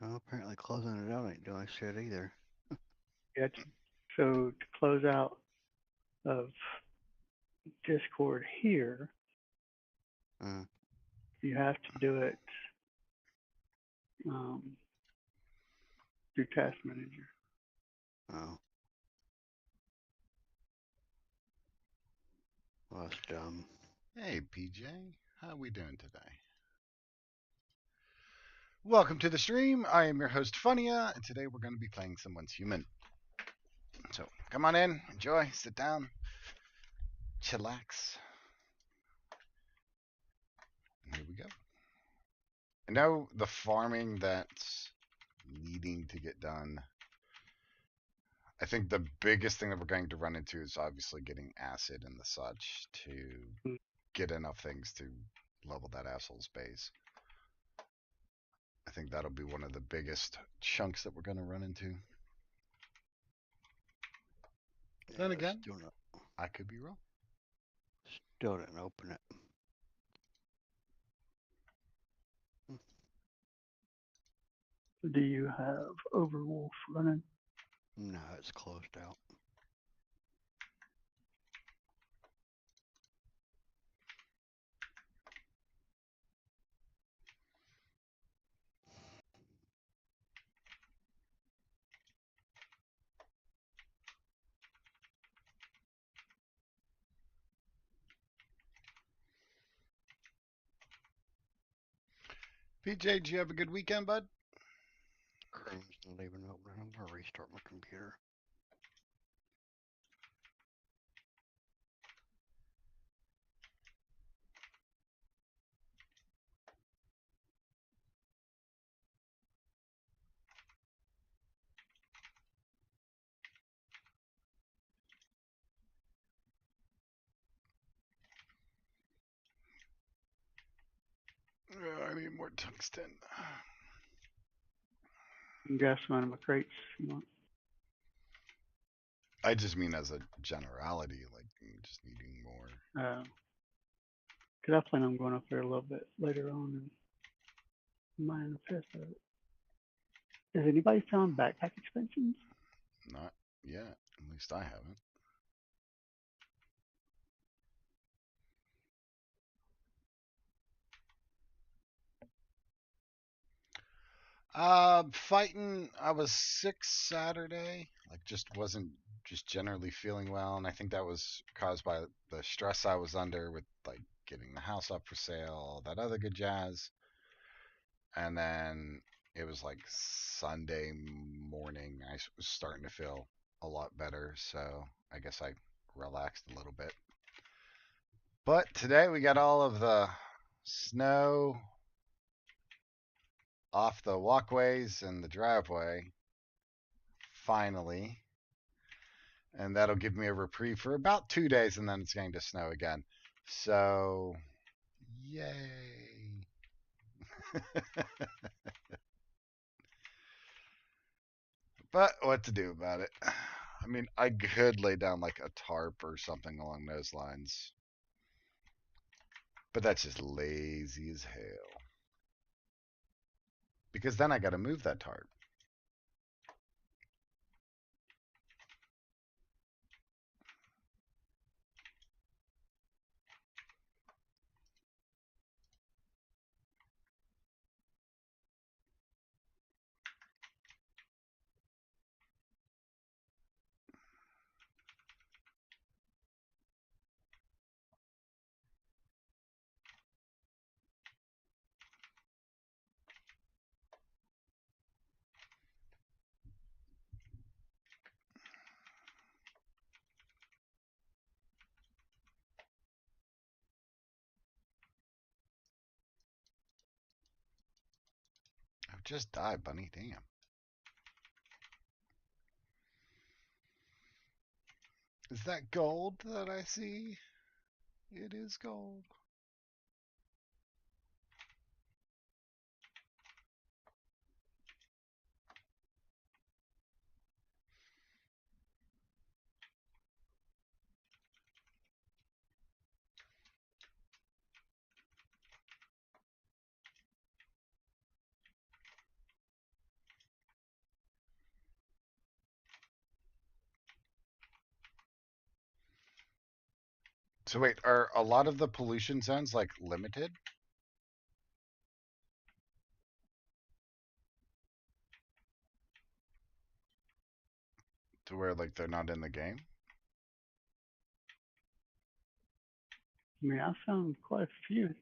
Well, apparently closing it out ain't doing shit either. Yeah. So to close out of Discord here, Uh, you have to do it um, through Task Manager. oh, well, that's dumb. Hey, PJ. How we doing today? Welcome to the stream. I am your host, Funia, and today we're going to be playing Someone's Human. So come on in, enjoy, sit down, chillax. And here we go. I know the farming that's needing to get done. I think the biggest thing that we're going to run into is obviously getting acid and the such to get enough things to level that asshole's base. I think that'll be one of the biggest chunks that we're going to run into. Then Yeah, again, I could be wrong. still didn't open it. Do you have Overwolf running? No, it's closed out. PJ, did you have a good weekend, bud? Chrome's not even opening. I'm gonna restart my computer. I need more tungsten. You can grab some out of my crates if you want. I just mean as a generality, like just needing more. Because I plan on going up there a little bit later on and mining the piss out of it. Has anybody found backpack extensions? Not yet. At least I haven't. Fighting. I was sick Saturday. Like, just wasn't just generally feeling well, and I think that was caused by the stress I was under with like getting the house up for sale, all that other good jazz. And then it was like Sunday morning. I was starting to feel a lot better, so I guess I relaxed a little bit. But today we got all of the snow off the walkways and the driveway, finally. And that'll give me a reprieve for about 2 days, and then it's going to snow again. So, yay. But what to do about it? I mean, I could lay down like a tarp or something along those lines, but that's just lazy as hell. Because then I got to move that tarp. I've just died, bunny. Damn. Is that gold that I see? It is gold. So wait, are a lot of the pollution zones like limited? To where like they're not in the game? I mean, I found quite a few.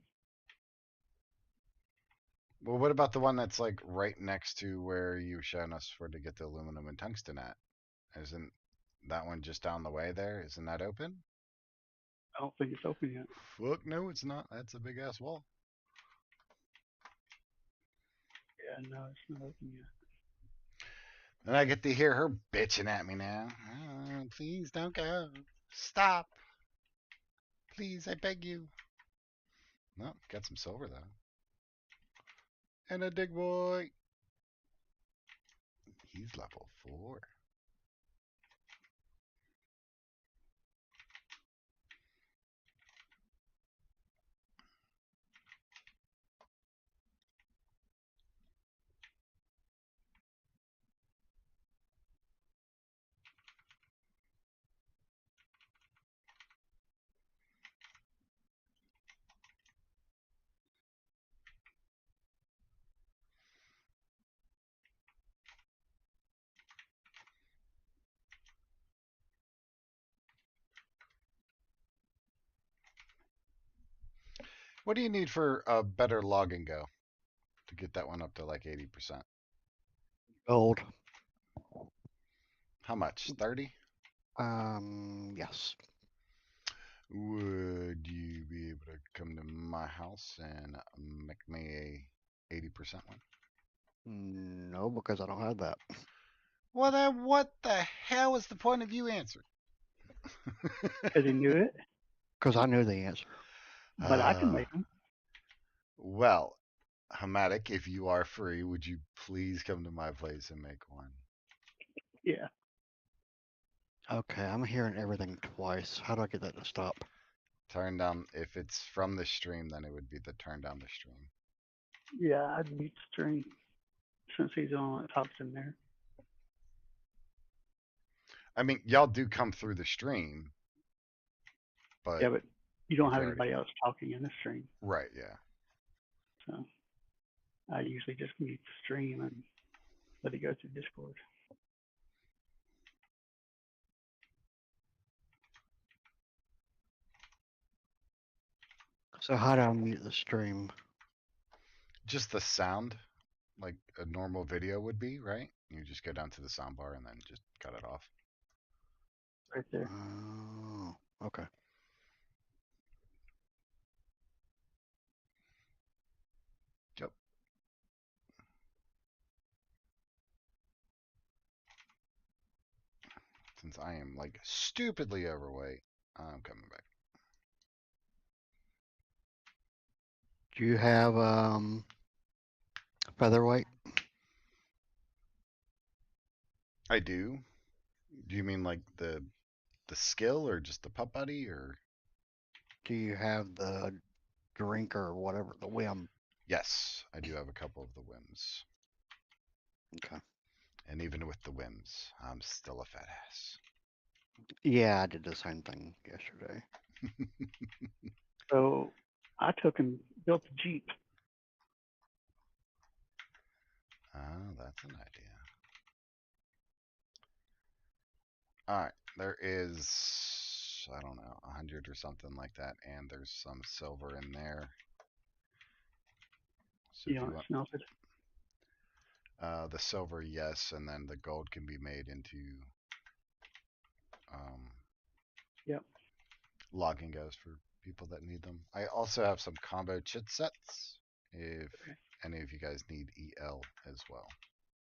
Well, what about the one that's like right next to where you were showing us for to get the aluminum and tungsten at? Isn't that one just down the way there? Isn't that open? I don't think it's open yet. Fuck no, it's not. That's a big ass wall. Yeah, no, it's not open yet. And I get to hear her bitching at me now. Oh, please don't go. Stop. Please, I beg you. No, got some silver though. And a dig boy. He's level 4. What do you need for a better log and go to get that one up to like 80%? Gold. How much? 30? Yes. Would you be able to come to my house and make me a 80% one? No, because I don't have that. Well, then what the hell is the point of you answering? Because he knew it, Because I knew the answer. but I can make them. Well, Hamatic, if you are free, would you please come to my place and make one? Yeah. Okay, I'm hearing everything twice. How do I get that to stop? Turn down, if it's from the stream, then it would be the turn down the stream. Yeah, I'd mute stream since he's the only one that talks in there. I mean, y'all do come through the stream, but Yeah, but you don't have majority. anybody else talking in the stream. Right, yeah. So I usually just mute the stream and let it go through Discord. So how do I mute the stream? Just the sound, like a normal video would be, right? You just go down to the sound bar and then just cut it off. Right there. Oh, okay. Yep. Since I am like stupidly overweight, I'm coming back. Do you have featherweight? I do. Do you mean like the skill or just the pup buddy or? Do you have the drink or whatever, the whim? Yes, I do have a couple of the whims. Okay. And even with the whims, I'm still a fat ass. Yeah, I did the same thing yesterday. So I took and built a Jeep. Oh, that's an idea. Alright, there is, I don't know, 100 or something like that, and there's some silver in there. So You if know, you it want, smelted. the silver, yes, and then the gold can be made into um, Yep. logging goes for people that need them. I also have some combo chit sets if Okay. any of you guys need EL as well.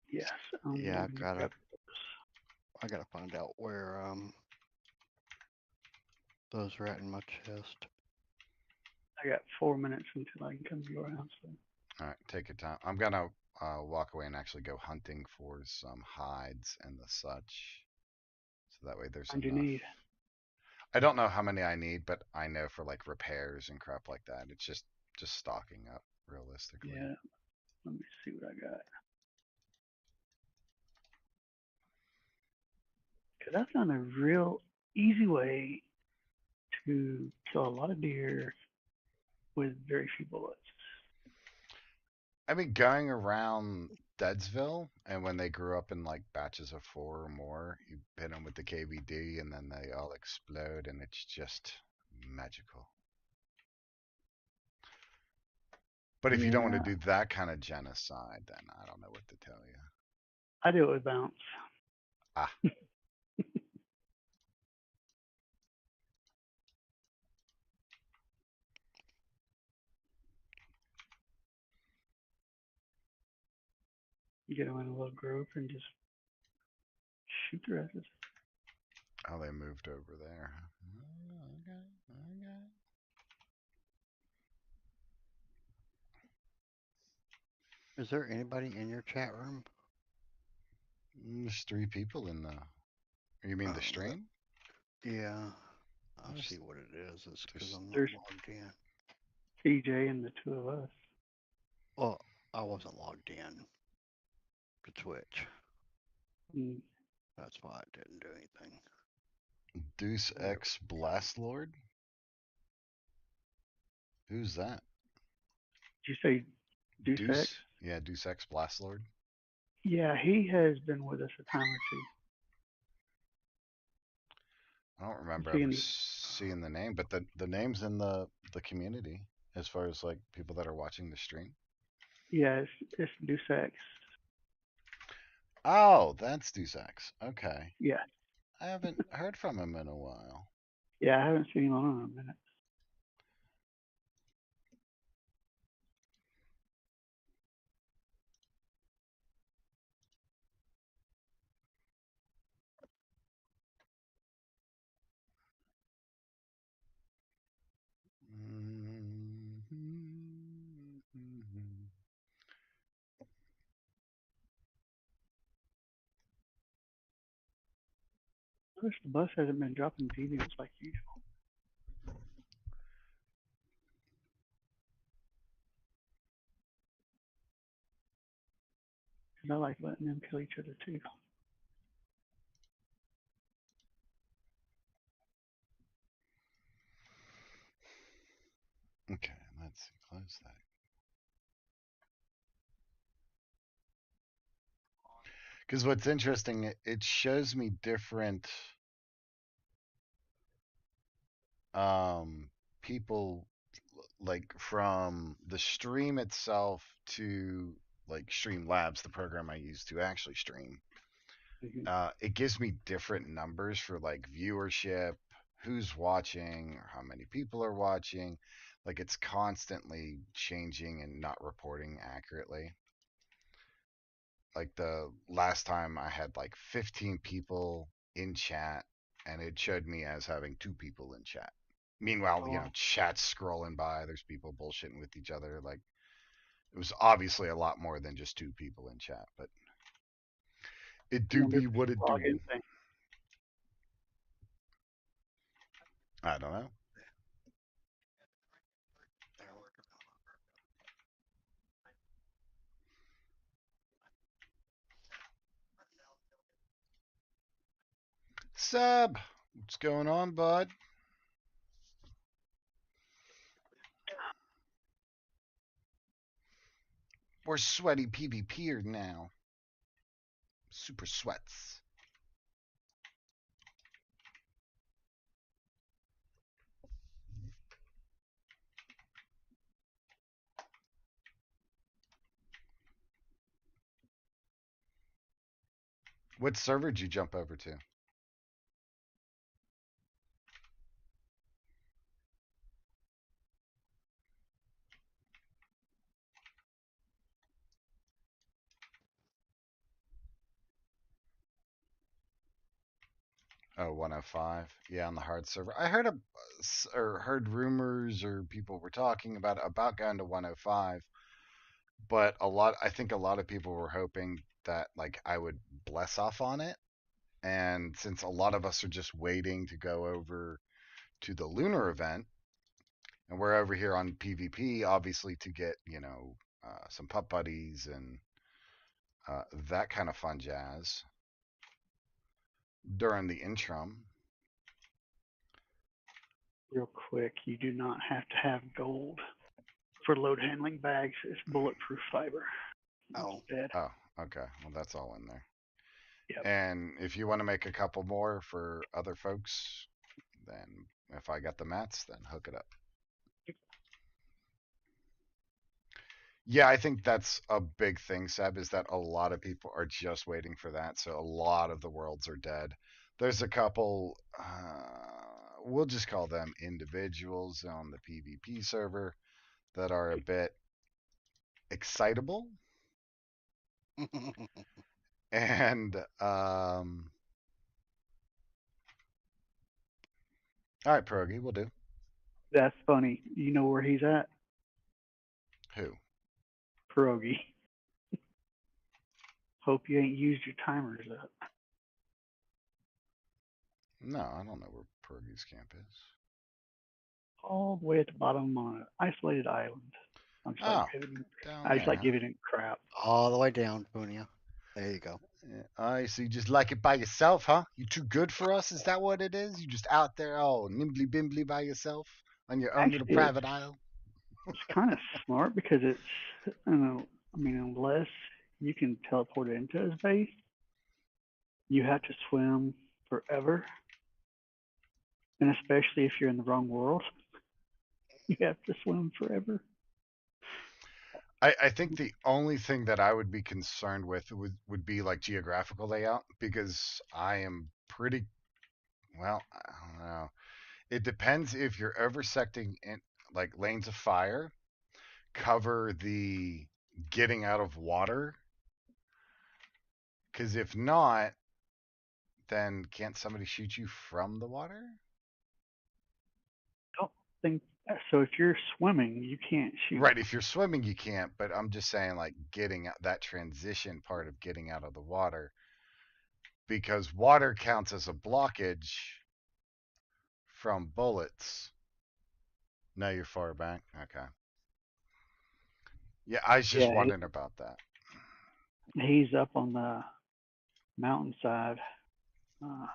Yes. Yeah, Yep. I gotta find out where those are at in my chest. I got 4 minutes until I can come to your house. So. Alright, take your time. I'm gonna walk away and actually go hunting for some hides and the such. So that way there's And you enough. need. I don't know how many I need, but I know for like repairs and crap like that, it's just stocking up realistically. Yeah. Let me see what I got. Because I found a real easy way to kill a lot of deer with very few bullets. I mean, going around Deadsville, and when they grew up in like batches of 4 or more, you hit them with the KVD, and then they all explode, and it's just magical. But if you don't want to Yeah, do that kind of genocide, then I don't know what to tell you. I do it with bounce. Ah, You get them in a little group and just shoot their asses. oh, they moved over there. Oh, okay, okay. Is there anybody in your chat room? There's 3 people in the. You mean the Oh, stream? yeah. I'll There's- see what it is. It's because there's- I'm not There's logged in. CJ and the two of us. Well, I wasn't logged in to Twitch. Mm, That's why I didn't do anything. Deuce Whatever. X Blast Lord? Who's that? Did you say Deuce X? Deuce? Yeah, Deuce X Blast Lord. Yeah, he has been with us a time or two. I don't remember Seeing ever the- seeing the name, but the name's in the community as far as like people that are watching the stream. Yeah, it's Deuce X. Oh, that's Deuce X. Okay. Yeah, I haven't heard from him in a while. yeah, I haven't seen him on in a minute. Of course, the bus hasn't been dropping videos like usual. Cause I like letting them kill each other too. Okay, let's close that. Because what's interesting, it shows me different people like from the stream itself to like Streamlabs, the program I use to actually stream. Mhm. It gives me different numbers for like viewership, who's watching, or how many people are watching. Like it's constantly changing and not reporting accurately. Like the last time I had like 15 people in chat and it showed me as having 2 people in chat. Meanwhile, Oh, chat's scrolling by, there's people bullshitting with each other. Like it was obviously a lot more than just 2 people in chat, but it I do wonder if be it's what a it do. login thing. I don't know. Seb, what's going on, bud? We're sweaty PvP'er now. Super sweats. What server did you jump over to? Oh, 105. Yeah, on the hard server. I heard or heard rumors or people were talking about going to 105, but I think a lot of people were hoping that like I would bless off on it. And since a lot of us are just waiting to go over to the lunar event, and we're over here on PvP, obviously to get some pup buddies and that kind of fun jazz during the interim. real quick, you do not have to have gold for load handling bags. It's bulletproof fiber. Oh. Instead. Oh, okay. Well, that's all in there. Yep. And if you want to make a couple more for other folks, then if I got the mats, then hook it up. Yeah, I think that's a big thing, Seb, is that a lot of people are just waiting for that. So a lot of the worlds are dead. There's a couple, we'll just call them individuals on the PvP server that are a bit excitable. And, all right, Pierogi, we'll do. That's funny. You know where he's at? Who? Pierogi. Hope you ain't used your timers up. No, I don't know where Pierogi's camp is. All the way at the bottom on an isolated island. I'm just Oh, like giving, down I just like there. giving it crap. All the way down, Punya. There you go. I see. You just like it by yourself, huh? You too good for us? Is that what it is? You just out there, all nimbly bimbly by yourself on your own little Actually, private isle? it's kind of smart because it's, I don't know, I mean, unless you can teleport into his base, you have to swim forever. And especially if you're in the wrong world, you have to swim forever. I think the only thing that I would be concerned with would be like geographical layout because I am pretty, well, I don't know. It depends if you're intersecting in like lanes of fire, cover the getting out of water. Because if not, then can't somebody shoot you from the water? Think so. If you're swimming, you can't shoot. Right, if you're swimming, you can't. But I'm just saying, like, getting out that transition part of getting out of the water, because water counts as a blockage from bullets. No, you're far back. Okay. Yeah, I was just Yeah, wondering about that. he's up on the mountainside, and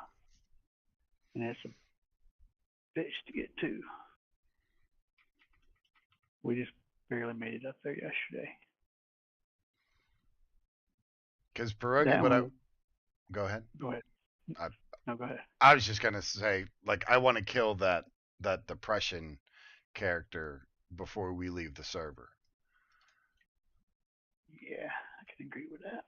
it's a bitch to get to. We just barely made it up there yesterday. Because Pierogi, That but I one, go ahead. go ahead. I- No, go ahead. I was just gonna say, like, I want to kill that depression character before we leave the server. Yeah, I can agree with that.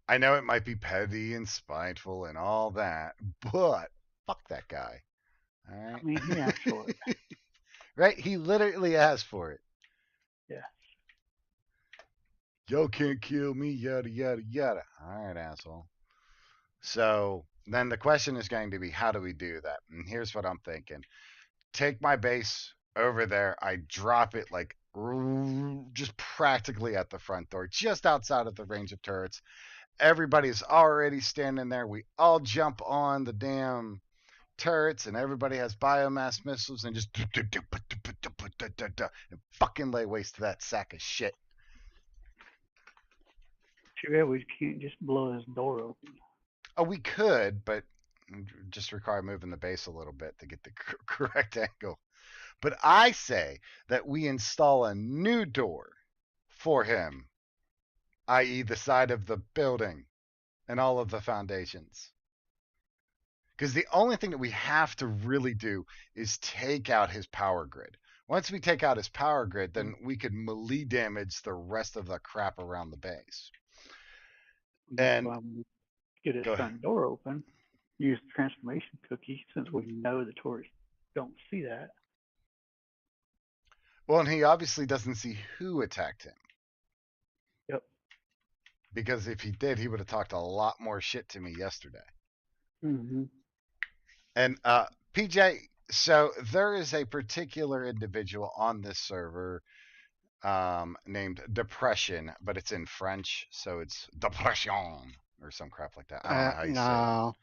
I know it might be petty and spiteful and all that, but fuck that guy. All right. I mean, he asked for it. Right? He literally asked for it. Yeah. Yo can't kill me, yada yada yada. All right, asshole. So then the question is going to be, how do we do that? And here's what I'm thinking: take my base over there. I drop it like just practically at the front door, just outside of the range of turrets. Everybody's already standing there. We all jump on the damn turrets, and everybody has biomass missiles, and just and fucking lay waste to that sack of shit. Too bad we can't just blow his door open. Oh, we could, but just require moving the base a little bit to get the correct angle. But I say that we install a new door for him, i.e. the side of the building and all of the foundations. Because the only thing that we have to really do is take out his power grid. Once we take out his power grid, then we could melee damage the rest of the crap around the base. That's And why we get his go front door open. Use the transformation cookie since we know the tourists don't see that. well, and he obviously doesn't see who attacked him. Yep. Because if he did, he would have talked a lot more shit to me yesterday. Mm-hmm. And PJ, so there is a particular individual on this server named Depression, but it's in French, so it's Depression or some crap like that. I don't know how you say it. No.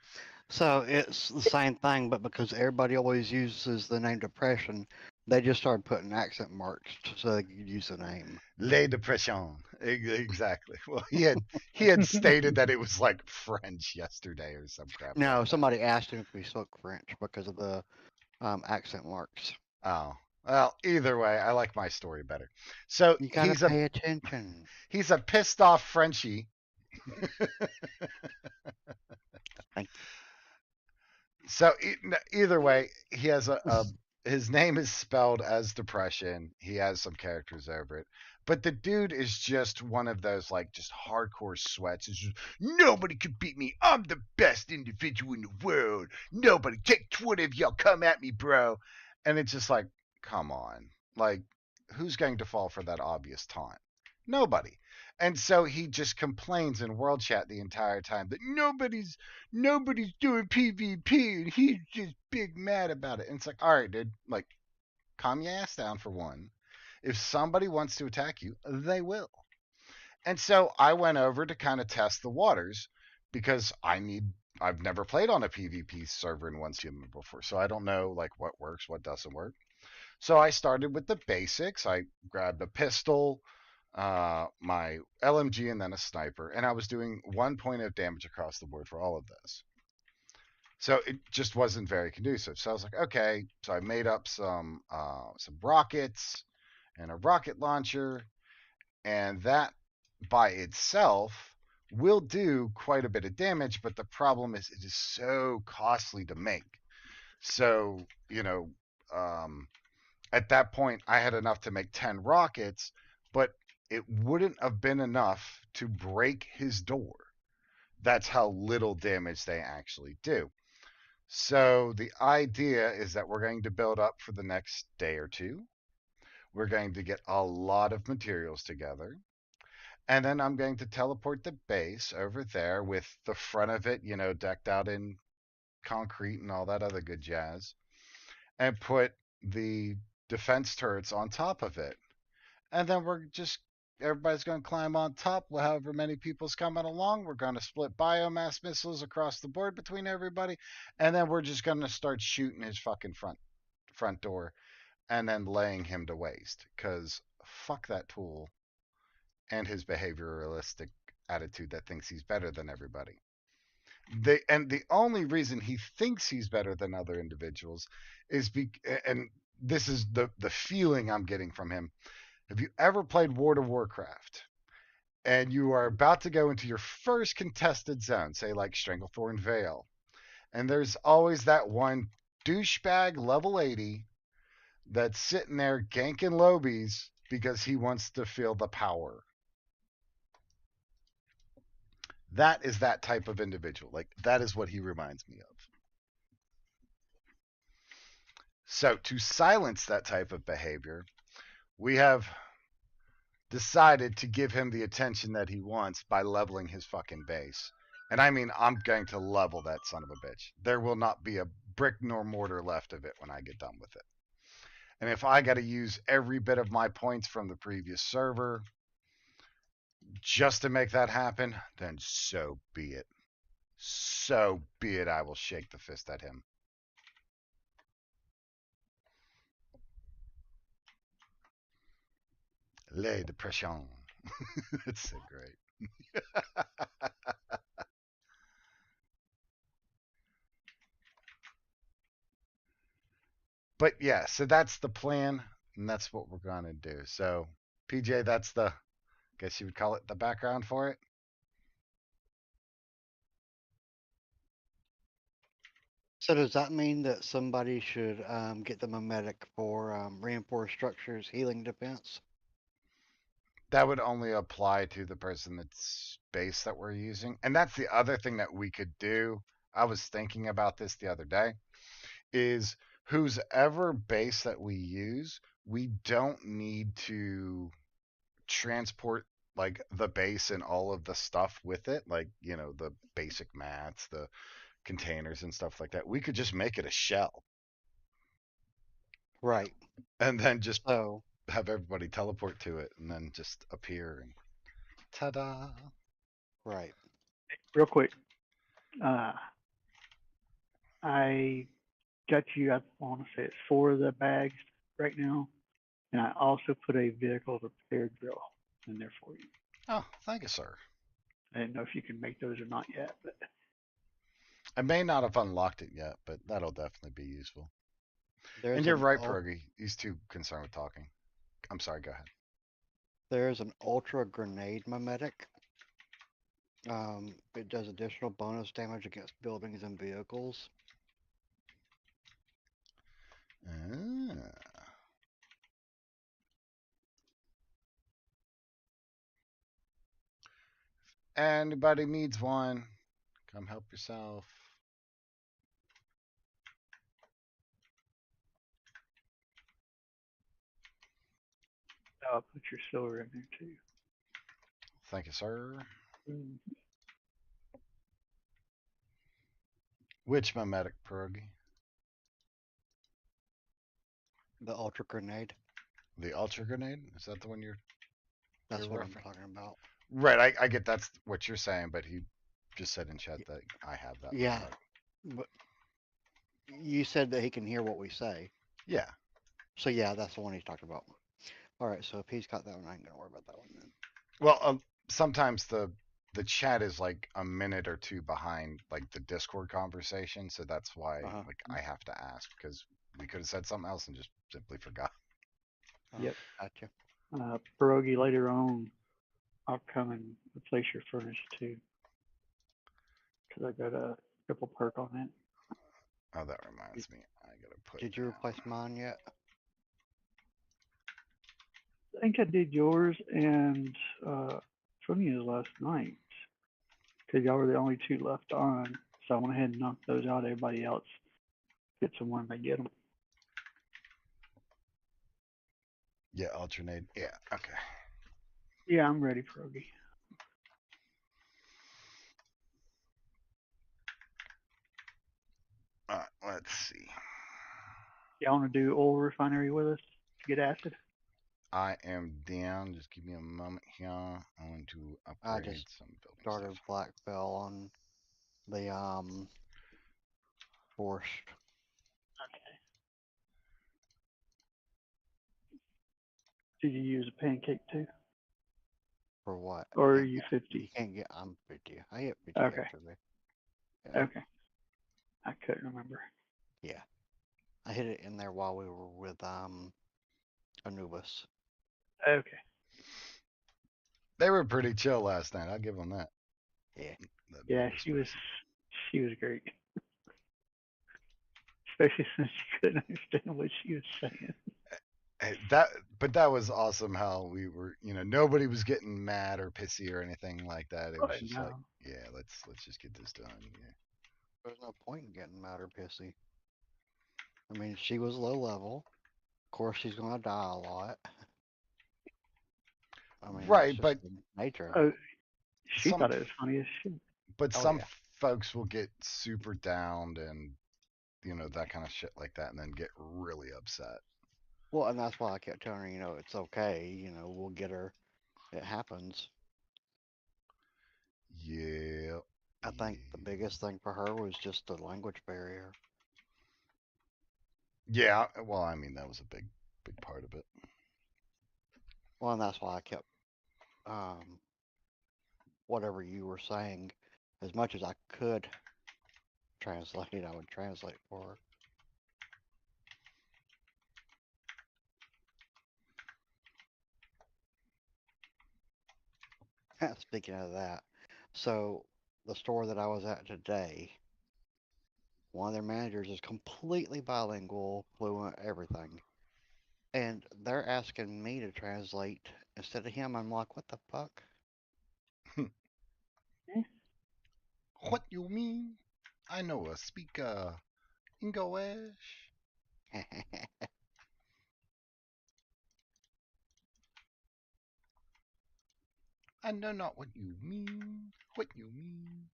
So it's the same thing, but because everybody always uses the name Depression, They just started putting accent marks so they could use the name. Les Depression. Exactly. Well, he had stated that it was like French yesterday or some crap like No, that. somebody asked him if we spoke French because of the accent marks. Oh. Well, either way, I like my story better. So You gotta pay attention. he's a pissed off Frenchie. Thank So either way, he has a his name is spelled as depression. He has some characters over it. But the dude is just one of those like just hardcore sweats. It's just nobody could beat me. I'm the best individual in the world. Nobody take 20 of y'all come at me, bro. And it's just like, come on. Like, who's going to fall for that obvious taunt? Nobody. And so he just complains in world chat the entire time that nobody's doing PvP and he's just big mad about it. And it's like, all right, dude, like, calm your ass down for one. If somebody wants to attack you, they will. And so I went over to kind of test the waters because I've never played on a PvP server in One Human before, so I don't know like what works, what doesn't work. So I started with the basics. I grabbed a pistol, my LMG, and then a sniper, and I was doing 1 point of damage across the board for all of this. So it just wasn't very conducive. So I was like, okay. So I made up some rockets and a rocket launcher, and that by itself will do quite a bit of damage. But the problem is it is so costly to make. So at that point, I had enough to make 10 rockets, but it wouldn't have been enough to break his door. That's how little damage they actually do. So the idea is that we're going to build up for the next day or two. We're going to get a lot of materials together. And then I'm going to teleport the base over there with the front of it, decked out in concrete and all that other good jazz, and put the defense turrets on top of it. And then everybody's going to climb on top. However many people's coming along, we're going to split biomass missiles across the board between everybody, and then we're just going to start shooting his fucking front door, and then laying him to waste. Cause fuck that tool and his behavioralistic attitude that thinks he's better than everybody. And the only reason he thinks he's better than other individuals is and this is the feeling I'm getting from him. Have you ever played World of Warcraft and you are about to go into your first contested zone, say like Stranglethorn Vale, and there's always that one douchebag level 80 that's sitting there ganking lobies because he wants to feel the power. That is that type of individual. Like, that is what he reminds me of. So to silence that type of behavior, we have decided to give him the attention that he wants by leveling his fucking base. And I mean, I'm going to level that son of a bitch. There will not be a brick nor mortar left of it when I get done with it. And if I got to use every bit of my points from the previous server just to make that happen, then so be it. So be it. I will shake the fist at him. Les Depression. It's so great. But yeah, so that's the plan, and that's what we're gonna do. So, PJ, that's guess you would call it the background for it. So does that mean that somebody should get them a medic for reinforced structures, healing defense? That would only apply to the person that's base that we're using. And that's the other thing that we could do. I was thinking about this the other day, is whose ever base that we use, we don't need to transport like the base and all of the stuff with it, like, the basic mats, the containers and stuff like that. We could just make it a shell Right. and then just So have everybody teleport to it and then just appear and ta-da. right. Real quick, I got you. I want to say it's 4 of the bags right now, and I also put a vehicle repair drill in there for you. Oh, thank you, sir. I didn't know if you can make those or not yet, but I may not have unlocked it yet, but that'll definitely be useful. There's And you're an right, Pierogi. He's too concerned with talking. I'm sorry, go ahead. there's an ultra grenade mimetic. It does additional bonus damage against buildings and vehicles. Ah. Anybody needs one, come help yourself. I'll put your silver in there too. Thank you, sir. Mm. Which mimetic, Pierogi? The ultra grenade. The Ultra Grenade? Is that the one you're That's what I'm referring- talking about. Right, I get that's what you're saying, but he just said in chat that I have that. Yeah. mimetic. But you said that he can hear what we say. Yeah. So yeah, that's the one he's talking about. All right, so if he's got that one, I ain't gonna worry about that one then. Well, sometimes the chat is like a minute or two behind like the Discord conversation, so that's why like I have to ask because we could have said something else and just simply forgot. Yep. Gotcha. Pierogi, later on, I'll come and replace your furnace too. Because I got a triple perk on it. Oh, that reminds me. I gotta put. Did you replace mine yet? I think I did yours and Trinia's last night. Because y'all were the only two left on. So I went ahead and knocked those out. Everybody else gets them when they get them. Yeah, alternate. Yeah, okay. Yeah, I'm ready, Pierogi. Let's see. Y'all want to do oil refinery with us to get acid? I am down. Just give me a moment here. I want to I upgrade just some building Started stuff. Blackfell on the forced. Okay. Did you use a pancake too? For what? Or are Can't you get- 50? You can't get. I'm 50. I hit 50 Okay. yesterday. Yeah. Okay. I couldn't remember. Yeah. I hit it in there while we were with Anubis. Okay. They were pretty chill last night. I'll give them that. Yeah. Yeah, Anubis she was great. Especially since she couldn't understand what she was saying. But that was awesome how we were, nobody was getting mad or pissy or anything like that. It was Oh, just no. like, yeah, let's just get this done. Yeah. There's no point in getting mad or pissy. I mean, she was low level. Of course, she's gonna die a lot. I mean, Right, that's but just the nature of Oh, it. she some thought it was funny as shit. but Oh, some yeah. folks will get super downed and that kind of shit like that and then get really upset. Well, and that's why I kept telling her, it's okay. We'll get her. It happens. Yeah. I think the biggest thing for her was just the language barrier. Yeah, well, I mean that was a big part of it. Well, and that's why I kept whatever you were saying, as much as I could translate, I would translate for her. Speaking of that, so the store that I was at today, one of their managers is completely bilingual, fluent, everything. And they're asking me to translate instead of him. I'm like, what the fuck? What you mean? I know a speak English. I know not what you mean. What you mean?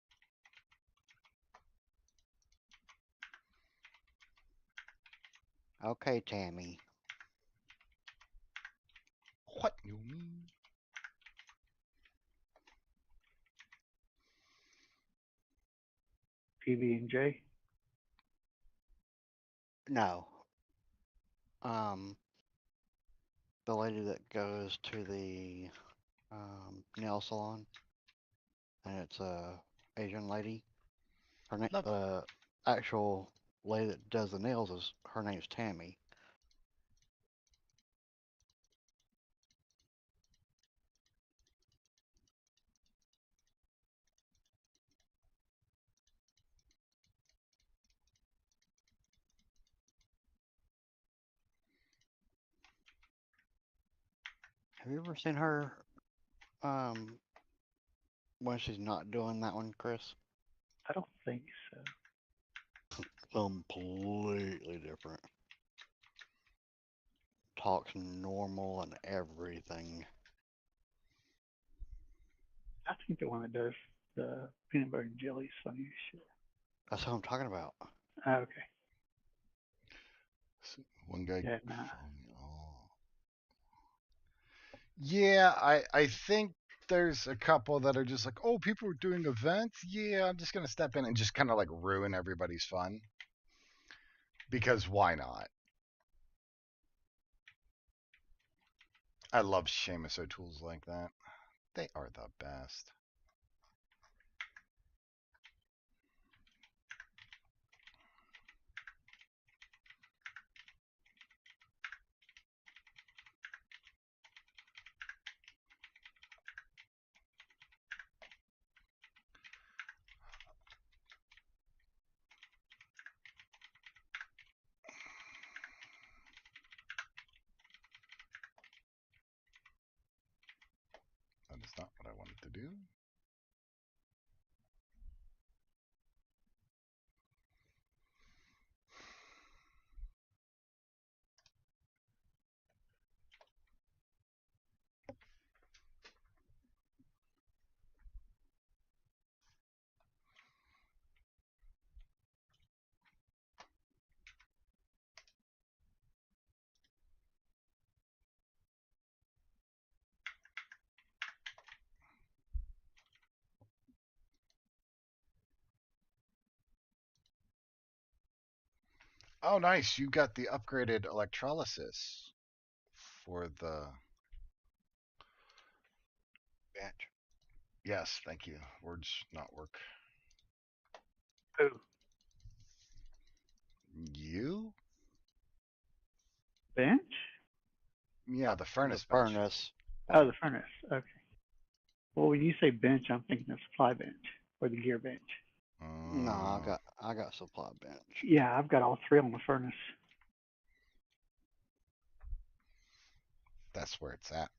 Okay, Tammy. What you mean? PB and J. No. the lady that goes to the nail salon, and it's a Asian lady. Love. The actual lady that does the nails is her name's Tammy. Have you ever seen her um when she's not doing that one, Chris? I don't think so. Completely different. Talks normal and everything. I think the one that does the peanut butter and jelly is funny as shit. That's what I'm talking about. Okay. One guy. Yeah, nah. Oh. Yeah, I think there's a couple that are just like, oh, people are doing events. Yeah, I'm just gonna step in and just kind of like ruin everybody's fun. Because why not? I love Seamus O'Toole's like that. They are the best. That is not what I wanted to do. Oh, nice. You got the upgraded electrolysis for the. Bench. Yes, thank you. Words not work. Who? You? Bench? Yeah, the The furnace bench. furnace. Oh, the furnace. Okay. Well, when you say bench, I'm thinking the supply bench or the gear bench. No, Uh, I got supply bench. Yeah, I've got all three on the furnace. that's where it's at.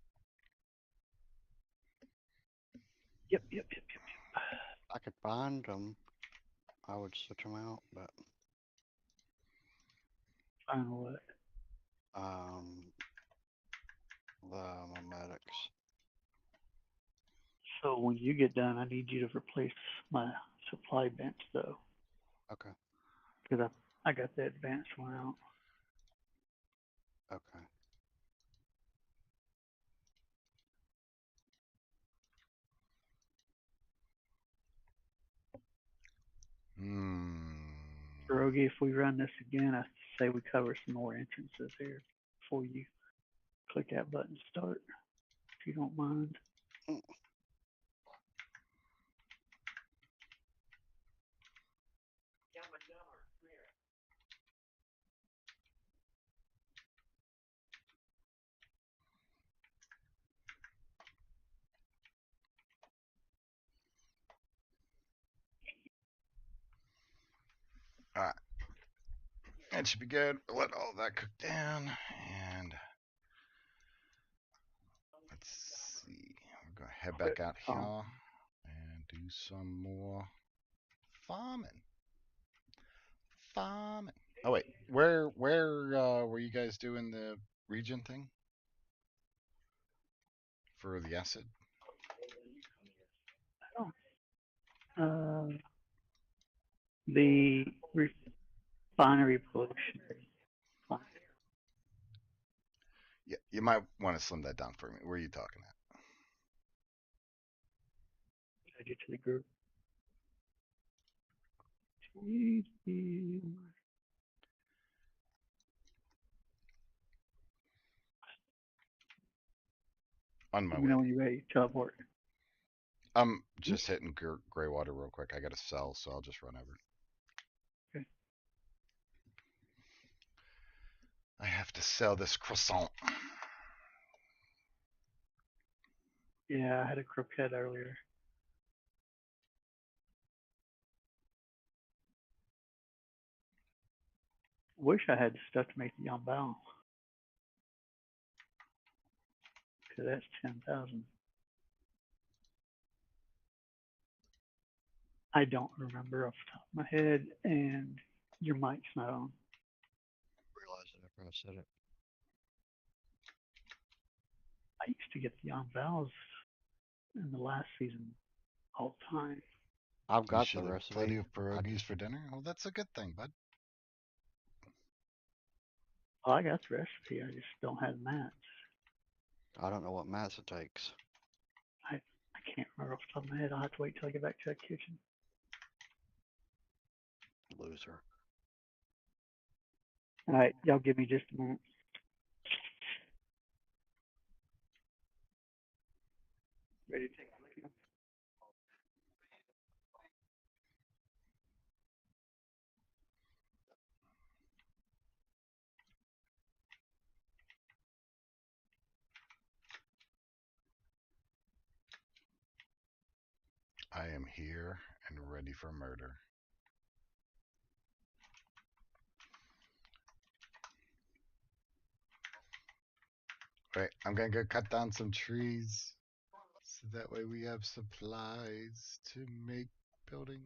Yep. I could find them. I would switch them out, but Find what? um, the medics. So when you get done, I need you to replace my supply bench though, Okay, because I got the advanced one out. okay. Hmm. Pierogi, if we run this again, I say we cover some more entrances here before you click that button start, if you don't mind. All right. That should be good. Let all that cook down. And let's see. We're going to head back out here and do some more farming. Farming. Oh, wait. Where were you guys doing the region thing? For the acid? The refinery pollution. Yeah, you might want to slim that down for me. Where are you talking at? Add you to the group. On my Let me know way. when you're ready. Teleport. I'm just hitting gray water real quick. I got to sell, so I'll just run over. Okay. I have to sell this croissant. Yeah, I had a croquette earlier. Wish I had the stuff to make the Yambao. Because that's 10,000. I don't remember off the top of my head, and your mic's not on. Realized it after I said it. I used to get the Yambaos in the last season all the time. I've You got should the have recipe. plenty of I pierogies just, for dinner. Well, that's a good thing, bud. Oh, I got the recipe. I just don't have the mats. I don't know what mats it takes. I can't remember off the top of my head. I'll have to wait till I get back to that kitchen. Loser. All right, y'all give me just a moment. Ready to take a look at them? I am here and ready for murder. Wait, I'm gonna go cut down some trees. So that way we have supplies to make buildings.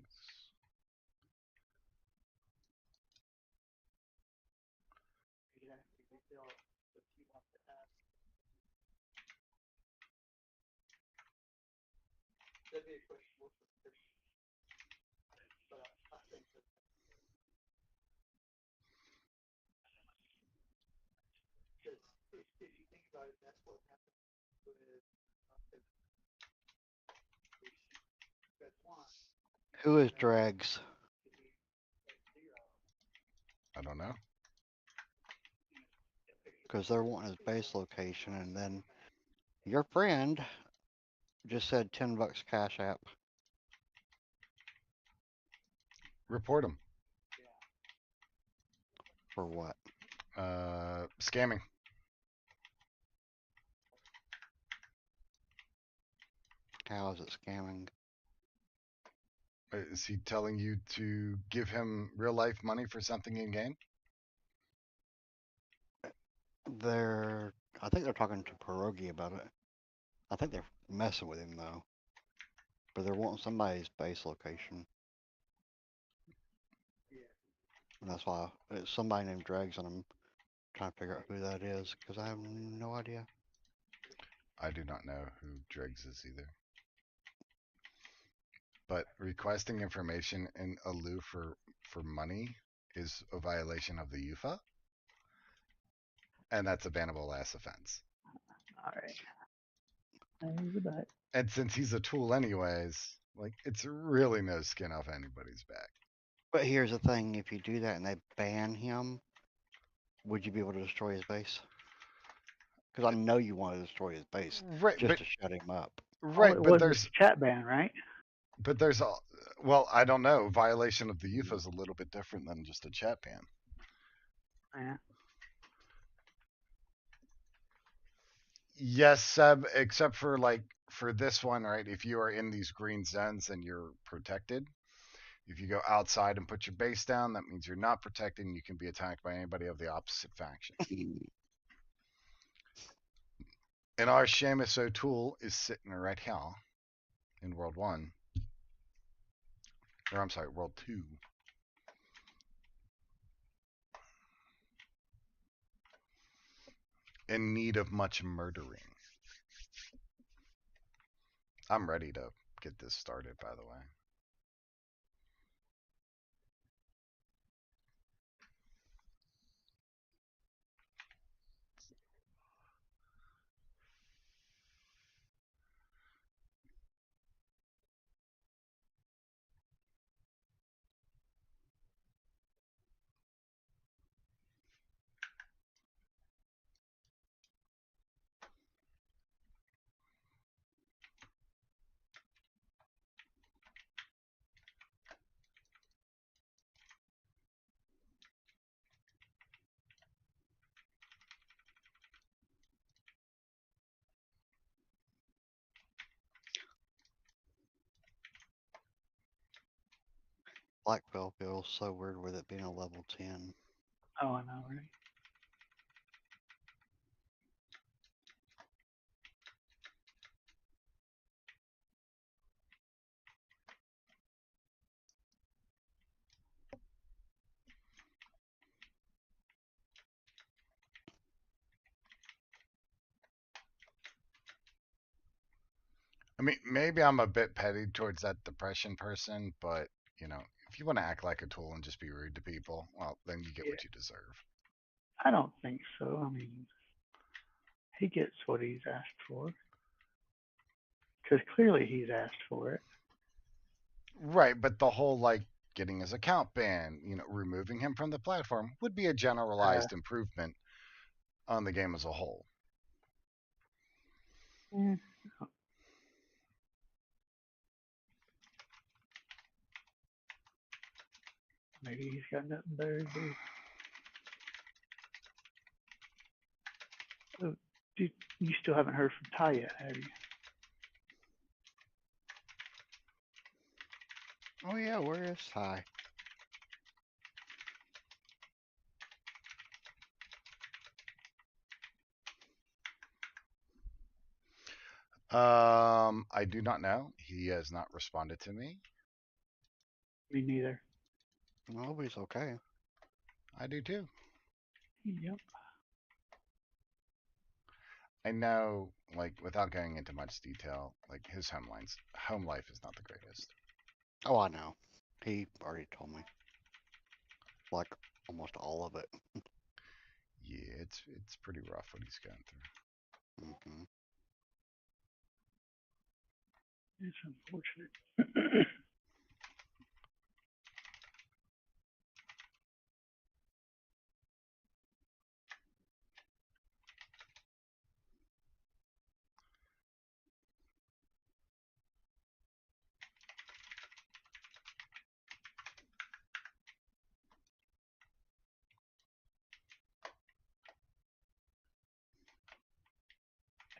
Who is Dregs? I don't know. Because they're wanting his base location, and then your friend just said $10 cash app. Report them. For what? Scamming. How is it scamming? Is he telling you to give him real life money for something in game? I think they're talking to Pierogi about it. I think they're messing with him though. But they're wanting somebody's base location. And that's why it's somebody named Dregs, and I'm trying to figure out who that is because I have no idea. I do not know who Driggs is either. But requesting information in Alu for money is a violation of the UFA, and that's a bannable ass offense. All right. There's the back. And since he's a tool anyways, like it's really no skin off anybody's back. But here's the thing: if you do that and they ban him, would you be able to destroy his base? Because I know you want to destroy his base Right, just to shut him up. All right, it but was there's a chat ban, right? but there's a well, I don't know. Violation of the UFA is a little bit different than just a chat ban. Yeah. Yes, Seb, except for like for this one, right? If you are in these green zones, then you're protected. If you go outside and put your base down, that means you're not protected and you can be attacked by anybody of the opposite faction. And our Seamus O'Toole is sitting right here in World 1. Or I'm sorry, World 2. In need of much murdering. I'm ready to get this started, by the way. Blackville feels so weird with it being a level 10. Oh, I know, right? I mean, maybe I'm a bit petty towards that depression person, but you know, if you want to act like a tool and just be rude to people, well, then you get Yeah. what you deserve. I don't think so. I mean, he gets what he's asked for because clearly he's asked for it. Right, but the whole like getting his account banned, you know, removing him from the platform would be a Uh, generalized improvement on the game as a whole. eh, maybe he's got nothing better to do. Oh, dude, you still haven't heard from Ty yet, have you? Oh yeah, where is Ty? I do not know. He has not responded to me. Me neither. I hope he's okay. I do too. Yep. I know, like, without going into much detail, like his home life is not the greatest. Oh, I know. He already told me. Like almost all of it. Yeah, it's pretty rough what he's going through. Hmm. It's unfortunate.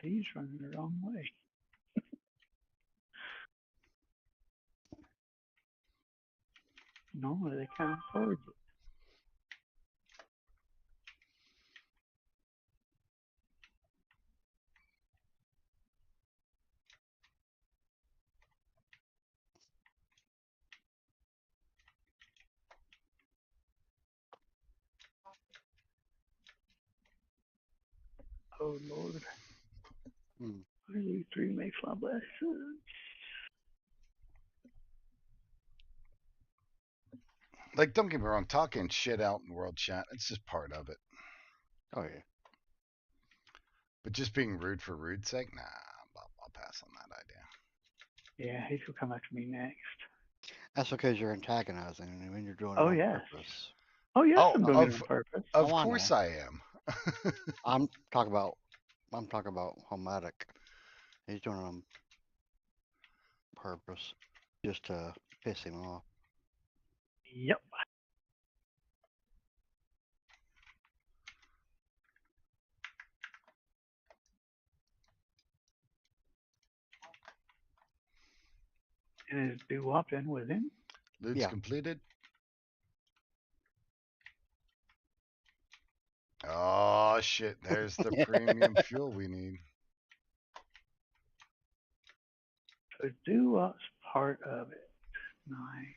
He's running the wrong way. Normally they count forward. Oh Lord. Mm. I lose 3 Mayfly blessings. Like, don't get me wrong, talking shit out in world chat, it's just part of it. Oh yeah. But just being rude for rude's sake, nah, I'll pass on that idea. Yeah, he's gonna come after me next. That's because you're antagonizing and when you're doing it Oh on yes. purpose. Oh yes, Oh, I'm doing it on purpose. of Oh, I course know. I am. I'm talking about Homatic. He's doing it on purpose. Just to piss him off. Yep. And is doo-wop in with him? Loot's Yeah. completed. Oh shit, there's the premium fuel we need. So doo-wop's part of it. Nice.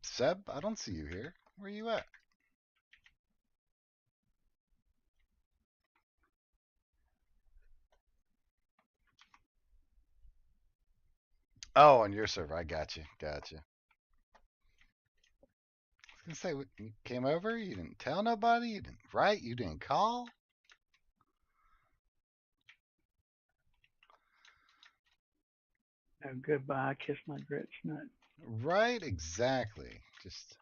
Seb, I don't see you here. Where you at? Oh, on your server. I got you. Got you. I was gonna say, you came over. You didn't tell nobody. You didn't write. You didn't call. Now goodbye, kiss my grits nut. Right? Exactly. Just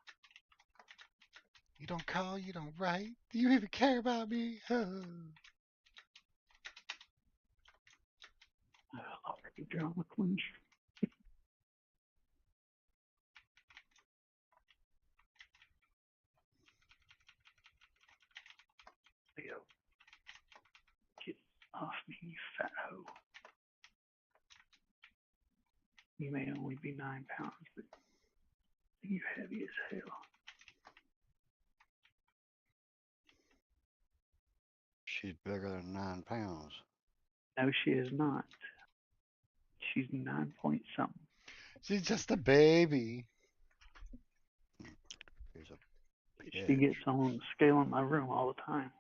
you don't call. You don't write. Do you even care about me? Oh, Lord, drama queen. Leo, get off me, you fat hoe. You may only be 9 pounds, but you're heavy as hell. She's bigger than 9 pounds. No, she is not. She's 9 point something. She's just a baby. She's a She bitch. gets on the scale in my room all the time.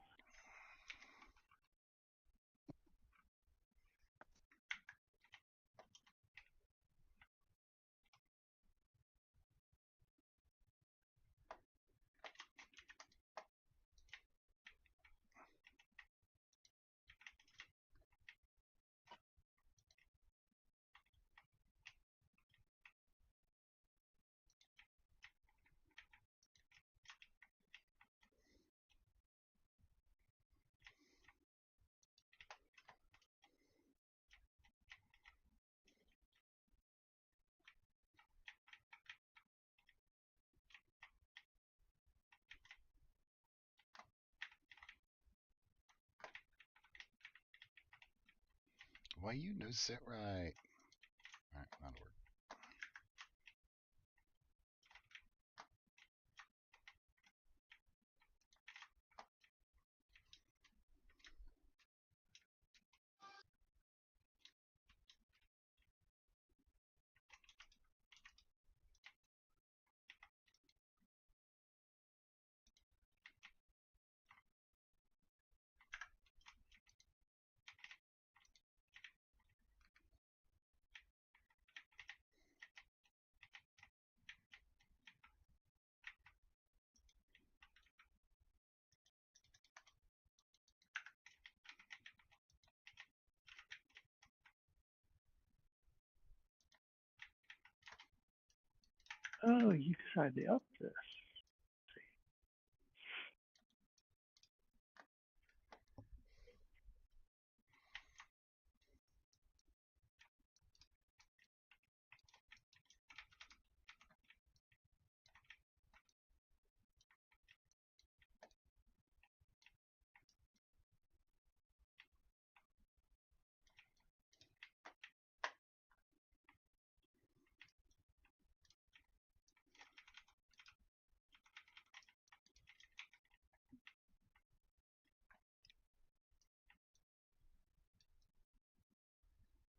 Why you no sit right? Alright, that'll work. Oh, you decided to up this.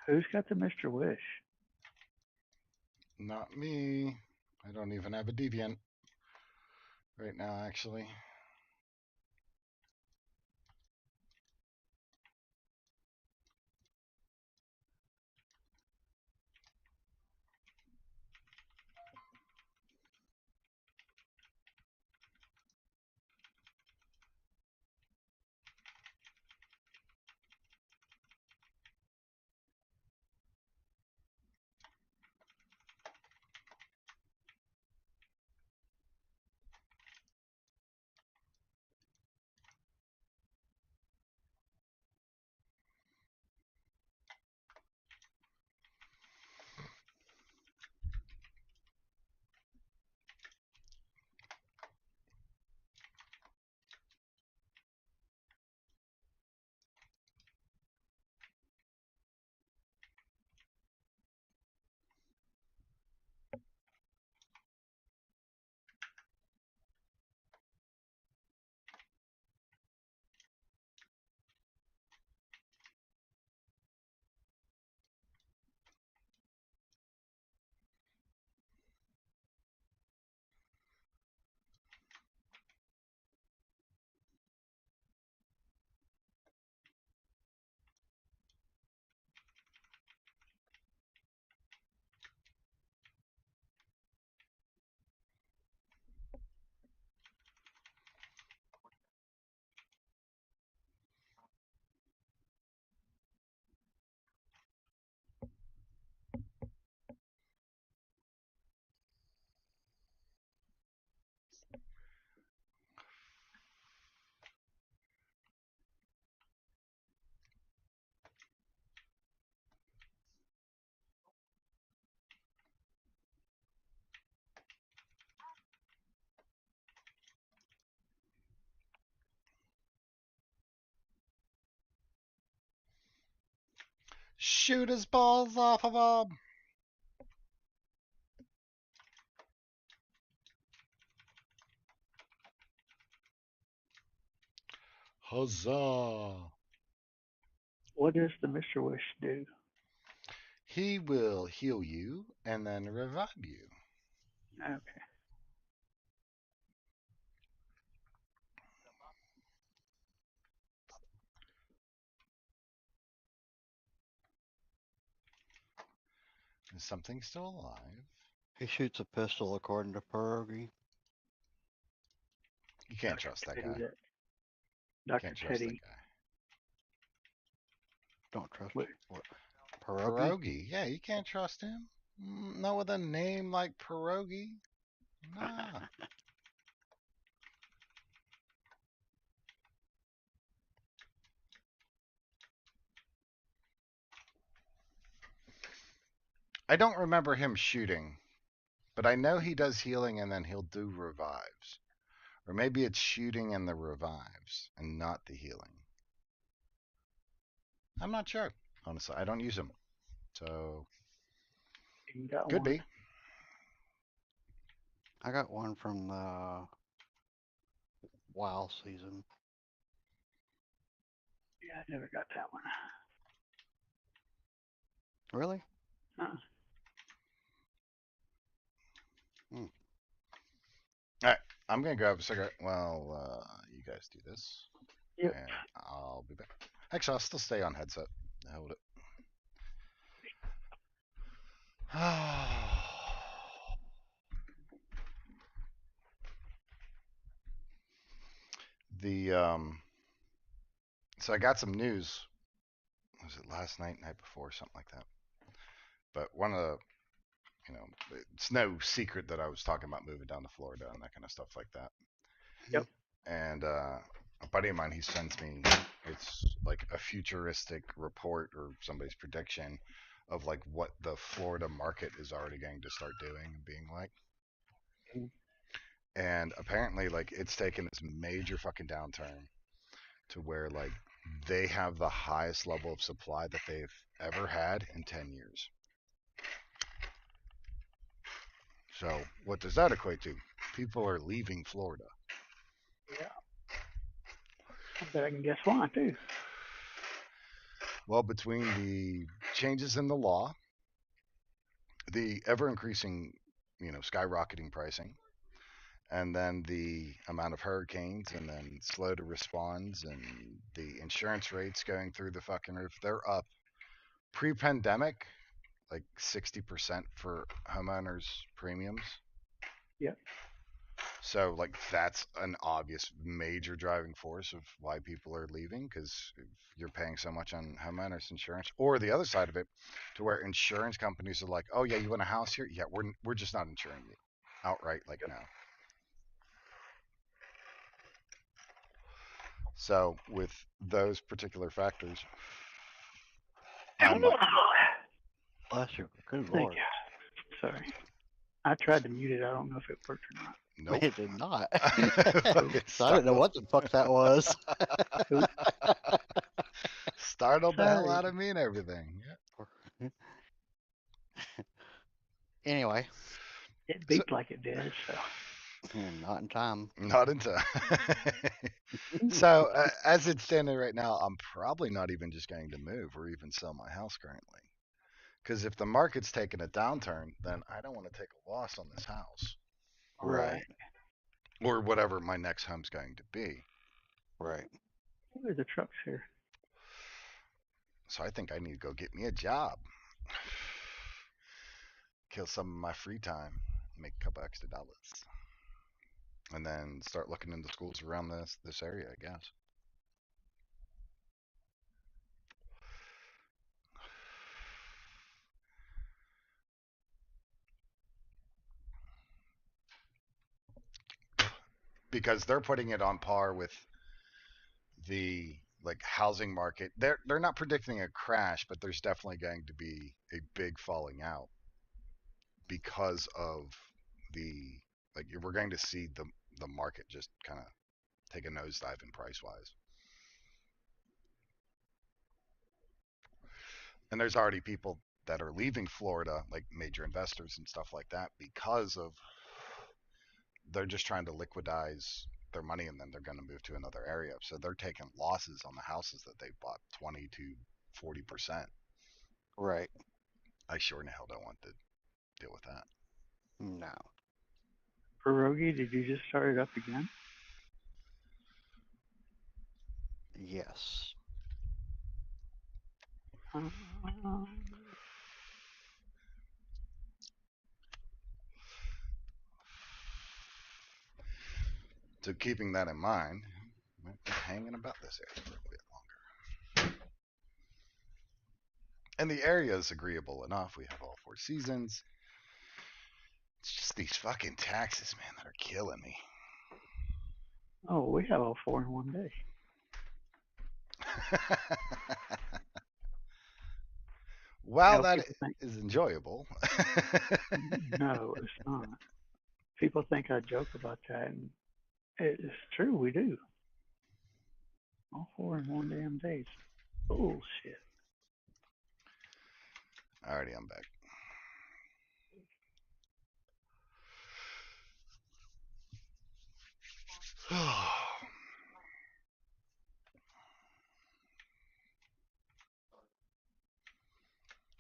Who's got the Mr. Wish? Not me. I don't even have a deviant right now, actually. Shoot his balls off of him. Huzzah. What does the Mr. Wish do? He will heal you and then revive you. Okay. Is something still alive? He shoots a pistol according to Pierogi. You can't Dr. trust that Teddy, guy. Dr. Can't trust Teddy. that guy. Don't trust Wait. what? Pierogi? Pierogi. Yeah, you can't trust him. Not with a name like Pierogi. Nah. I don't remember him shooting, but I know he does healing and then he'll do revives. Or maybe it's shooting and the revives and not the healing. I'm not sure. Honestly, I don't use him. So, You got could one. be. I got one from the WoW season. Yeah, I never got that one. Really? Uh-uh. Alright, I'm gonna grab a cigarette while you guys do this. Yep. And I'll be back. Actually, I'll still stay on headset. Hold it. So I got some news. Was it last night, night before, something like that? But one of the, it's no secret that I was talking about moving down to Florida and that kind of stuff like that. Yep. And a buddy of mine, he sends me, it's like a futuristic report or somebody's prediction of like what the Florida market is already going to start doing and being like. And apparently, like, it's taken this major fucking downturn to where like they have the highest level of supply that they've ever had in 10 years. So, what does that equate to? People are leaving Florida. Yeah. I bet I can guess why, too. Well, between the changes in the law, the ever increasing, skyrocketing pricing, and then the amount of hurricanes and then slow to respond and the insurance rates going through the fucking roof, they're up pre-pandemic like 60% for homeowners premiums. Yep. So like that's an obvious major driving force of why people are leaving, because you're paying so much on homeowners insurance. Or the other side of it, to where insurance companies are like, oh yeah, you want a house here? Yeah, we're just not insuring you outright. Like no. So with those particular factors, I'm like, Bless you. Good Thank lord. you. Sorry. I tried to mute it. I don't know if it worked or not. nope. It did not. Fucking So I didn't know what the fuck that was. Startled the hell Sorry. out of me and everything. Yeah. Anyway, It beeped like it did, so. not in time. Not in time. So, as it's standing right now, I'm probably not even just going to move or even sell my house currently. Because if the market's taking a downturn, then I don't want to take a loss on this house Right. or whatever my next home's going to be. Right. Ooh, the truck's here. So I think I need to go get me a job, kill some of my free time, make a couple extra dollars, and then start looking into schools around this area, I guess. Because they're putting it on par with the like housing market. They're not predicting a crash, but there's definitely going to be a big falling out because of the like we're going to see the market just kind of take a nosedive in price wise. And there's already people that are leaving Florida, like major investors and stuff like that, because of they're just trying to liquidize their money and then they're going to move to another area. So they're taking losses on the houses that they bought 20 to 40%. Right. I sure in hell don't want to deal with that. No. Pierogi, did you just start it up again? Yes. Um, So keeping that in mind, I might be hanging about this area for a bit longer. And the area is agreeable enough. We have all 4 seasons. It's just these fucking taxes, man, that are killing me. oh, we have all 4 in one day. While You know, that people think, is enjoyable, no, it's not. People think I joke about that, and it's true, we do. All 4 in one damn day. Bullshit. alrighty, I'm back.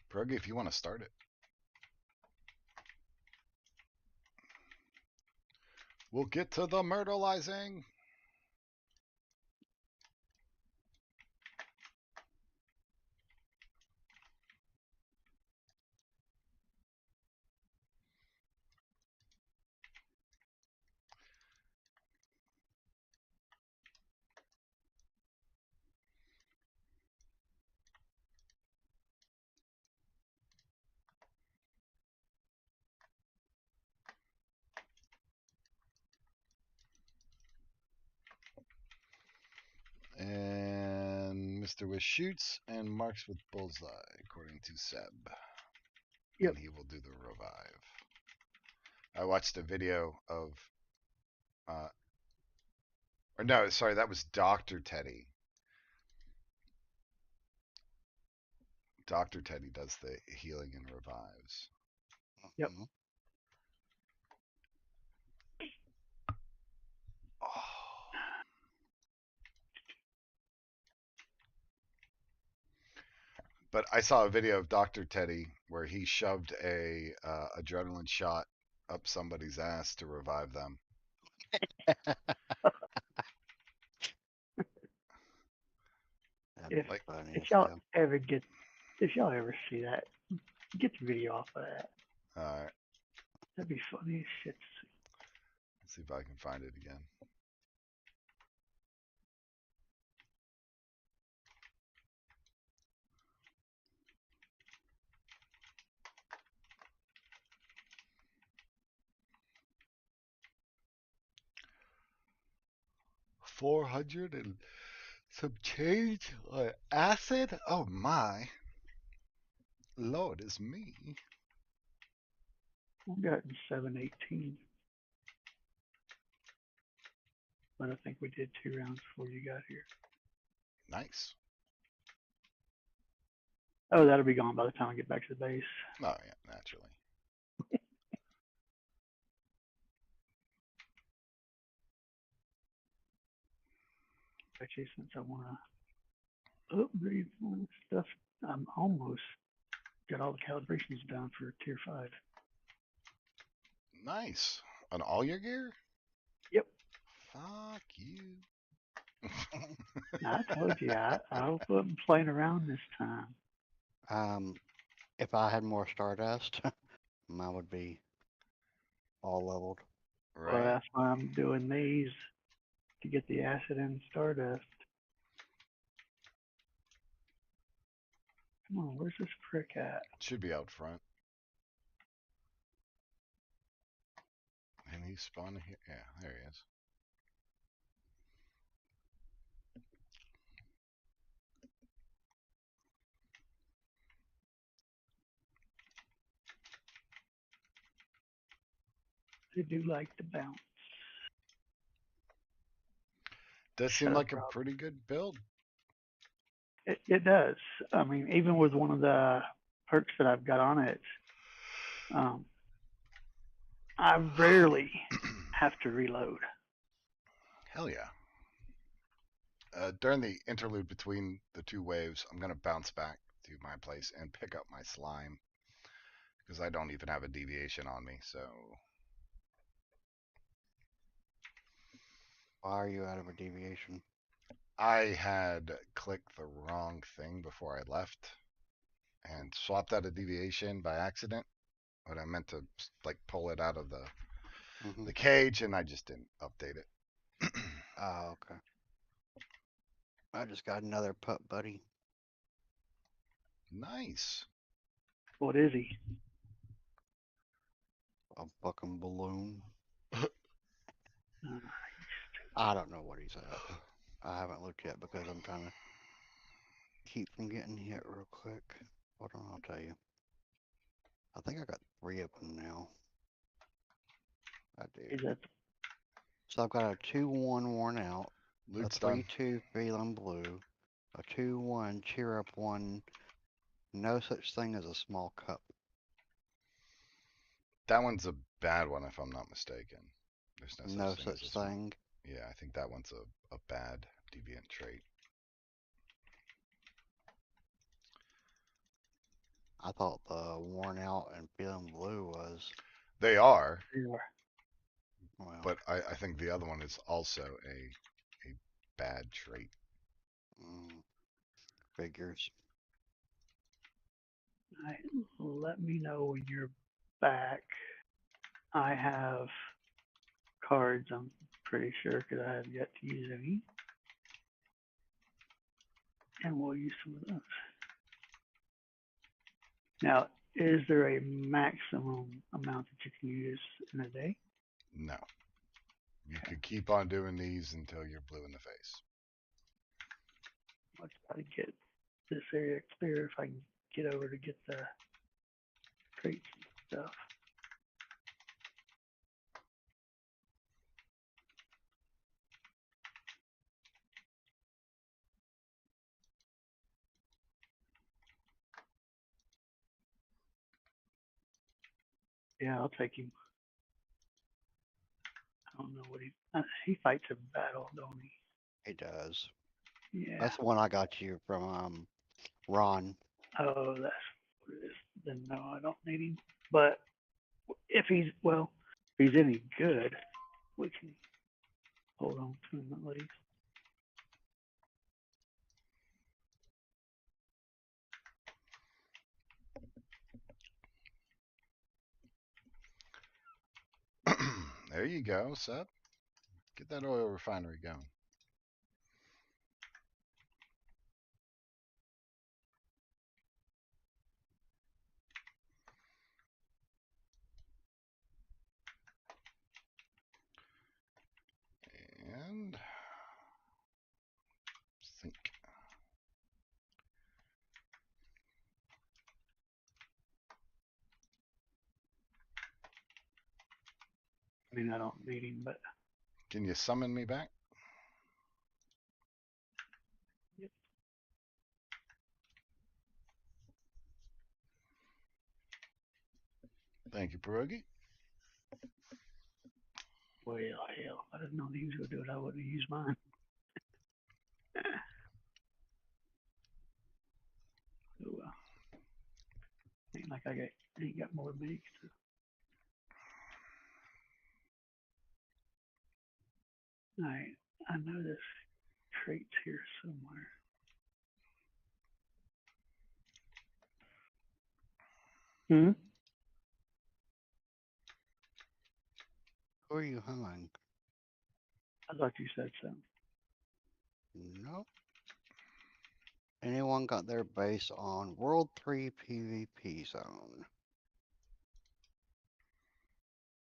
Progi, if you want to start it. We'll get to the myrtleizing. And Mr. Wish shoots and marks with bullseye, according to Seb. Yep. And he will do the revive. I watched a video of, or no, sorry, that was Dr. Teddy. Dr. Teddy does the healing and revives. Yep. Mhm. Oh. But I saw a video of Dr. Teddy where he shoved a adrenaline shot up somebody's ass to revive them. That's If Like, funny if as y'all hell. ever get, if y'all ever see that, get the video off of that. uh, That'd be funny as shit to see. let's see if I can find it again. $400 and some change on acid? Oh my. Lord, is me. I've gotten 718, but I think we did 2 rounds before you got here. Nice. Oh, that'll be gone by the time I get back to the base. Oh, yeah, naturally. Actually, since I want to upgrade my stuff, I'm almost got all the calibrations done for tier 5. Nice. On all your gear? Yep. Fuck you. I told you, I wasn't playing around this time. If I had more Stardust, mine would be all leveled. Well, Right. that's why I'm doing these to get the acid and stardust. Come on, where's this prick at? Should be out front. And he spawned here. Yeah, there he is. They do like to bounce. Does seem Shut up, like a Rob. pretty good build. It does. I mean, even with one of the perks that I've got on it, um, I rarely have to reload. Hell yeah. During the interlude between the two waves, I'm gonna bounce back to my place and pick up my slime because I don't even have a deviation on me. So Why are you out of a deviation? I had clicked the wrong thing before I left and swapped out a deviation by accident. But I meant to like pull it out of Mm-hmm. the cage, and I just didn't update it. Oh, okay. I just got another pup buddy. Nice. What is he? A fucking balloon. Uh, I don't know what he's at. I haven't looked yet because I'm trying to keep from getting hit real quick. Hold on, I'll tell you. I think I got 3 of them now. I he's do. at So I've got a 2-1 worn out, a Loot's done. 3-2 feeling blue, a 2-1 cheer up one, no such thing as a small cup. That one's a bad one, if I'm not mistaken. There's no No such thing as such a small. thing. Yeah, I think that one's a bad deviant trait. I thought the worn out and feeling blue was, They are, there. well, but I think the other one is also a bad trait. mm, figures. All right, let me know when you're back. I have cards, I'm pretty sure, because I have yet to use any. And we'll use some of those. Now, is there a maximum amount that you can use in a day? No. You could keep on doing these until you're blue in the face. Let's try to get this area clear if I can get over to get the crates and stuff. Yeah, I'll take him. I don't know what he fights a battle, don't he? He does. Yeah. That's the one I got you from Ron. Oh, that's what it is. Then no, I don't need him. But if he's well, if he's any good, we can hold on to him at least. There you go, Seth. Get that oil refinery going. And think. I mean, I don't need him, but Can you summon me back? yep. Thank you, Pierogi. Well, hell, I didn't know he was gonna do it. I wouldn't have used mine. Oh well. Ain't like ain't got more than me. So. All right, I know this crate's here somewhere. Hmm. Who are you humming? I thought you said so. Nope. Anyone got their base on World 3 PvP zone?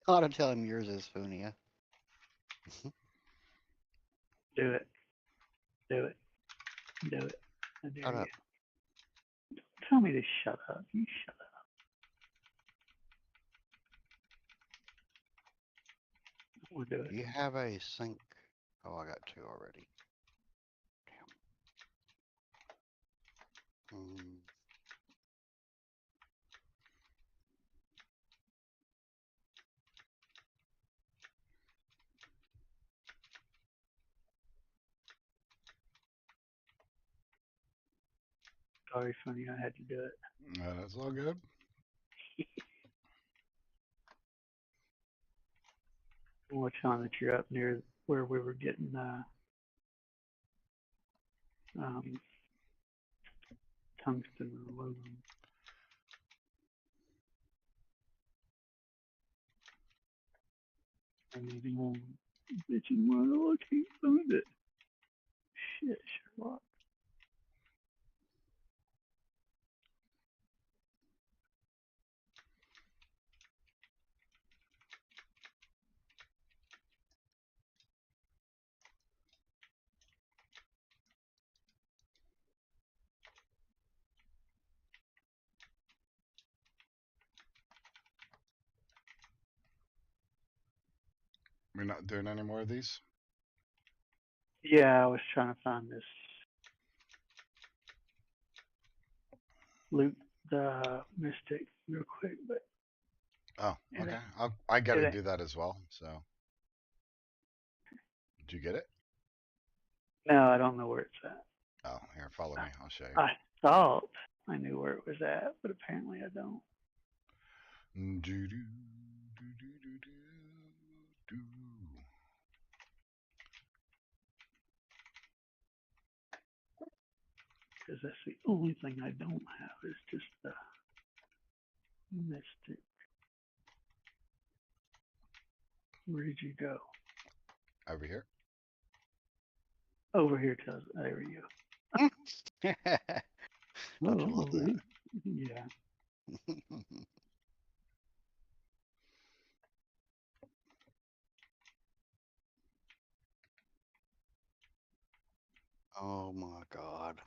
I ought to tell him yours is Funia. Do it. Do it. Do it. I dare Shut you. up. Tell me to shut up. You shut up. We'll do it. Do you have a sync? Oh, I got 2 already. sorry, Sonny. I had to do it. That's all good. More time that you're up near where we were getting um, tungsten and aluminum. And the old bitching model, I can't find it. Shit, Sherlock. We're not doing any more of these. Yeah, I was trying to find this loot the mystic real quick, but Oh, it okay. ain't. I got It to ain't. do that as well. So, did you get it? No, I don't know where it's at. Oh, here, follow me. I'll show you. I thought I knew where it was at, but apparently I don't. Do, do, do, do, do, do, do. Because that's the only thing I don't have is just the mystic. Where did you go? Over here. Over here, tells. There you Don't go. you love Oh, yeah. that? Oh my God.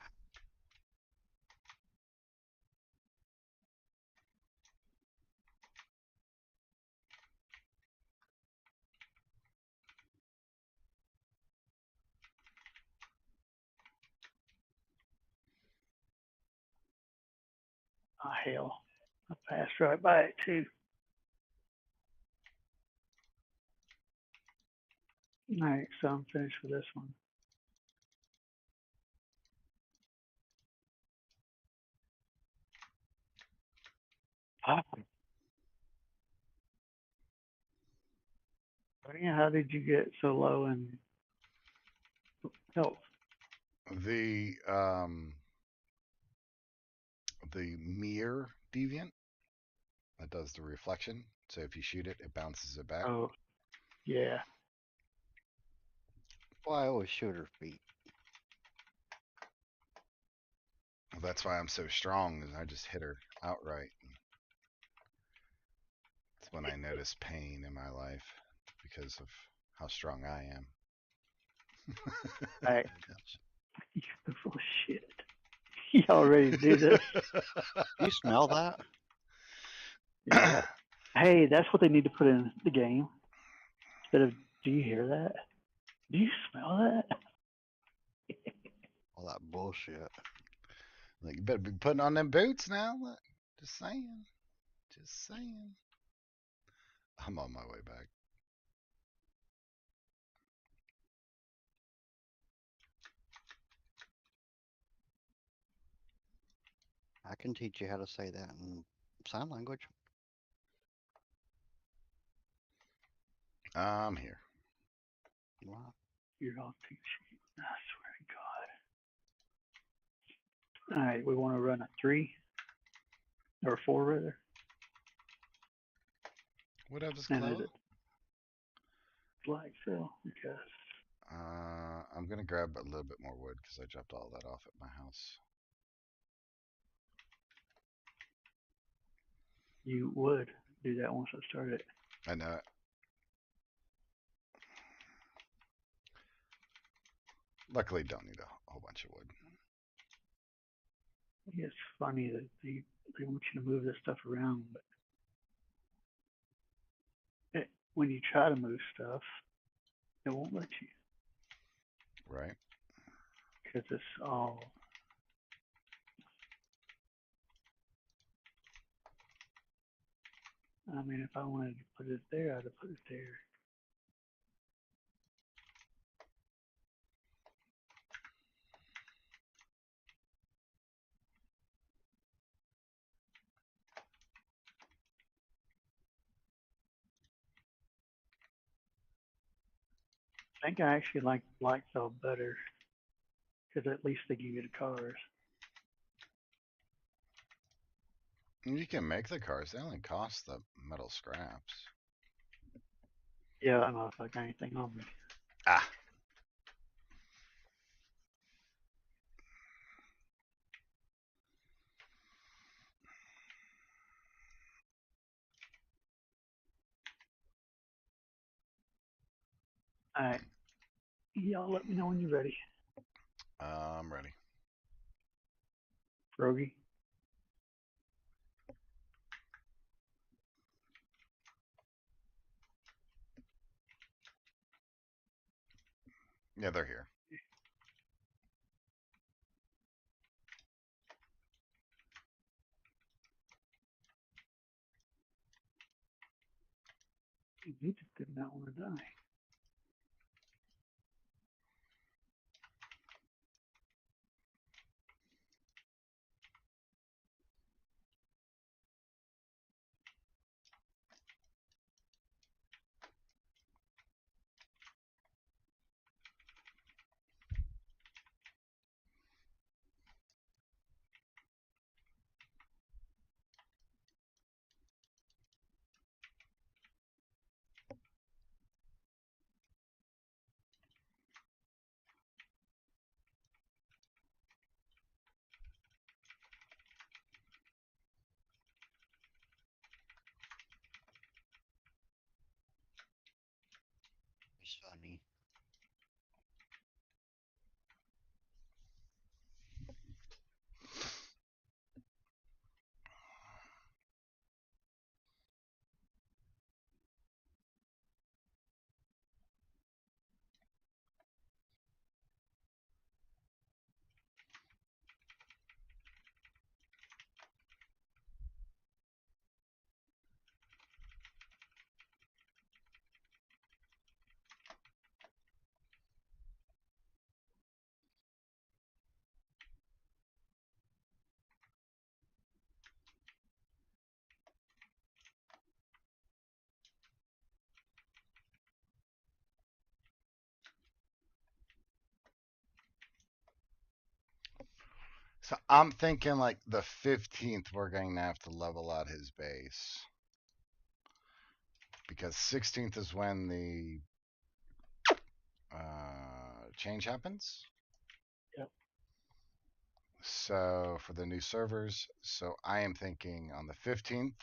Oh, hell. I passed right by it, too. All right, so I'm finished with this one. How did you get so low in health? The mirror deviant that does the reflection. So if you shoot it, it bounces it back. Oh, yeah. Why I always shoot her feet. Well, that's why I'm so strong, is I just hit her outright. It's when I notice pain in my life because of how strong I am. All right. You full of shit. Y'all ready to do this? You smell that? Yeah. Hey, that's what they need to put in the game. Instead of, do you hear that? Do you smell that? All that bullshit. Like, you better be putting on them boots now. Look, just saying. Just saying. I'm on my way back. I can teach you how to say that in sign language. I'm here. Wow. You're all too cheap. I swear to God. All right, we want to run a 3 or 4 rather. What up, is And Chloe? is it black fill? Because I'm gonna grab a little bit more wood because I dropped all that off at my house. you would do that once I started. I know it. Luckily, don't need a whole bunch of wood. It's funny that they want you to move this stuff around, but when you try to move stuff, it won't let you Right? because it's all. I mean, if I wanted to put it there, I'd have put it there. I think I actually like Blackfell better because at least they give you the cars. You can make the cars. They only cost the metal scraps. Yeah, I don't know if I got anything on me. Ah, All right. Y'all let me know when you're ready. I'm ready. Rogie. Yeah, they're here. He just did not want to die. It's funny. So I'm thinking like the 15th, we're going to have to level out his base. Because 16th is when the change happens. Yep. So for the new servers, so I am thinking on the 15th,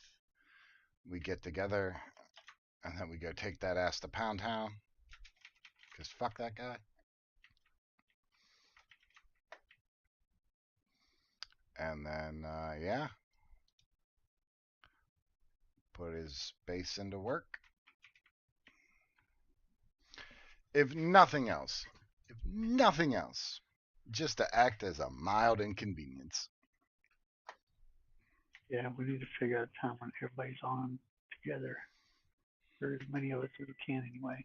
we get together and then we go take that ass to Pound Town. Because fuck that guy. And then, yeah, put his base into work. If nothing else, just to act as a mild inconvenience. Yeah, we need to figure out a time when everybody's on together, or as many of us as we can anyway.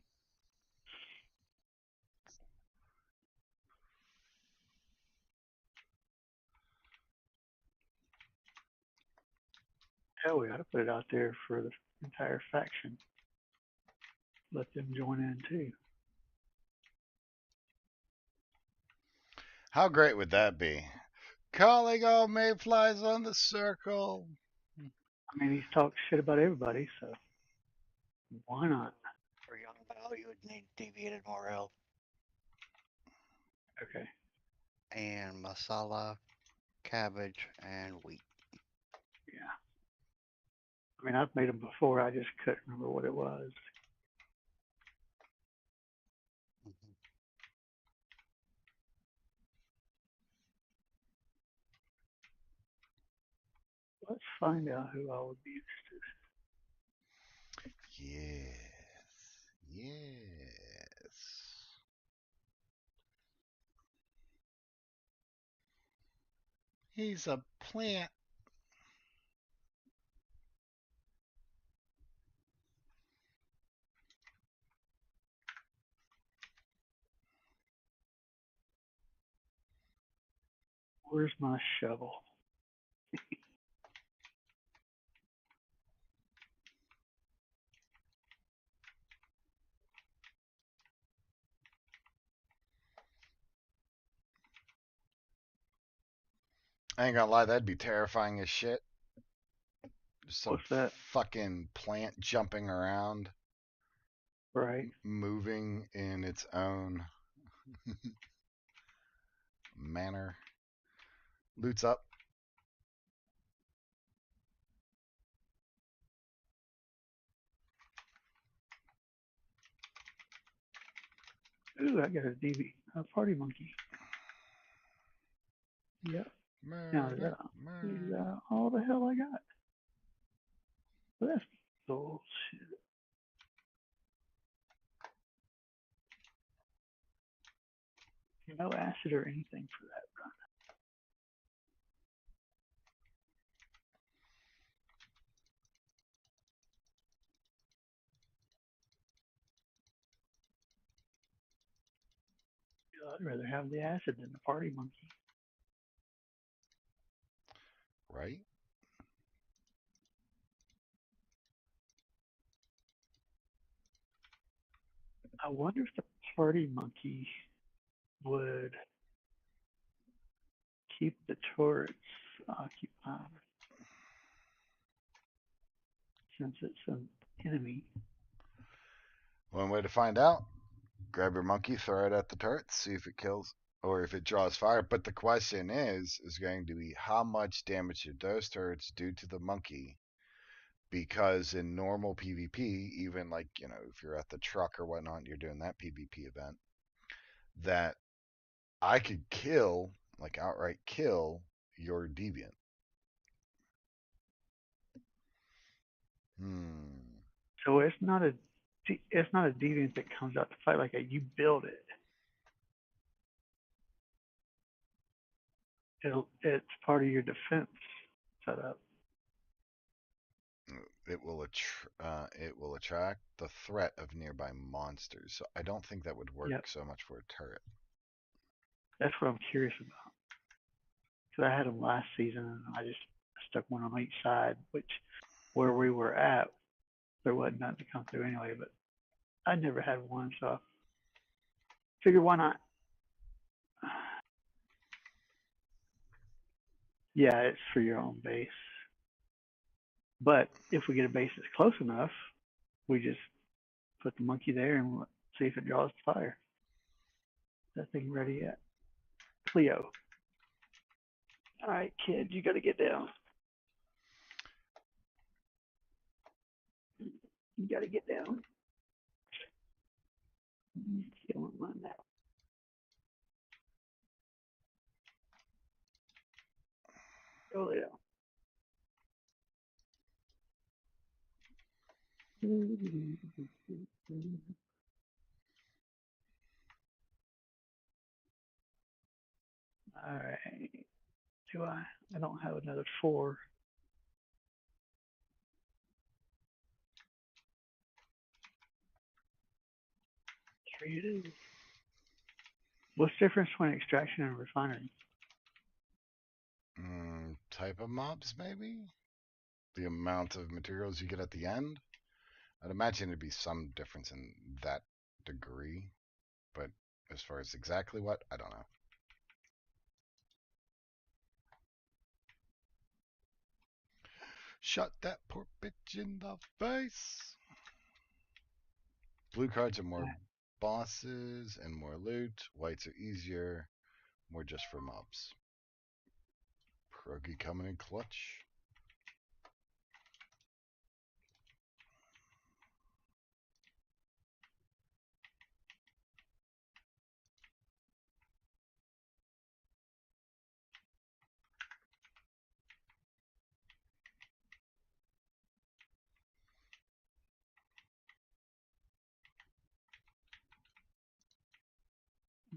Hell, we ought to put it out there for the entire faction. Let them join in too. How great would that be? Calling all mayflies on the circle. I mean, he's talked shit about everybody, so why not? For young Val, you would need deviated morale Okay. and masala, cabbage, and wheat. Yeah. I mean, I've made them before. I just couldn't remember what it was. Mhm. Let's find out who all would be interested. Yes. Yes. He's a plant. Where's my shovel? I ain't gonna lie, that'd be terrifying as shit. Just some What's that? fucking plant jumping around, Right. moving in its own manner. Loot's up. Ooh, I got a party monkey. Yep. Now is Murder, is murder. that all the hell I got? Well, that's bullshit. No acid or anything for that run. I'd rather have the acid than the party monkey. Right? I wonder if the party monkey would keep the turrets occupied since it's an enemy. One way to find out: grab your monkey, throw it at the turret, see if it kills or if it draws fire. But the question is going to be how much damage did those turrets do to the monkey? Because in normal PvP, even like, if you're at the truck or whatnot, you're doing that PvP event, that I could kill, like outright kill your deviant. So it's not a deviant that comes out to fight like that. You build it. It's part of your defense setup. It will attract the threat of nearby monsters. So I don't think that would work Yep. so much for a turret. That's what I'm curious about. Because I had them last season and I just stuck one on each side, which where we were at, there wasn't nothing to come through anyway, but I never had one, so I figured why not? Yeah, it's for your own base. But if we get a base that's close enough, we just put the monkey there and see if it draws fire. Is that thing ready yet? Cleo. All right, kid, you got to get down. You got to get down. Killing my neck. Go lay down. All right. Do I? I don't have another 4. 3 it is. What's the difference between extraction and refinery? Type of mobs, maybe? The amount of materials you get at the end? I'd imagine it'd be some difference in that degree, but as far as exactly what, I don't know. Shot that poor bitch in the face. Blue cards are more bosses and more loot. Whites are easier, more just for mobs. Krogi coming in clutch.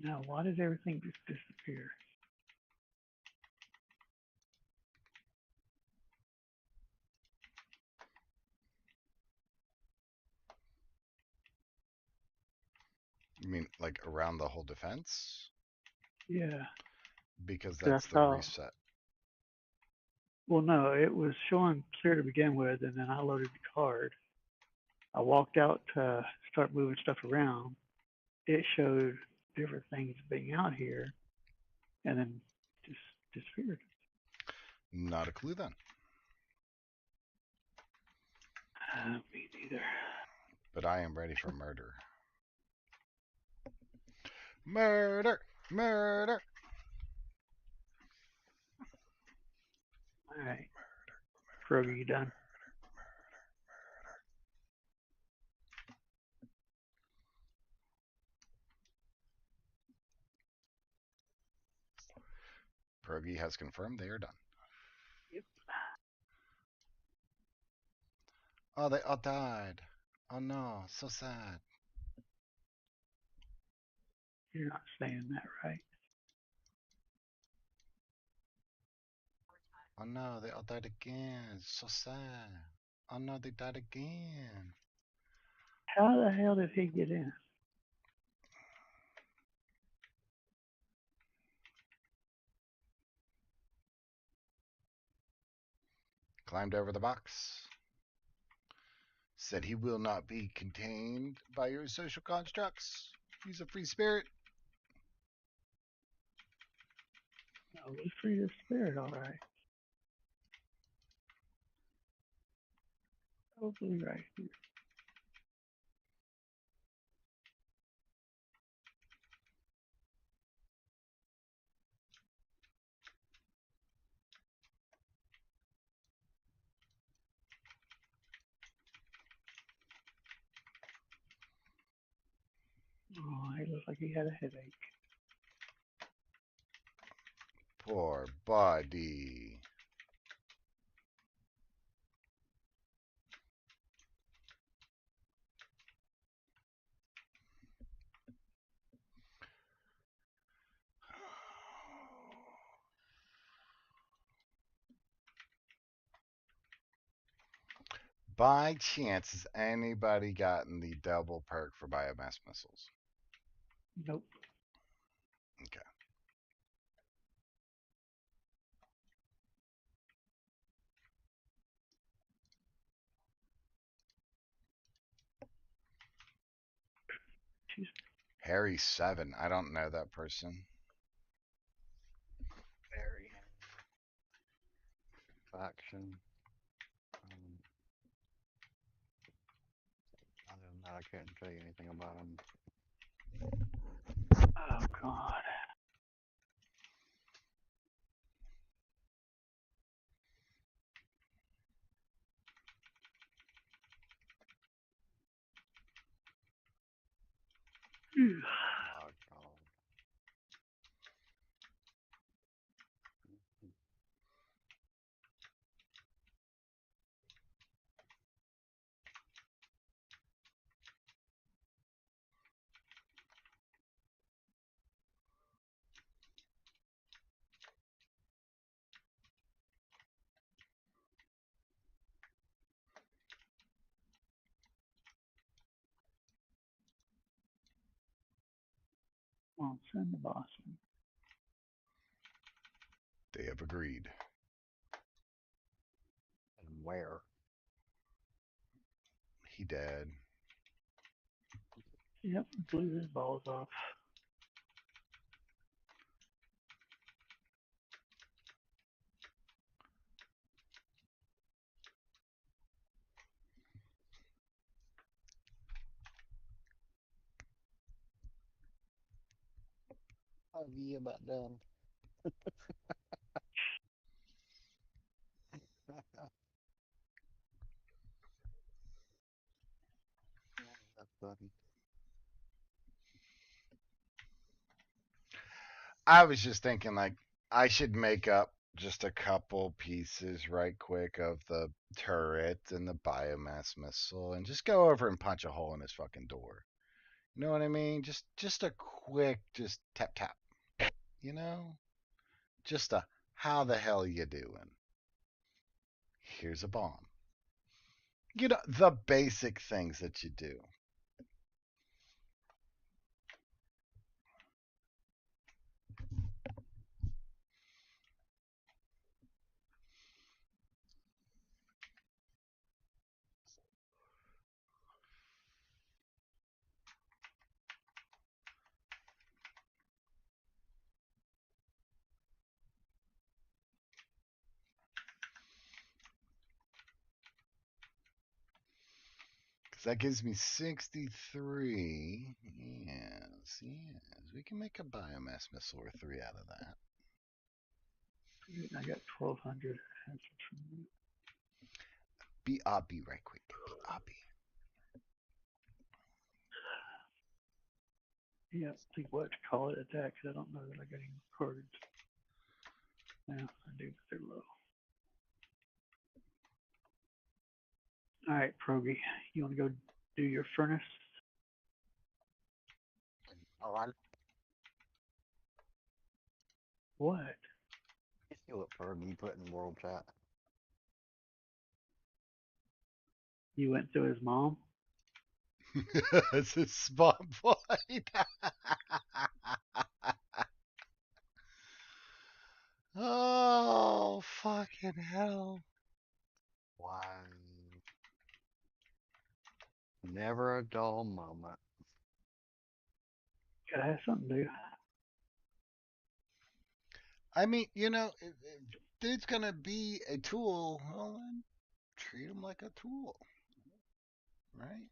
Now, why did everything just disappear? You mean like around the whole defense? Yeah. Because 'Cause that's I the saw. reset. Well, no, it was showing clear to begin with, and then I loaded the card. I walked out to start moving stuff around. It showed different things being out here, and then just disappeared. Not a clue then. Me neither. But I am ready for murder. Murder! Murder! All right. Frogie, you done? Pierogi has confirmed they are done. Yep. Oh, they all died. Oh no, so sad. You're not saying that right. Oh no, they all died again. So sad. Oh no, they died again. How the hell did he get in? Climbed over the box. Said he will not be contained by your social constructs. He's a free spirit. No, we free the spirit, all right. Totally right here. Oh, he looked like he had a headache. Poor buddy. By chance, has anybody gotten the double perk for biomass missiles? Nope. Okay. She's Harry7. I don't know that person. very. Faction. Other than that, I can't tell you anything about him. Oh, God. Phew. Oh, God. Well, send the boss in. They have agreed. And where? He dead. Yep, blew his balls off. Oh, yeah, about done. That's funny. I was just thinking, like, I should make up just a couple pieces right quick of the turret and the biomass missile and just go over and punch a hole in his fucking door. You know what I mean? Just a quick just tap tap. You know? Just a how the hell you doing? Here's a bomb. You know, the basic things that you do. So that gives me 63. Yes, yes. We can make a biomass missile or 3 out of that. I got 1,200. BRB right quick. BRB. Yeah, think what to call it at that because I don't know that I got any cards. Yeah, I do, but they're low. All right, Progy, you want to go do your furnace? All right. What? You see what Fergie put in world chat? You went through his mom? It's a spot point. Oh, fucking hell. Wow. Never a dull moment. Gotta have something to do. I mean, if dude's gonna be a tool, well, then treat him like a tool, right?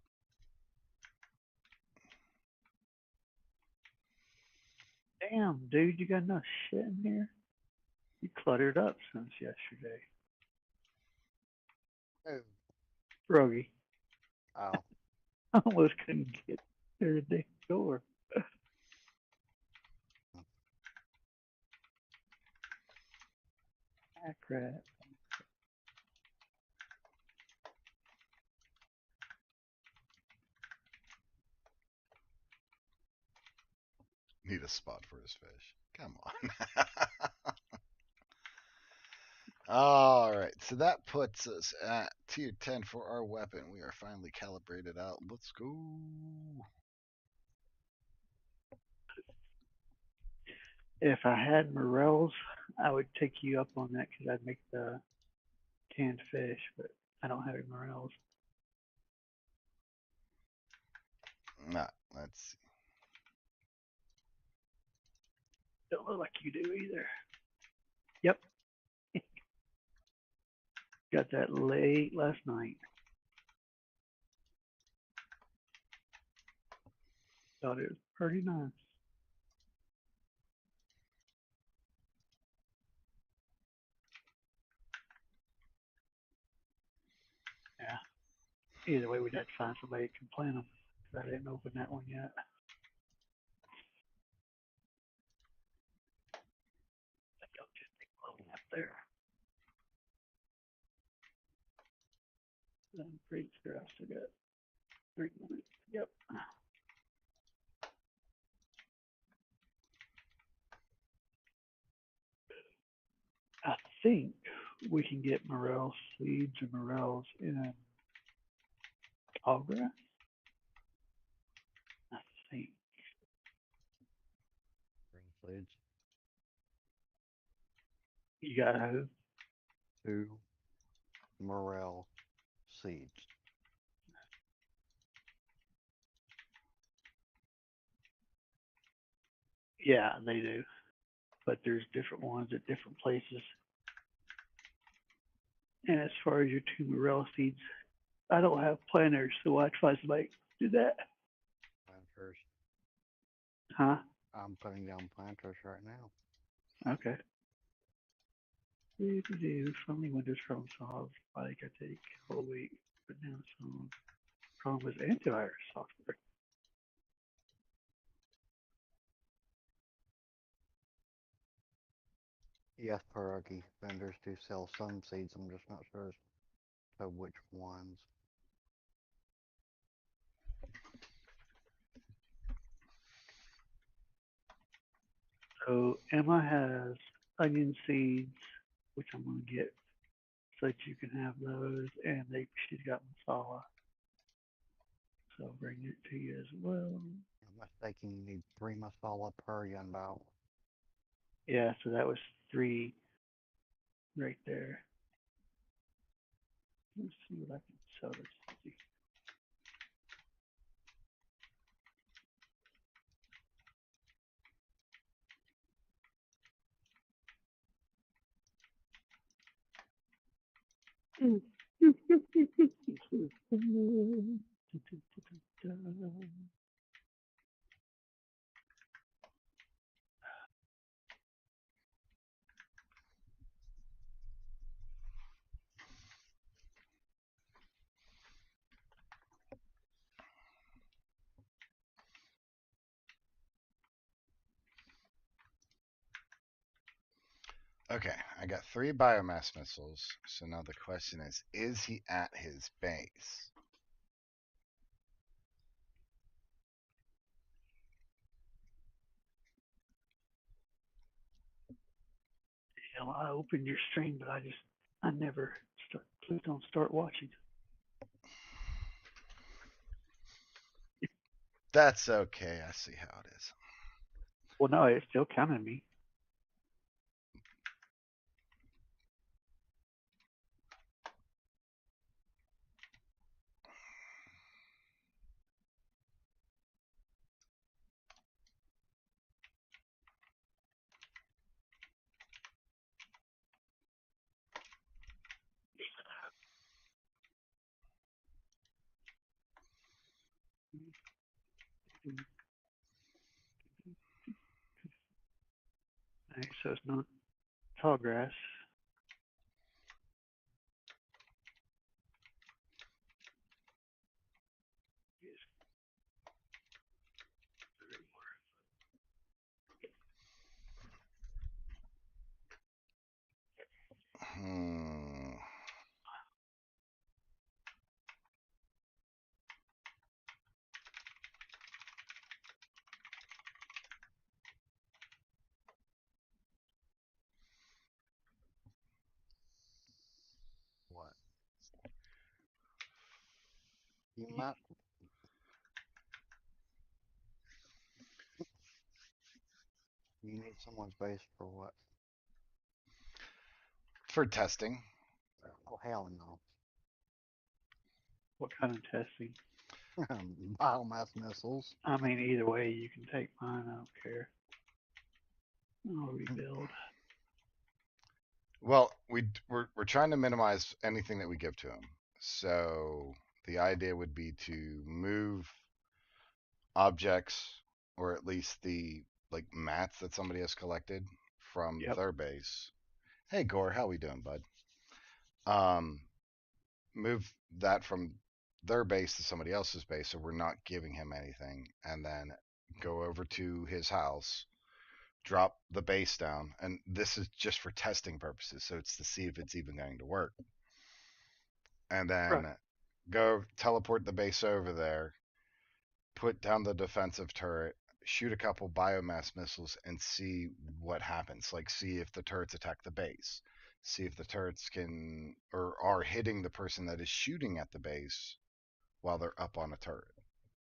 Damn, dude, you got enough shit in here? You cluttered up since yesterday. Oh. Rogie, Oh. I almost couldn't get through the damn door. Ah, crap. Need a spot for his fish. Come on. All right, so that puts us at tier 10 for our weapon. We are finally calibrated out. Let's go. If I had morels, I would take you up on that because I'd make the canned fish, but I don't have any morels. Nah, let's see. Don't look like you do either. Yep. Got that late last night. Thought it was pretty nice. Yeah. Either way, we'd have to find somebody that can plant them. I didn't open that one yet. I think I'll just take a little nap there. I'm pretty sure I still got 3 minutes. Yep. I think we can get morel seeds or morels in Tallgrass. I think. Green seeds. You got who? 2 morel seeds. Yeah, they do. But there's different ones at different places. And as far as your 2 morel seeds, I don't have planters, so I'd find somebody to do that. Planters. Huh? I'm putting down planters right now. Okay. Friendly Windows problem solved. Body could take whole week, but now some problem with antivirus software. Yes, pierogi vendors do sell some seeds. I'm just not sure as to which ones. So Emma has onion seeds, which I'm gonna get so that you can have those, and she's got masala. So I'll bring it to you as well. I'm mistaken, you need 3 masala per yunbao. Yeah, so that was 3 right there. Let's see what I can sell this. Okay, I got 3 biomass missiles. So now the question is he at his base? Hell, I opened your stream, but I never start. Please don't start watching. That's okay. I see how it is. Well, no, it's still counting me. All right, so it's not tall grass. Hmm. What? You might. You need someone's base for what? For testing. Oh hell no. What kind of testing? Biomass missiles. I mean, either way, you can take mine. I don't care. I'll rebuild. Well, we're trying to minimize anything that we give to him. So the idea would be to move objects, or at least the like mats that somebody has collected from Yep. their base. Hey Gore, how we doing, bud? Um, move that from their base to somebody else's base, so we're not giving him anything, and then go over to his house, drop the base down, and this is just for testing purposes, so it's to see if it's even going to work. And Right. then go teleport the base over there, put down the defensive turret, shoot a couple biomass missiles, and see what happens. Like, see if the turrets attack the base, see if the turrets can or are hitting the person that is shooting at the base while they're up on a turret,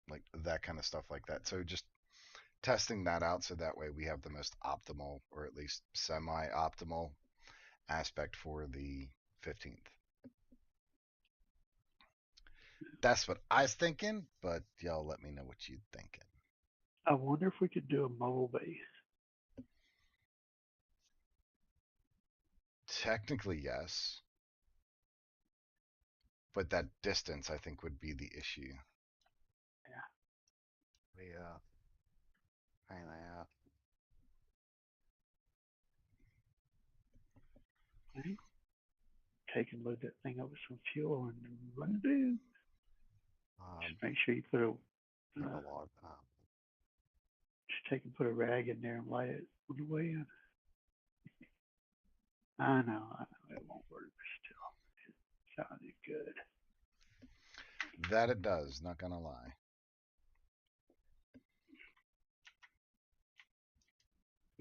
like that kind of stuff like that. So just testing that out so that way we have the most optimal, or at least semi-optimal aspect for the 15th. That's what I was thinking, but y'all let me know what you thinking. I wonder if we could do a mobile base. Technically, yes. But that distance, I think, would be the issue. Yeah. Pain in the ass. Right? Take and load that thing up with some fuel and run it in. Just make sure you put Take uh, a lot of time. just take and put a rag in there and light it on the way in. I know it won't work, but still, it sounded good. That it does, not gonna lie.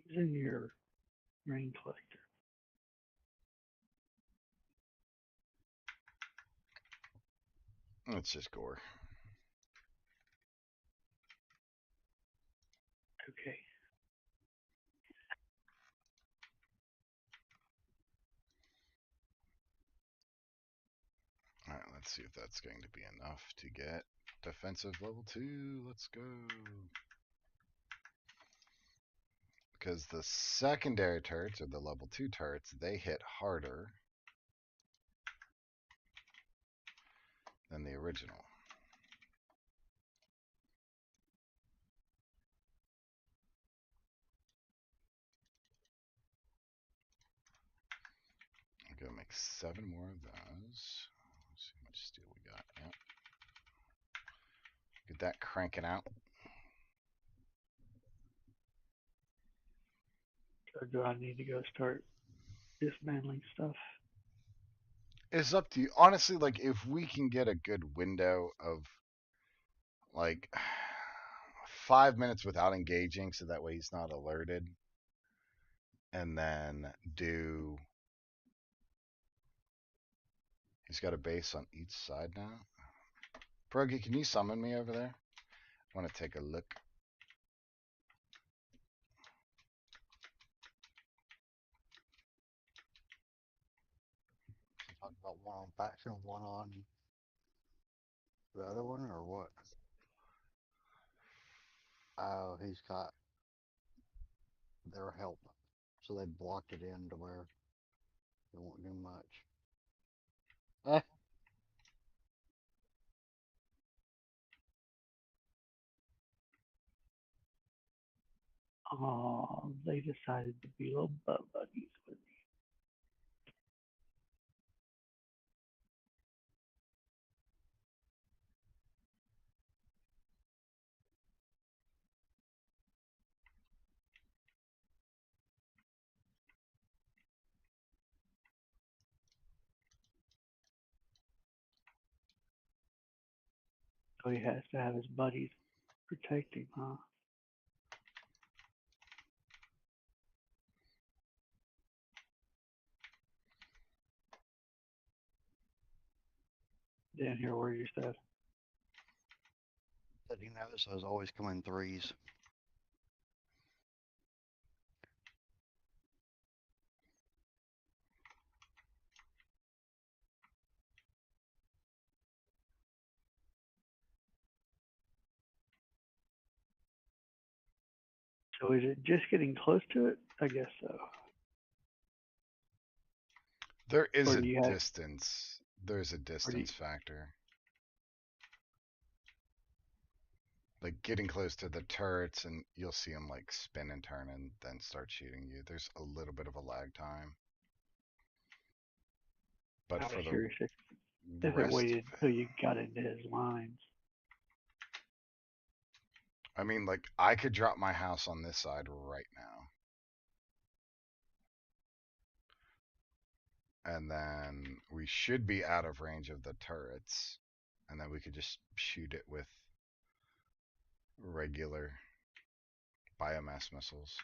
Who's in your rain collector? It's just Gore. Okay. Alright, let's see if that's going to be enough to get defensive level 2. Let's go. Because the secondary turrets, or the level 2 turrets, they hit harder than the original. I'm gonna make 7 more of those. Let's see how much steel we got. Yep. Get that cranking out. Or do I need to go start dismantling stuff. It's up to you. Honestly, like if we can get a good window of like 5 minutes without engaging, so that way he's not alerted, and then do. He's got a base on each side now. Brogy, can you summon me over there? I want to take a look. You talking about one on faction, one on the other one, or what? Oh, he's got their help, so they blocked it in to where it won't do much. Eh, Oh, they decided to be little butt buddies with me. So he has to have his buddies protect him, huh? Didn't hear where you said. Said he knows those always come in threes. So is it just getting close to it? I guess so. There is Or a do you have, distance. There's a distance factor. Like getting close to the turrets, and you'll see them like spin and turn and then start shooting you. There's a little bit of a lag time. But I for was the curious if it rest waited of it, until you got into his lines. I mean, like I could drop my house on this side right now. And then we should be out of range of the turrets. And then we could just shoot it with regular biomass missiles.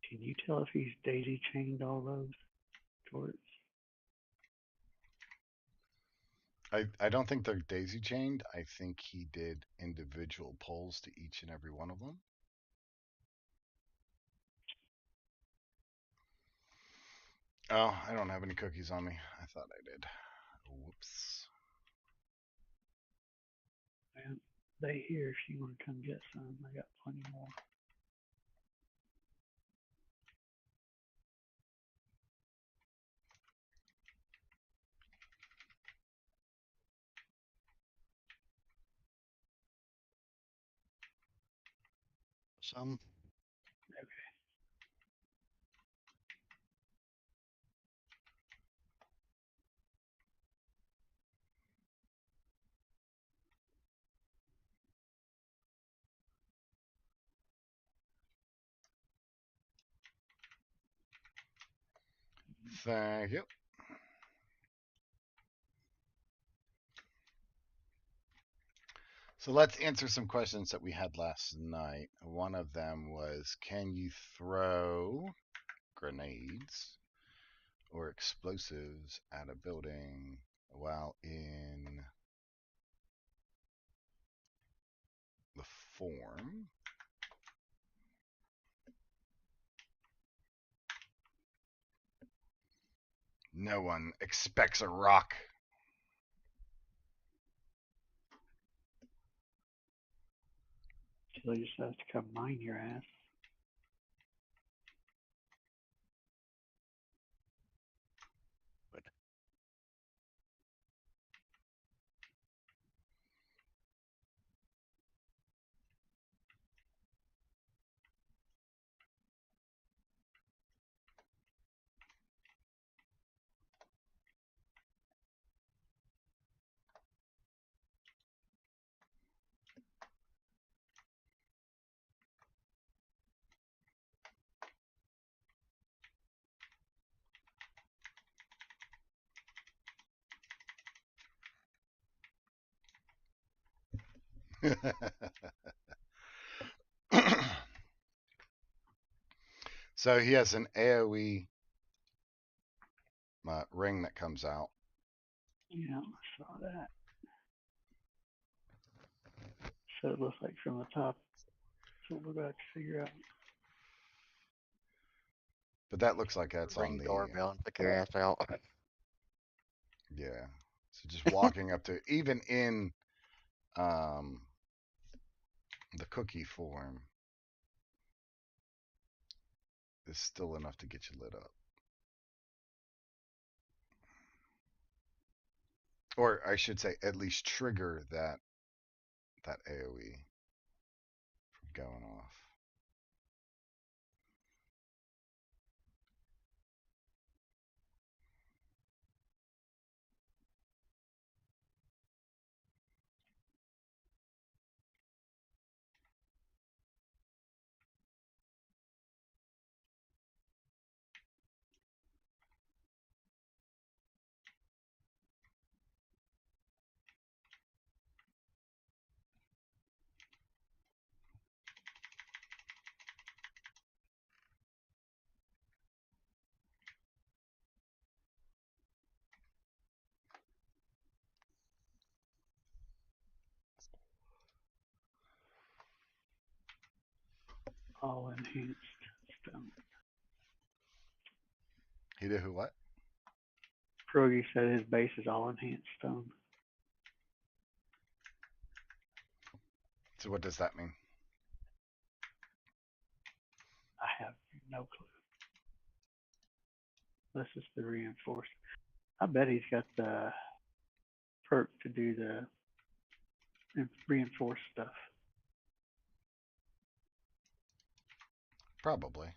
Can you tell if he's daisy chained all those turrets? I don't think they're daisy chained. I think he did individual pulls to each and every one of them. Oh, I don't have any cookies on me. I thought I did. Whoops. Man, they here if you want to come get some. I got plenty more. Some. Thank you. So let's answer some questions that we had last night. One of them was, can you throw grenades or explosives at a building while in the form? No one expects a rock. So he just has to come mine your ass. So he has an AoE ring that comes out. Yeah, I saw that. So it looks like from the top. That's what we're about to figure out. But that looks like that's on Ring the doorbell and pick your ass out. yeah. So just walking up to even in um the cookie form is still enough to get you lit up. Or I should say at least trigger that AoE from going off. All enhanced stone. He did who what? Krogi said his base is all enhanced stone. So what does that mean? I have no clue. This is the reinforced. I bet he's got the perk to do the reinforced stuff. Probably.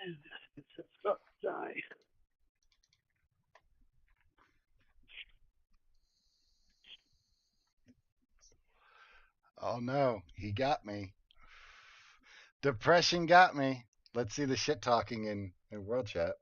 And it's a suck die. Oh no, he got me. Depression got me. Let's see the shit talking in world chat.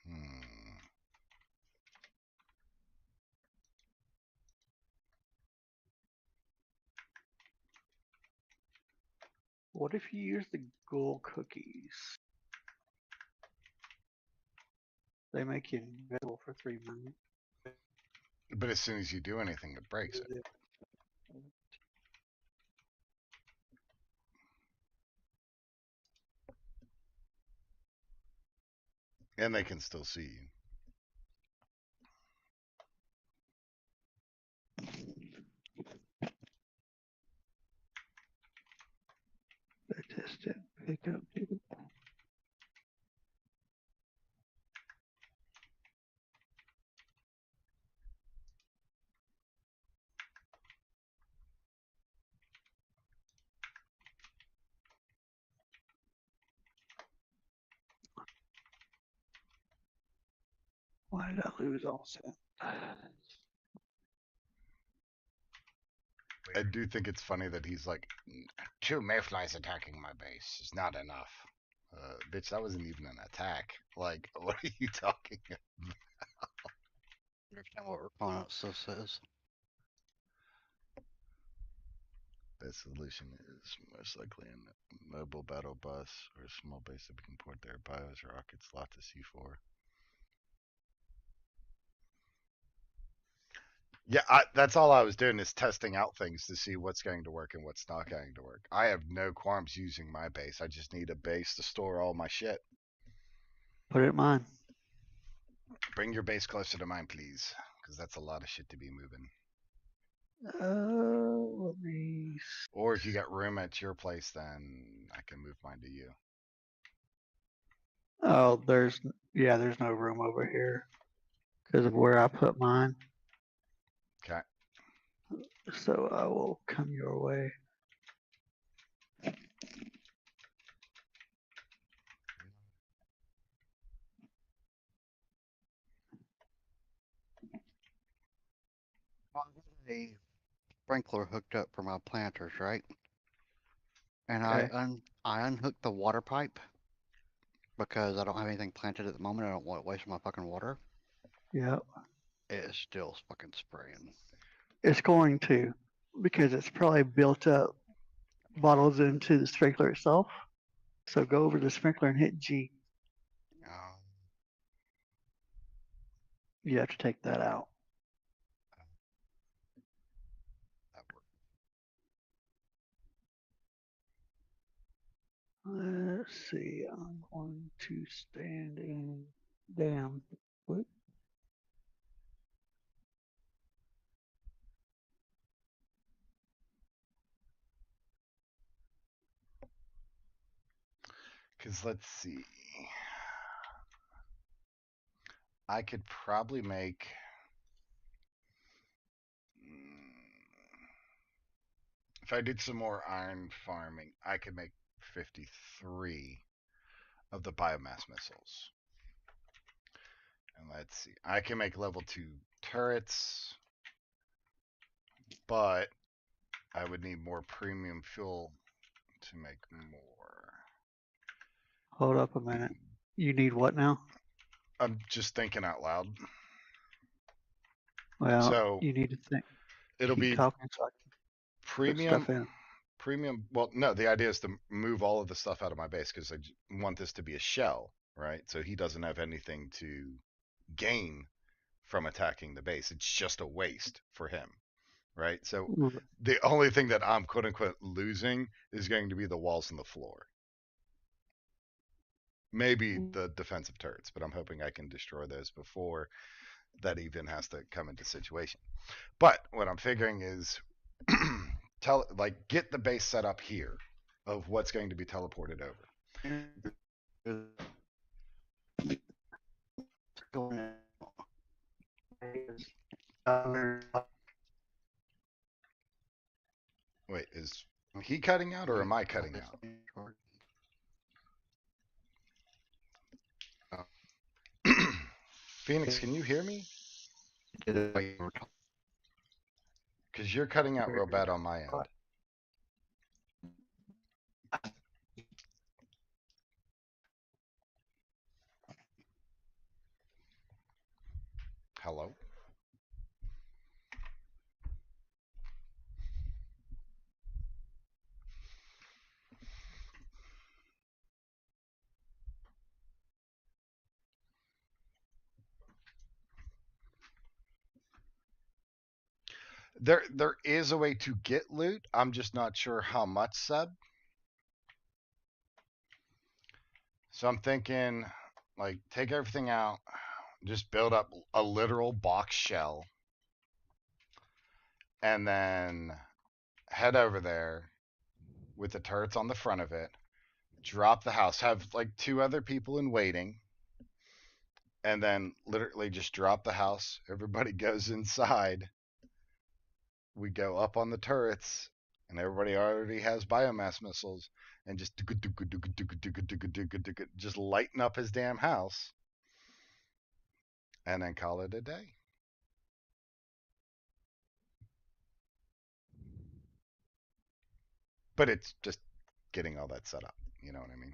Hmm. What if you use the ghoul cookies? They make you invisible for 3 minutes. But as soon as you do anything, it breaks it. And they can still see you. Test it. Pick up. Why did I lose all set? I do think it's funny that he's like, two mayflies attacking my base is not enough. Bitch, that wasn't even an attack. Like, what are you talking about? Understand what reconnaissance is. The solution is most likely a mobile battle bus or a small base that can port their bios, rockets, lots of C4. Yeah, that's all I was doing is testing out things to see what's going to work and what's not going to work. I have no qualms using my base. I just need a base to store all my shit. Put it in mine. Bring your base closer to mine, please, because that's a lot of shit to be moving. Let me. Or if you got room at your place, then I can move mine to you. Oh, there's no room over here because of where I put mine. Okay. So I will come your way. I got a sprinkler hooked up for my planters, right? And Okay. I unhooked the water pipe because I don't have anything planted at the moment. I don't want to waste my fucking water. Yep. It is still fucking spraying. It's going to because it's probably built up bottles into the sprinkler itself. So go over to the sprinkler and hit G. You have to take that out. That worked. Let's see. I'm going to stand in. Damn. What? Because let's see. I could probably make. If I did some more iron farming, I could make 53 of the biomass missiles. And let's see. I can make level 2 turrets, but I would need more premium fuel to make more. Hold up a minute. You need what now? I'm just thinking out loud. Well, So you need to think. it'll Keep be talking so I can put premium. stuff in. Premium. Well, no, the idea is to move all of the stuff out of my base because I want this to be a shell, right? So he doesn't have anything to gain from attacking the base. It's just a waste for him, right? So the only thing that I'm quote unquote losing is going to be the walls and the floor. Maybe the defensive turrets, but I'm hoping I can destroy those before that even has to come into situation. But what I'm figuring is get the base set up here of what's going to be teleported over. Wait, is he cutting out or am I cutting out? Phoenix, can you hear me? Because you're cutting out real bad on my end. Hello? There is a way to get loot. I'm just not sure how much, Seb. So I'm thinking, like, take everything out, just build up a literal box shell, and then head over there with the turrets on the front of it, drop the house, have like 2 other people in waiting, and then literally just drop the house. Everybody goes inside. We go up on the turrets, and everybody already has biomass missiles, and just lighten up his damn house, and then call it a day. But it's just getting all that set up. You know what I mean?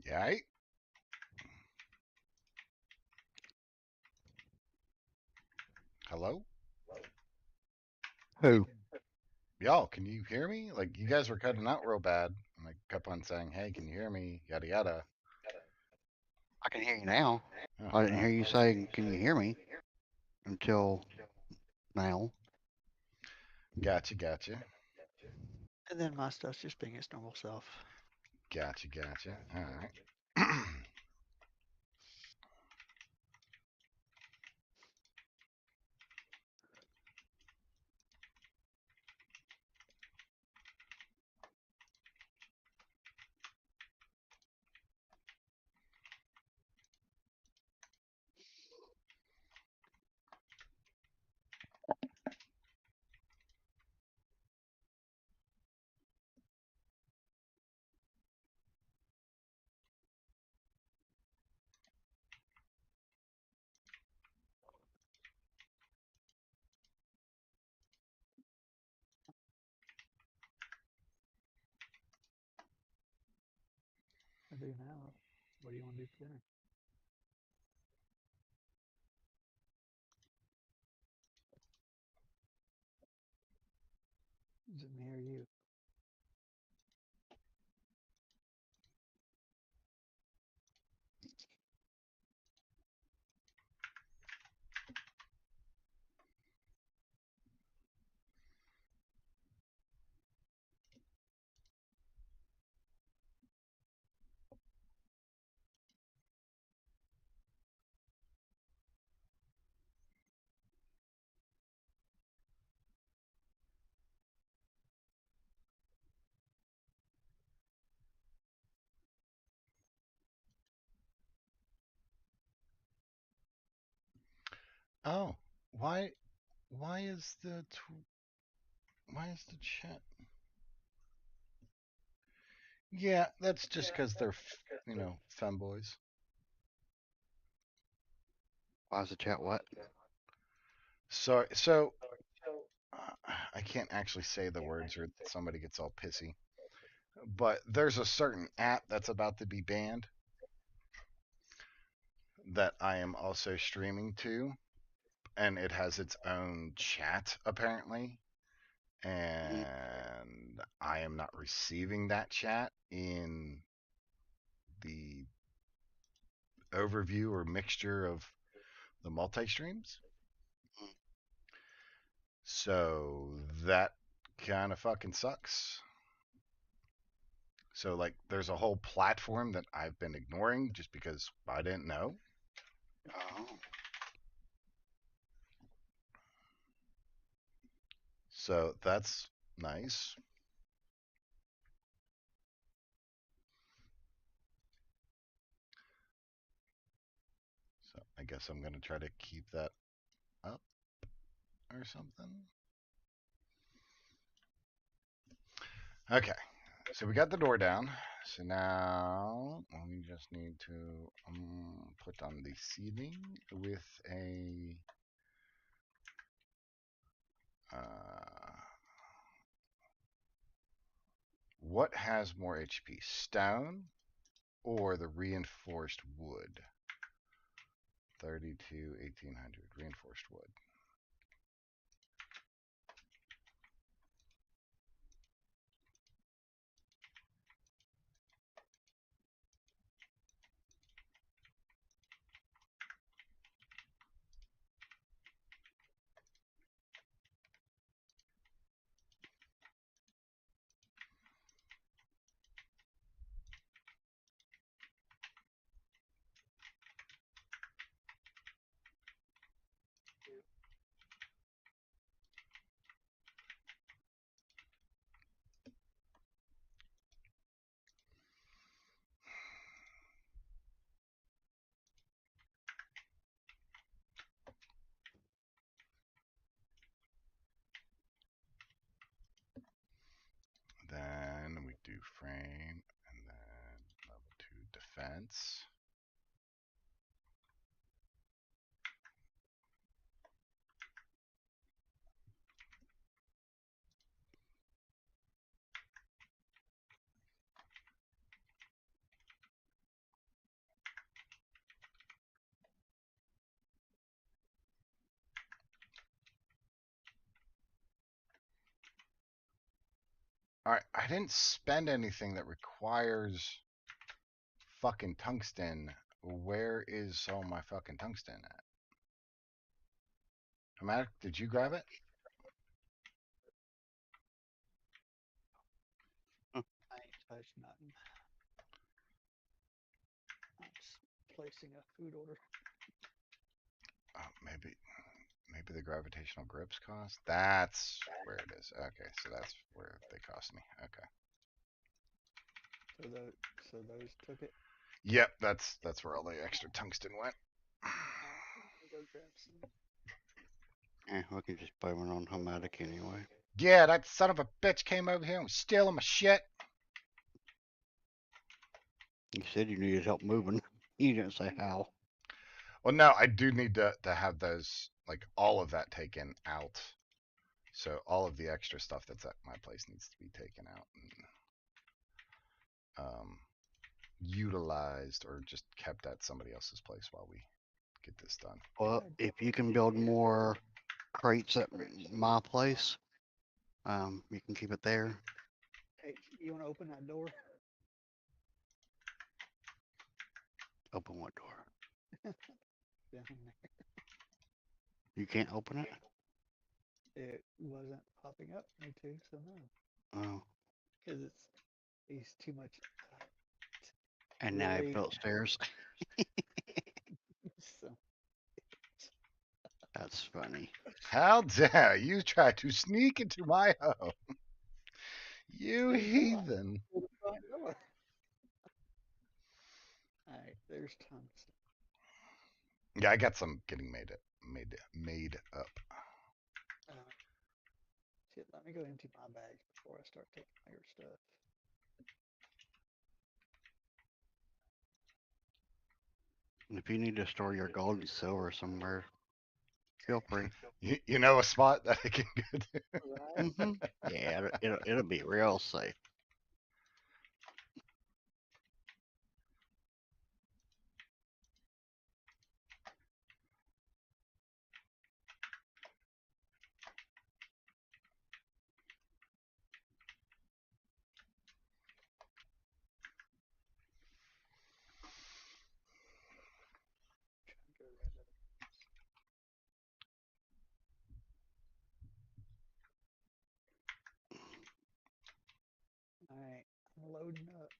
Yeah. Right? Hello? Who? Y'all, can you hear me? Like, you guys were cutting out real bad. And I kept on saying, hey, can you hear me? Yada, yada. I can hear you now. Oh, I didn't no. hear you saying, "Can you hear me?" until now. Gotcha, gotcha. And then my stuff's just being its normal self. Gotcha, gotcha. All right. I do now. What do you want to do for dinner? Is it me or you? Oh, why why is why is the chat? Yeah, that's just because they're, femboys. Why is the chat what? So I can't actually say the words or somebody gets all pissy. But there's a certain app that's about to be banned that I am also streaming to, and it has its own chat apparently, and I am not receiving that chat in the overview or mixture of the multi streams. So that kind of fucking sucks. So like there's a whole platform that I've been ignoring just because I didn't know. Oh. So that's nice. guess I'm gonna try to keep that up or something. Okay, so we got the door down. So now we just need to put on the ceiling with a what has more HP, stone or the reinforced wood? 32, 1800, reinforced wood. Then we do frame and then level 2 defense. Alright, I didn't spend anything that requires fucking tungsten. Where is all my fucking tungsten at? Dramatic, did you grab it? I ain't touched nothing. I'm just placing a food order. Oh, maybe the gravitational grips cost? That's where it is. Okay, so that's where they cost me. Okay. So those took it. Yep, that's where all the extra tungsten went. Let me go grab some. We can just buy one on Homatic anyway. Yeah, that son of a bitch came over here and was stealing my shit. You said you needed help moving. You didn't say how. Well, no, I do need to have those, like, all of that taken out. So all of the extra stuff that's at my place needs to be taken out and utilized or just kept at somebody else's place while we get this done. Well, if you can build more crates at my place, you can keep it there. Hey, you want to open that door? Open what door? Down there. You can't open it? It wasn't popping up me too, so no, Oh. because he's too much. And now I Really? built stairs. So That's funny. How dare you try to sneak into my home? You heathen. to the front door. All right, there's tungsten. Yeah, I got some getting made up. Shit, let me go empty my bags before I start taking all your stuff. If you need to store your gold and silver somewhere, feel free. You know a spot that I can go to? Right? Yeah, it'll be real safe. All right, I'm loading up.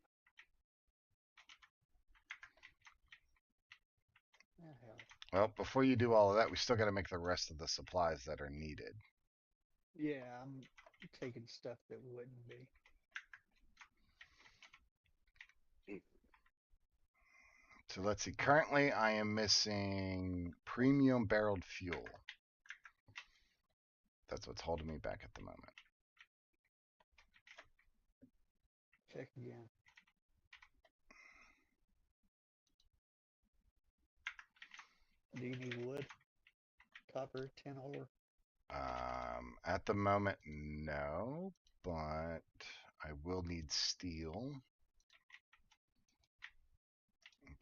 Oh, hell. Well, before you do all of that, we still got to make the rest of the supplies that are needed. Yeah, I'm taking stuff that wouldn't be. So let's see. Currently, I am missing premium barreled fuel. That's what's holding me back at the moment. Check again. Do you need wood, copper, tin ore? At the moment, no, but I will need steel.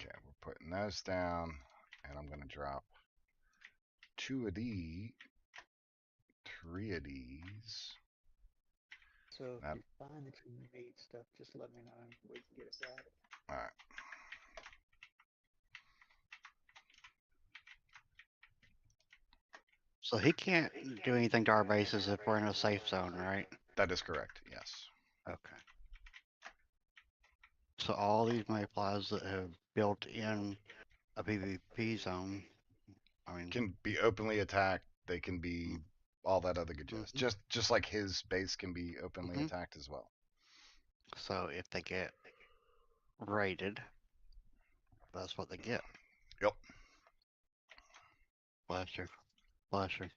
Okay, we're putting those down, and I'm gonna drop 2 of these, 3 of these. So if That- you find that you need stuff, just let me know and we can get it right. All right. So he can't do anything to our bases if we're in a safe zone, right? That is correct. Yes. Okay. So all these mayflies that have built in a PvP zone, I mean, Can be openly attacked. They can be all that other good jazz. Mhm. Just like his base can be openly Mhm. attacked as well. so if they get raided, that's what they get. Yep. Bless you. Bless you.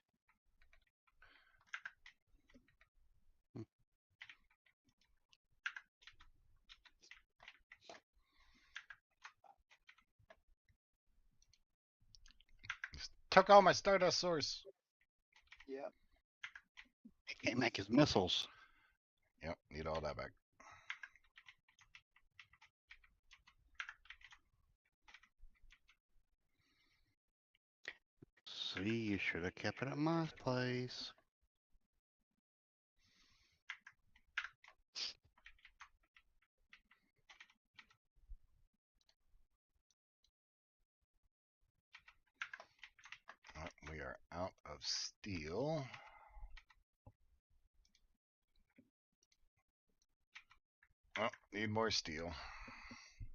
Just took all my Stardust source. Yep. He can't make his missiles. Yep. Need all that back. See, you should have kept it at my place. We are out of steel. Oh, need more steel.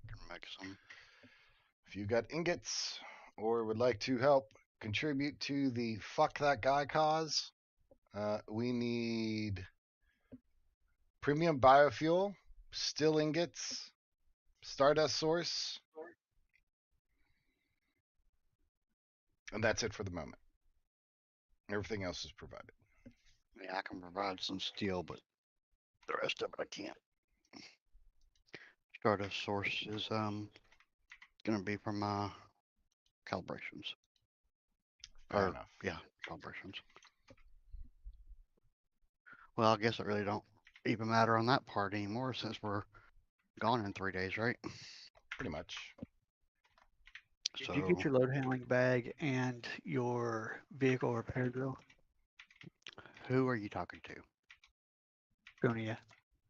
Can make some. If you got ingots or would like to help contribute to the fuck that guy cause, we need premium biofuel, still ingots, Stardust source, and that's it for the moment. Everything else is provided. Yeah, I can provide some steel, but the rest of it I can't. Stardust source is gonna be from my calibrations. Fair Or enough. yeah, calibrations. Well, I guess it really don't even matter on that part anymore since we're gone in 3 days, right? Pretty much. Did So you get your load handling bag and your vehicle repair drill? who are you talking to? Gonia.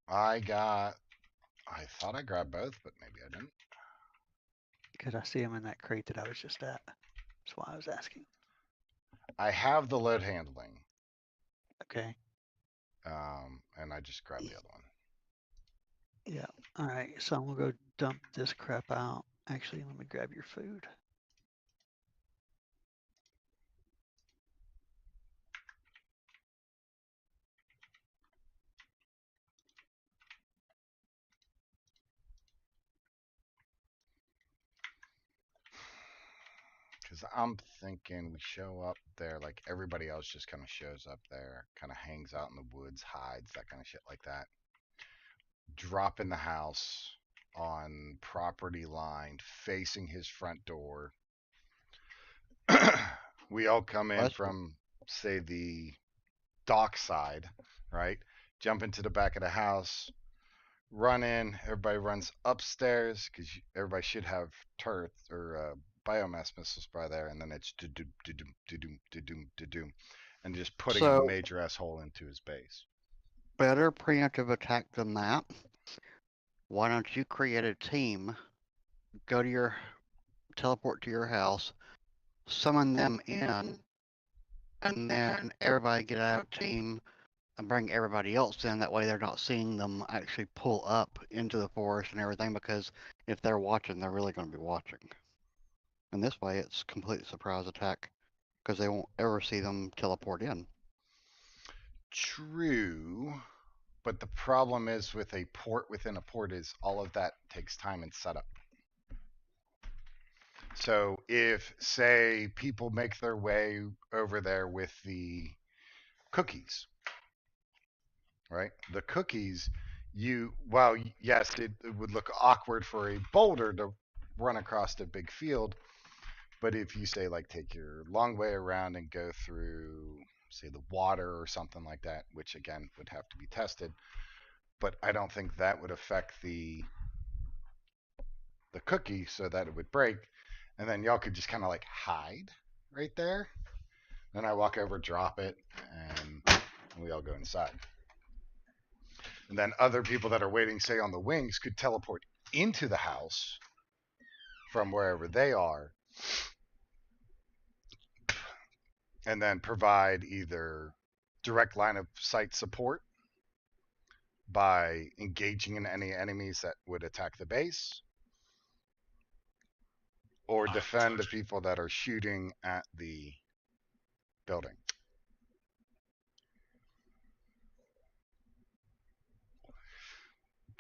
I thought I grabbed both, but maybe I didn't. Because I see them in that crate that I was just at. That's why I was asking. I have the load handling, Okay. and I just grabbed the other one. Yeah. All right. So I'm gonna go dump this crap out. Actually, let me grab your food. Because I'm thinking we show up there like everybody else just kind of shows up there, kind of hangs out in the woods, hides, that kind of shit like that. Drop in the house on property line facing his front door. We all come in Bless you. from, say, the dock side, right? Jump into the back of the house, run in. Everybody runs upstairs because everybody should have turrets or biomass missiles by there, and then it's do-doom, do-doom, do-doom, do-doom, do-doom, and just putting a So major asshole into his base. better preemptive attack than that. Why don't you create a team, go to your teleport to your house, summon them in, and then everybody get out of team and bring everybody else in. That way they're not seeing them actually pull up into the forest and everything, because if they're watching, they're really going to be watching. And this way it's complete surprise attack because they won't ever see them teleport in. True, but the problem is with a port within a port is all of that takes time and setup. So if, say, people make their way over there with the cookies, right? The cookies, yes, it would look awkward for a boulder to run across a big field, but if you say, like, take your long way around and go through, say, the water or something like that, which again would have to be tested, but I don't think that would affect the cookie so that it would break, and then y'all could just kind of like hide right there. Then I walk over, drop it, and we all go inside. And then other people that are waiting, say on the wings, could teleport into the house from wherever they are, and then provide either direct line of sight support by engaging in any enemies that would attack the base, or defend the people that are shooting at the building.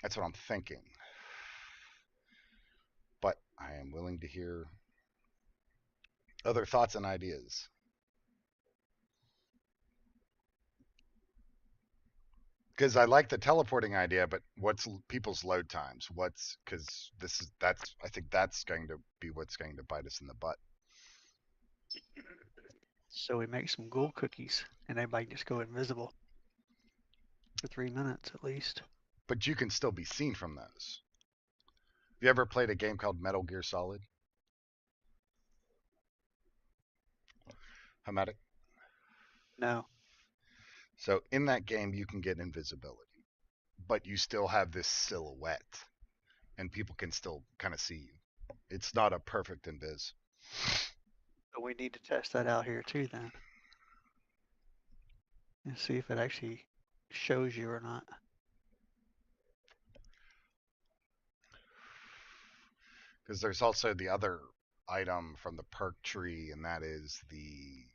That's what I'm thinking. But I am willing to hear other thoughts and ideas. Because I like the teleporting idea, but what's people's load times? Because I think that's going to be what's going to bite us in the butt. So we make some ghoul cookies, and everybody just go invisible for 3 minutes at least. But you can still be seen from those. Have you ever played a game called Metal Gear Solid? Hamatic? No. So in that game, you can get invisibility, but you still have this silhouette, and people can still kind of see you. It's not a perfect invis. But we need to test that out here too then. And see if it actually shows you or not. Because there's also the other item from the perk tree, and that is the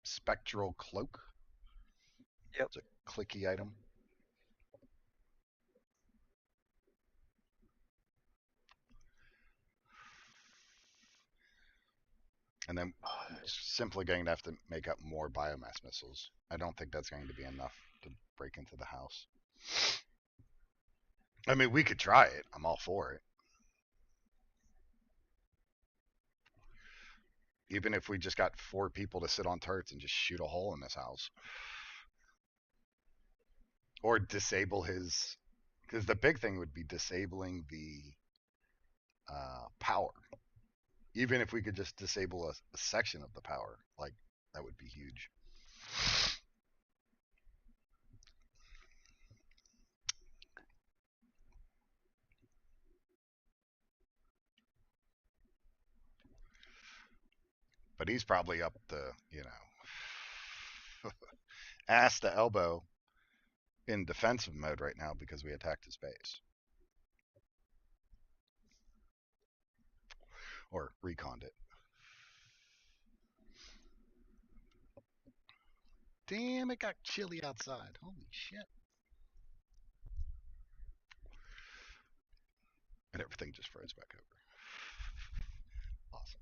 spectral cloak. Yep. It's a clicky item. And then simply going to have to make up more biomass missiles. I don't think that's going to be enough to break into the house. I mean, we could try it. I'm all for it. Even if we just got 4 people to sit on turrets and just shoot a hole in this house. Or disable his... Because the big thing would be disabling the power. Even if we could just disable a section of the power, like, that would be huge. But he's probably up the, ass to elbow in defensive mode right now because we attacked his base. Or reconned it. Damn, it got chilly outside. Holy shit. And everything just froze back over. Awesome.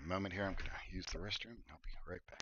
Moment here, I'm going to use the restroom. I'll be right back.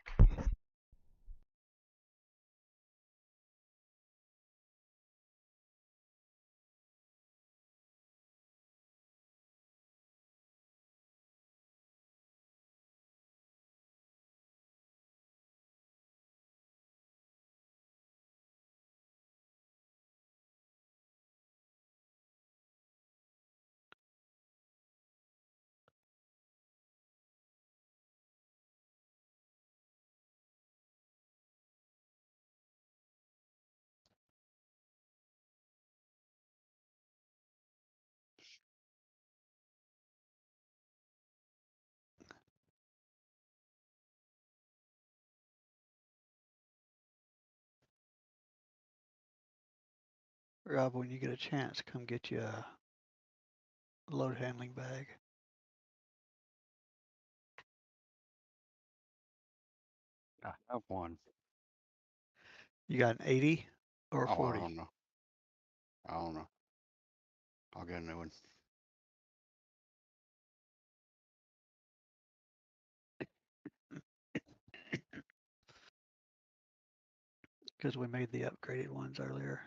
Rob, when you get a chance, come get you a load handling bag. I have one. You got an 80 or a Oh, I 40? don't know. I don't know. I'll get a new one. Because we made the upgraded ones earlier.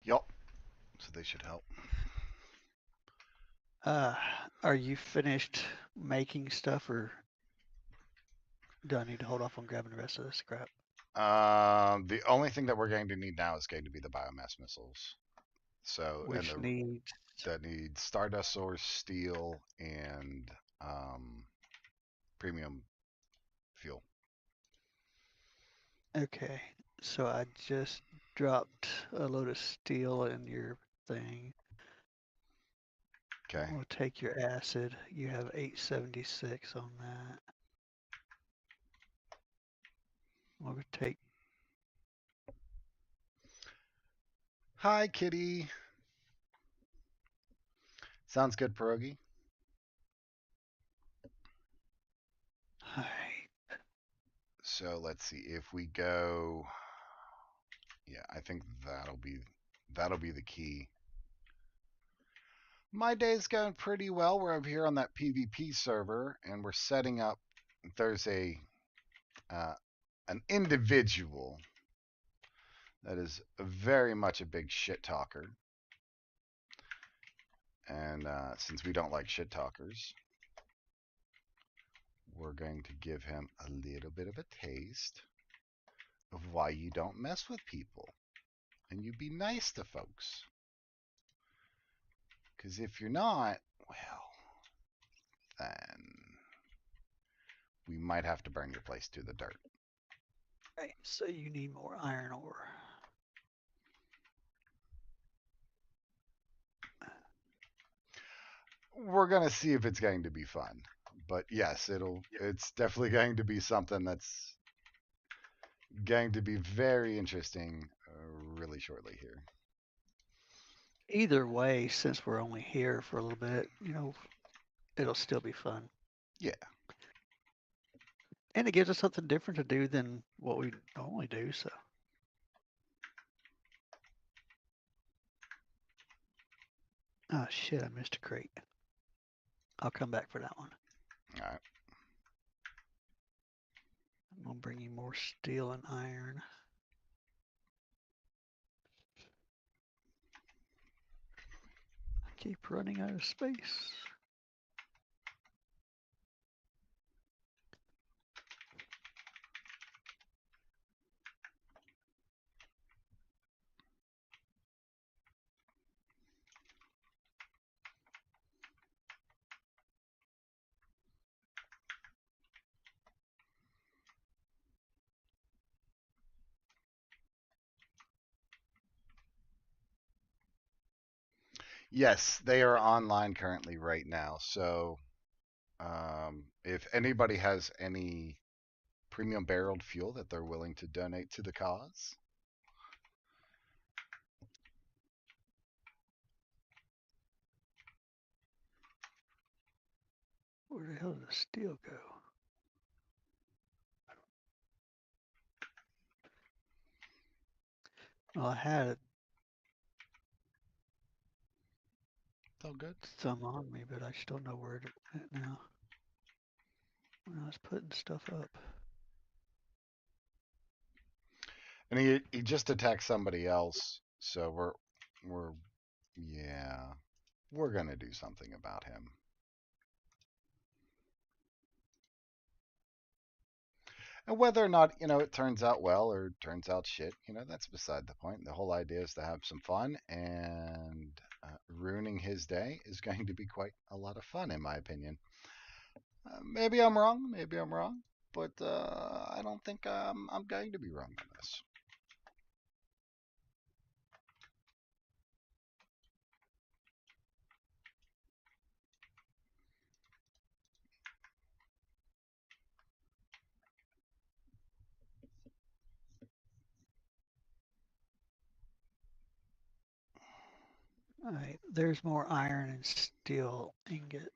Yup. So they should help. Are you finished making stuff, or do I need to hold off on grabbing the rest of this crap? The only thing that we're going to need now is going to be the biomass missiles. So Which needs, that needs stardust source, steel, and premium fuel. okay, so I just dropped a load of steel in your thing. Okay. We'll take your acid. You have 876 on that. We'll take, Hi, kitty. Sounds good, pierogi. hi. So let's see if we go. Yeah, I think that'll be the key. My day's going pretty well. We're over here on that PvP server, and we're setting up. There's uh, an individual that is very much a big shit talker, and since we don't like shit talkers, we're going to give him a little bit of a taste of why you don't mess with people and you be nice to folks. Because if you're not, well, then we might have to burn your place to the dirt. Right, so you need more iron ore. We're gonna see if it's going to be fun, but yes, it's definitely going to be something that's going to be very interesting really shortly here. Either way, since we're only here for a little bit, it'll still be fun. Yeah. And it gives us something different to do than what we normally do, so. Oh shit, I missed a crate. I'll come back for that one. All right. I'm gonna bring you more steel and iron. I keep running out of space. Yes, they are online currently right now. So if anybody has any premium barreled fuel that they're willing to donate to the cause, Where the hell did the steel go? Well, I had it's all good. some on me, but I just don't know where it went now. When I was putting stuff up. And he just attacked somebody else, so we're yeah, we're gonna do something about him. And whether or not, it turns out well or turns out shit, that's beside the point. The whole idea is to have some fun, and ruining his day is going to be quite a lot of fun, in my opinion. Maybe I'm wrong, but I don't think I'm going to be wrong on this. All right, there's more iron and steel ingot.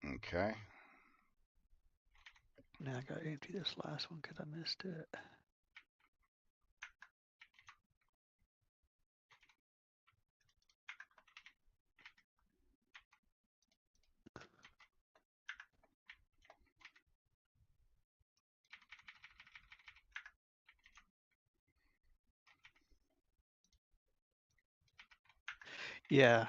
Okay. Now I gotta empty this last one because I missed it. Yeah.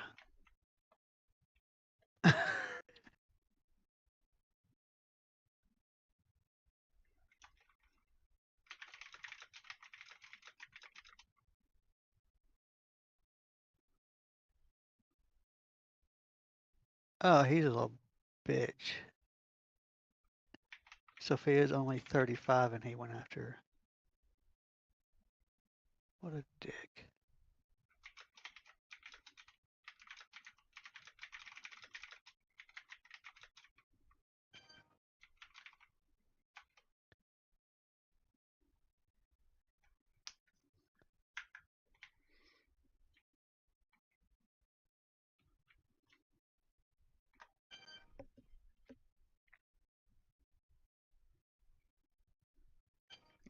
Oh, he's a little bitch. Sophia's only 35 and he went after her. What a dick.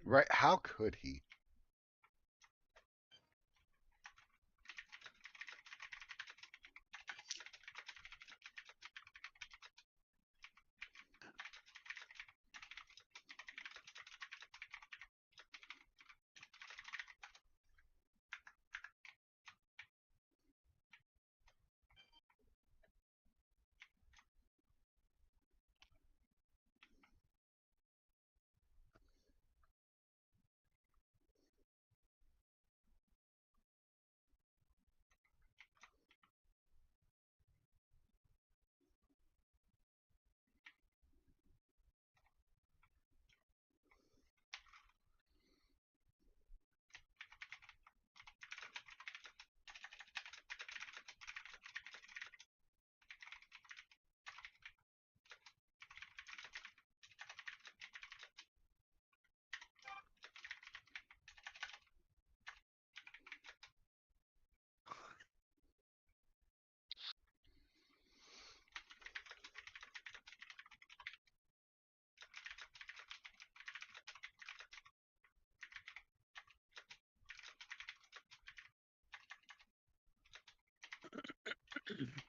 Right. How could he?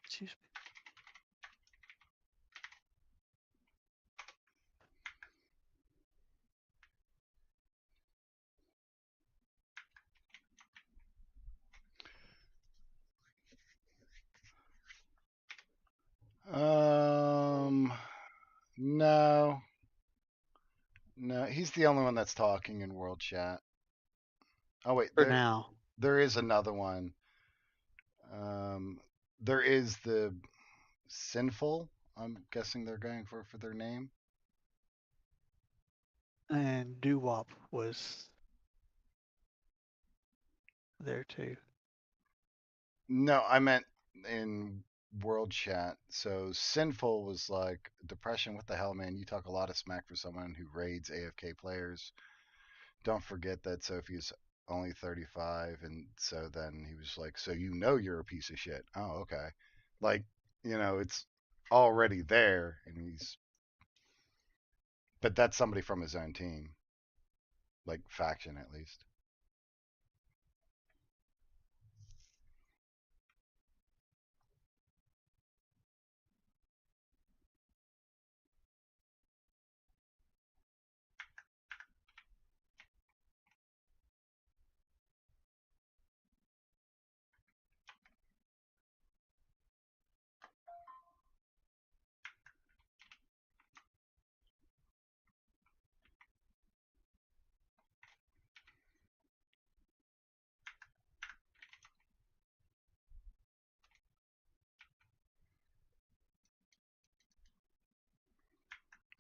Excuse me. No. No, he's the only one that's talking in world chat. Oh wait, For now. there is another one. Um, there is the sinful. I'm guessing they're going for their name. And Doo-Wop was there too. No, I meant in world chat. So sinful was like depression. What the hell, man? You talk a lot of smack for someone who raids AFK players. Don't forget that Sophie's only 35, and so then he was like, so you know you're a piece of shit. Oh, okay. Like, it's already there, and but that's somebody from his own team, like faction at least.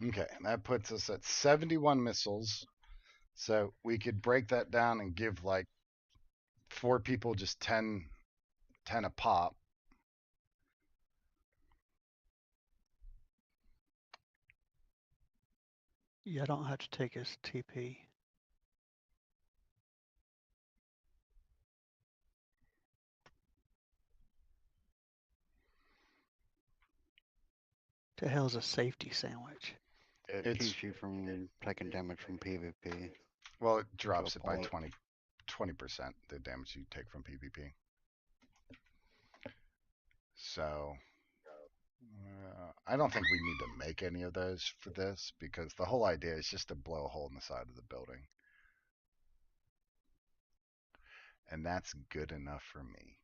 Okay, that puts us at 71 missiles. So we could break that down and give like 4 people just 10 a pop. Yeah, I don't have to take his TP. The hell's a safety sandwich? It It's keeps you from taking damage from PvP. well, it drops it by point. 20% the damage you take from PvP. So I don't think we need to make any of those for this because the whole idea is just to blow a hole in the side of the building. And that's good enough for me.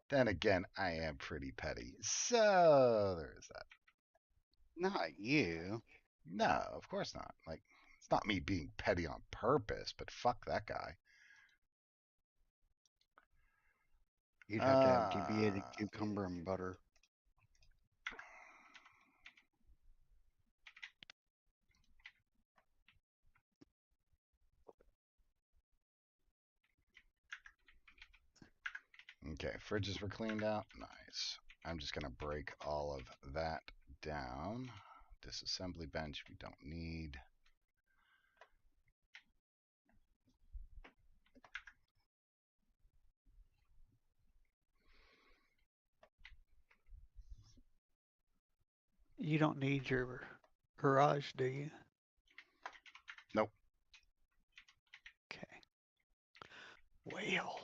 Then again, I am pretty petty. So there is that. Not you. No, of course not. Like, it's not me being petty on purpose, but fuck that guy. You'd have to have deviated cucumber and butter. Okay, fridges were cleaned out. Nice. I'm just going to break all of that down. Disassembly bench we don't need. You don't need your garage, do you? Nope. Okay. Well.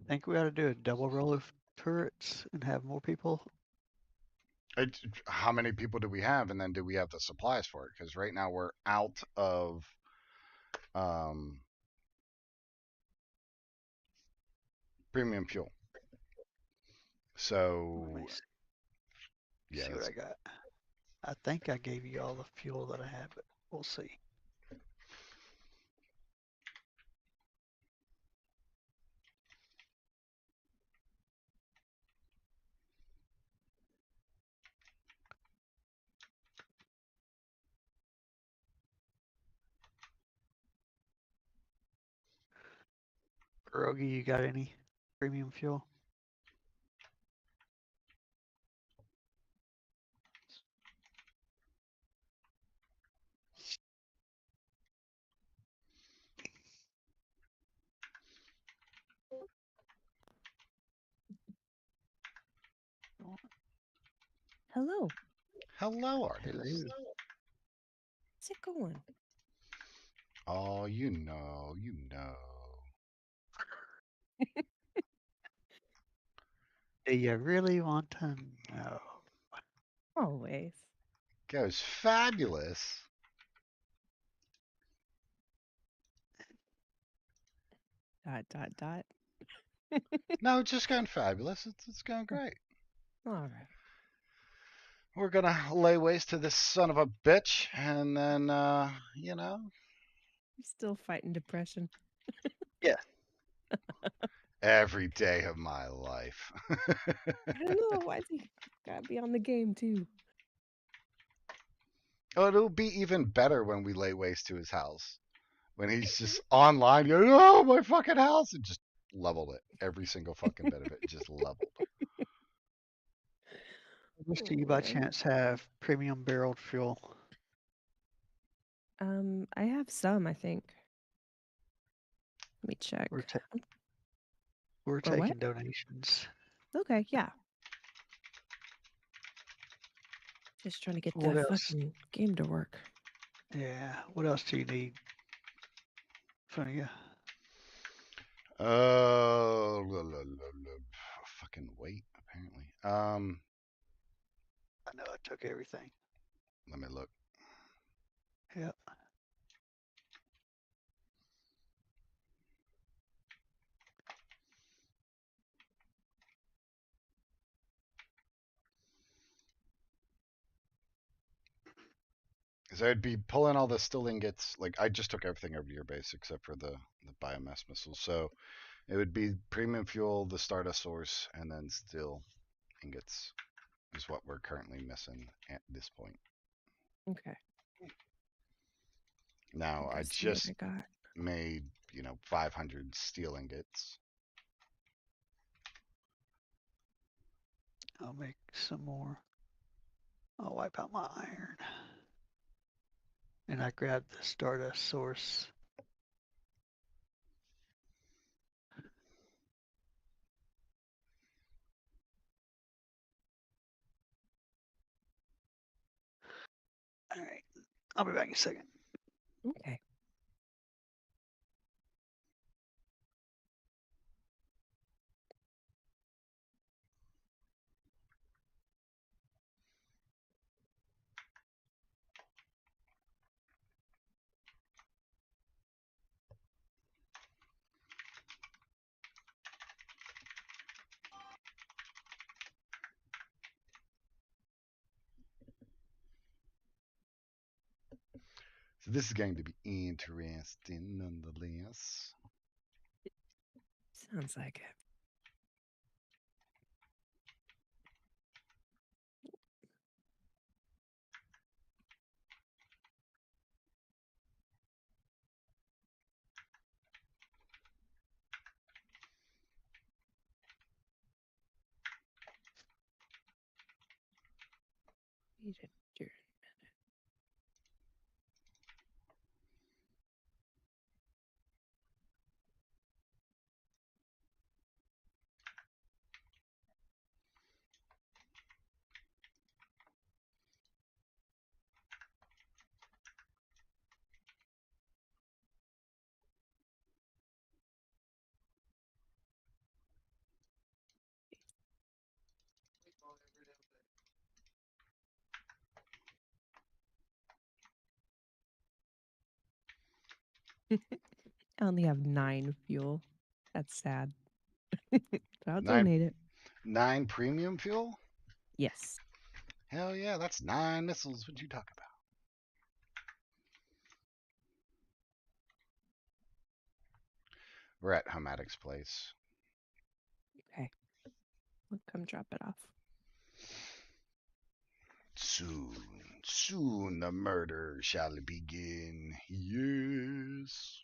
Think we ought to do a double row of turrets and have more people. How many people do we have, and then do we have the supplies for it? Because right now we're out of premium fuel. So Let me see, yeah, see what I got. I think I gave you all the fuel that I have, but we'll see. Rogi, you got any premium fuel? Hello. hello, artist. Hello. How's it going? Oh, you know. Do you really want to know? Always. Goes fabulous. Dot, dot, dot. No, it's just going fabulous. It's going great. All right. We're gonna lay waste to this son of a bitch, and then you know, You're still fighting depression. every day of my life. I don't know. Why's he gotta be on the game too? Oh, it'll be even better when we lay waste to his house. When he's just online, going, oh, my fucking house, and just leveled it. Every single fucking bit of it, just leveled. Does do you by Oh. chance have premium barreled fuel? I have some, I think. Let me check. We're, Or what? taking donations. Okay, yeah. Just trying to get What the else? fucking game to work. Yeah. What else do you need from you? Fucking wait, apparently. I know I took everything. Let me look. Yep. So I'd be pulling all the still ingots. Like I just took everything over to your base except for the biomass missiles. So it would be premium fuel, the Stardust source, and then still ingots is what we're currently missing at this point. Okay. Now I Let's see what just I got. made 500 steel ingots. I'll make some more. I'll wipe out my iron. And I grabbed the Stardust source. All right. I'll be back in a second. Okay. So this is going to be interesting nonetheless. Sounds like it. Need a dirt. I only have 9 fuel. That's sad. But I'll 9 donate it. 9 premium fuel? Yes. Hell yeah, that's 9 missiles. What'd you talk about? We're at Homatic's place. Okay. I'll come drop it off. Soon the murder shall begin. Yes.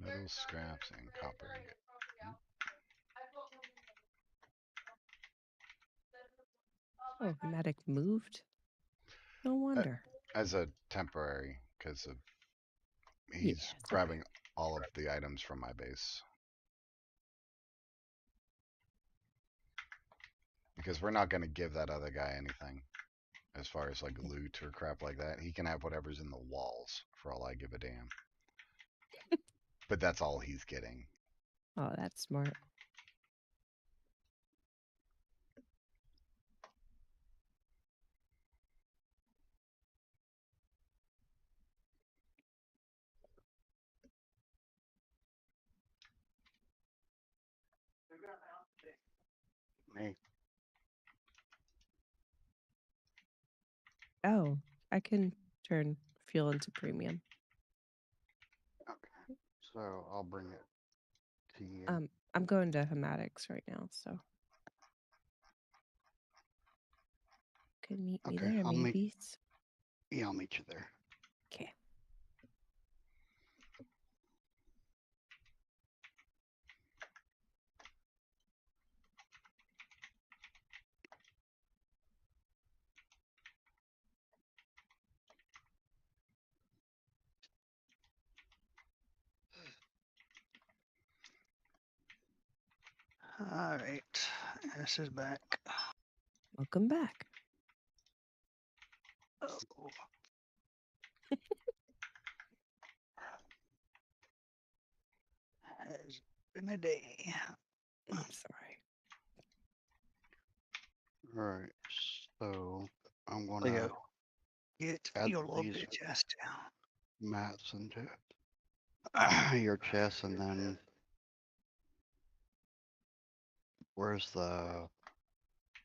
Metal scraps and copper ingot. Oh, Matic moved? No wonder. As a temporary, because of Yeah, he's it's okay. grabbing all of the items from my base. Because we're not going to give that other guy anything as far as like loot or crap like that. He can have whatever's in the walls for all I give a damn. But that's all he's getting. Oh, that's smart. Me. Oh, I can turn fuel into premium. Okay. So I'll bring it to you. I'm going to Hematics right now, so Could meet me Okay, there, I'll meet. maybe. Yeah, I'll meet you there. Okay. All right. This is back. Welcome back. Oh. Has been a day. I'm sorry. All right, so I'm gonna Leo, get add your little these bitch ass down. mats into your chest, and then where's the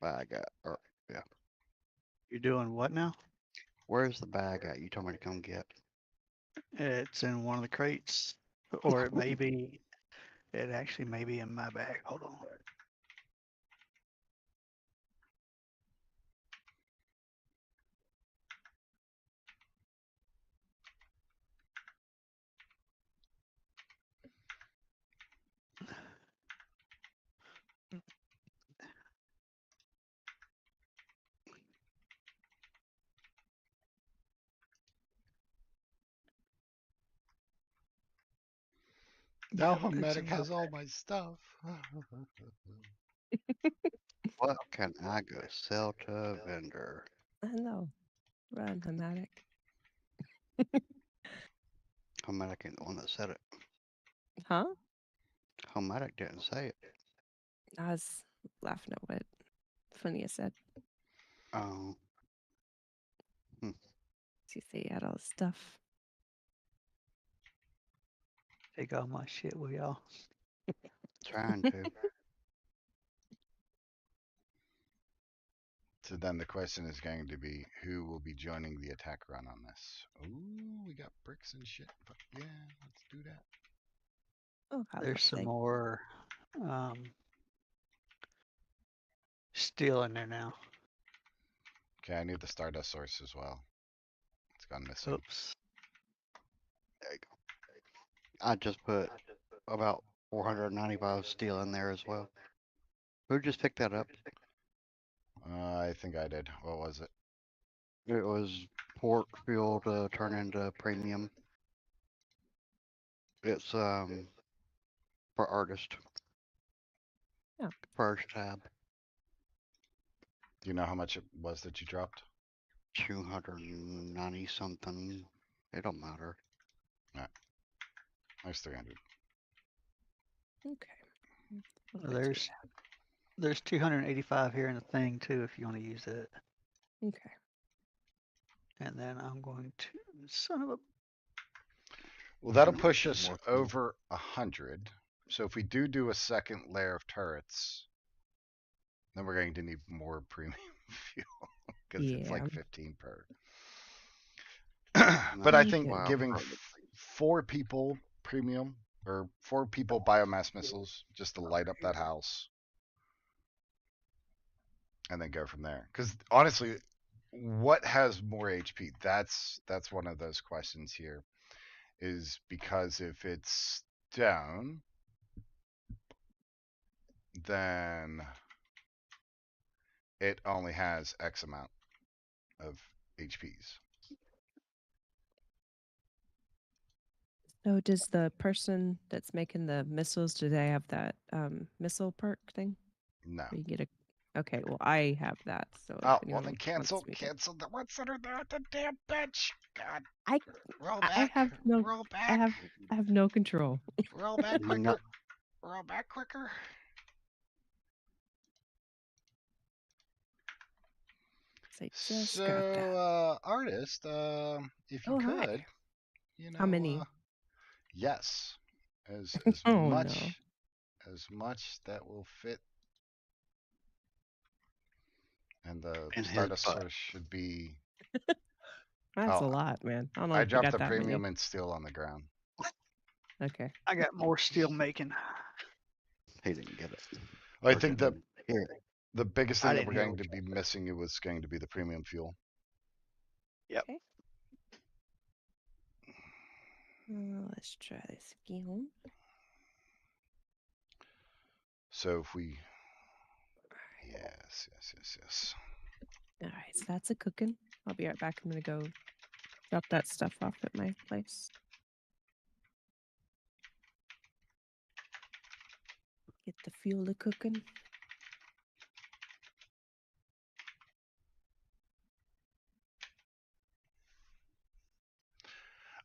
bag at? Or yeah, You're doing what now? where's the bag at? You told me to come get. It's in one of the crates, or it may be. It actually may be in my bag. Hold on. Now Yep, it's Homedic in my has all bag. my stuff. What can I go sell to a vendor? I know. Run, Hamatic. Homedic ain't the one that said it. Huh? Homedic didn't say it. I was laughing at what Phineas said. Oh, She said he had all the stuff. Take all my shit, will y'all? trying to. So then the question is going to be, who will be joining the attack run on this? Ooh, we got bricks and shit. But yeah, let's do that. Oh, how There's some lovely. more steel in there now. Okay, I need the Stardust source as well. It's gone missing. Oops. There you go. I just put about 495 steel in there as well. Who just picked that up? I think I did. What was it? It was port fuel to turn into premium. It's for artist. Yeah. First tab. Do you know how much it was that you dropped? 290 something. It don't matter. There's 300. Okay. What Well, do I do? there's 285 here in the thing too, if you want to use it. Okay. And then I'm going to, son of a, Well, that'll Mhm. push us More fuel. over 100. So if we do a second layer of turrets, then we're going to need more premium fuel because it's Yeah. like 15 per. And But I that's think why I giving started. 4 people premium or 4 people biomass missiles just to light up that house, and then go from there. Because honestly, what has more HP? That's one of those questions here. Is because if it's down, then it only has X amount of HPs. So does the person that's making the missiles, do they have that missile perk thing? No. Where you get a Okay, well I have that, so if Oh, well anyone then wants cancel me to- cancel the ones that are there at the damn bench. God. I Roll I back. have no Roll I back. have no control. Roll back No. quicker. Roll back quicker. So I just grabbed that. So, artist, if you Oh, hi. could, you know, How many? yes, as Oh, much no. as much that will fit, and the In his Stardust butt. source should be. That's a Oh, lot, man. I don't know I if we dropped got the that many. premium and steel on the ground. Okay. I got more steel making. He didn't get it. I Or think that didn't hear it. The biggest I thing that didn't we're hear going what to you be said. missing it was going to be the premium fuel. Yep. Okay. Let's try this again. So if we, yes. All right, so that's a cooking. I'll be right back. I'm gonna go drop that stuff off at my place. Get the fuel to cooking.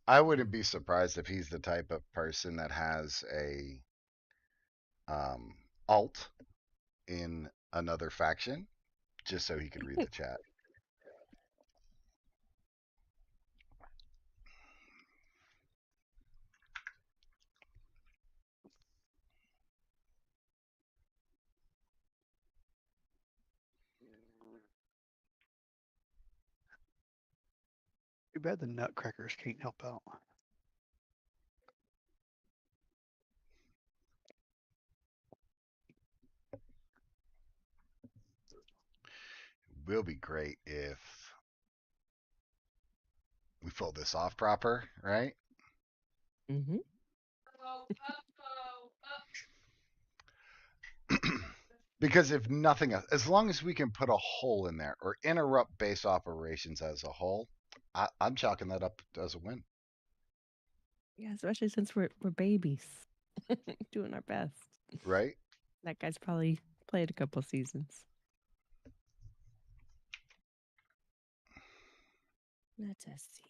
I wouldn't be surprised if he's the type of person that has a alt in another faction just so he could read the chat. Too bad the Nutcrackers can't help out. Will be great if we pull this off proper, right? Mm-hmm. Because if nothing else, as long as we can put a hole in there or interrupt base operations as a whole, I'm chalking that up as a win. Yeah, especially since we're babies, doing our best. Right? That guy's probably played a couple seasons. Let us see.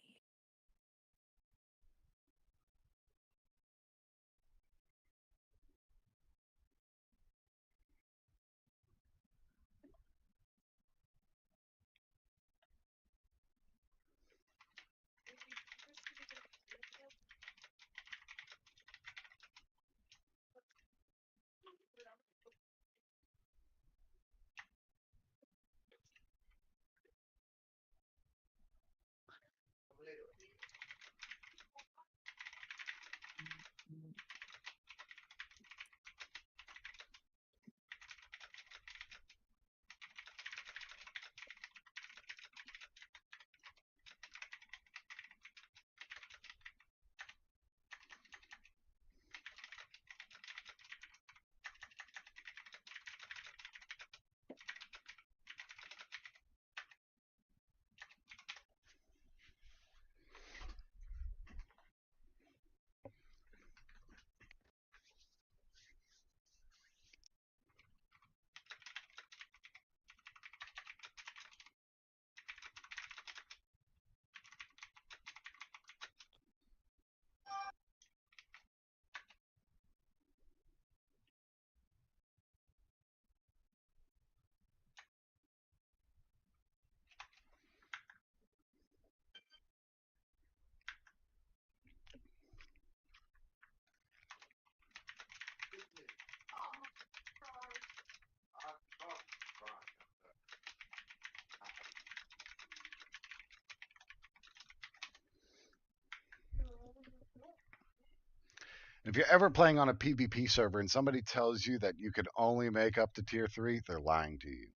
If you're ever playing on a PvP server and somebody tells you that you could only make up to tier 3, they're lying to you.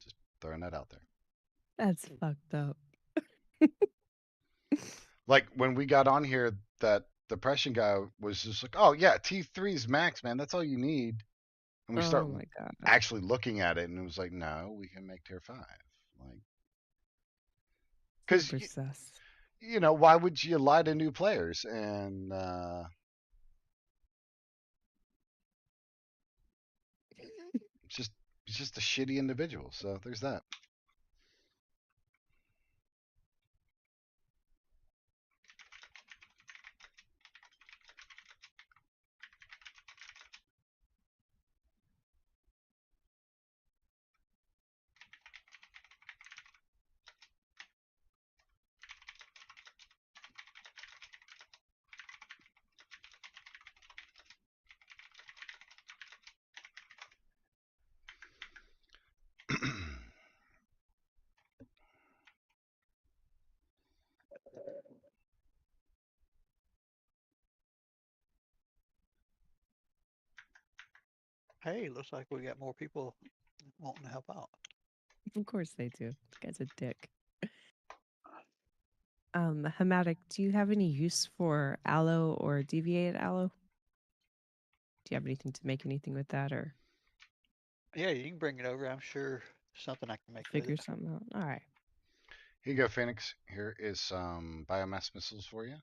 Just throwing that out there. That's fucked up. Like when we got on here, that depression guy was just like, "Oh yeah, T3's max, man. That's all you need." And we start Oh my god. actually looking at it, and it was like, "No, we can make tier 5." Like, because Super sus. you know, why would you lie to new players? And it's just a shitty individual. So there's that. Hey, looks like we got more people wanting to help out. Of course they do. This guy's a dick. Hematic, do you have any use for aloe or deviated aloe? Do you have anything to make anything with that, or Yeah, you can bring it over. I'm sure something I can make with figure it. something out? All right. Here you go, Phoenix. Here is some biomass missiles for you.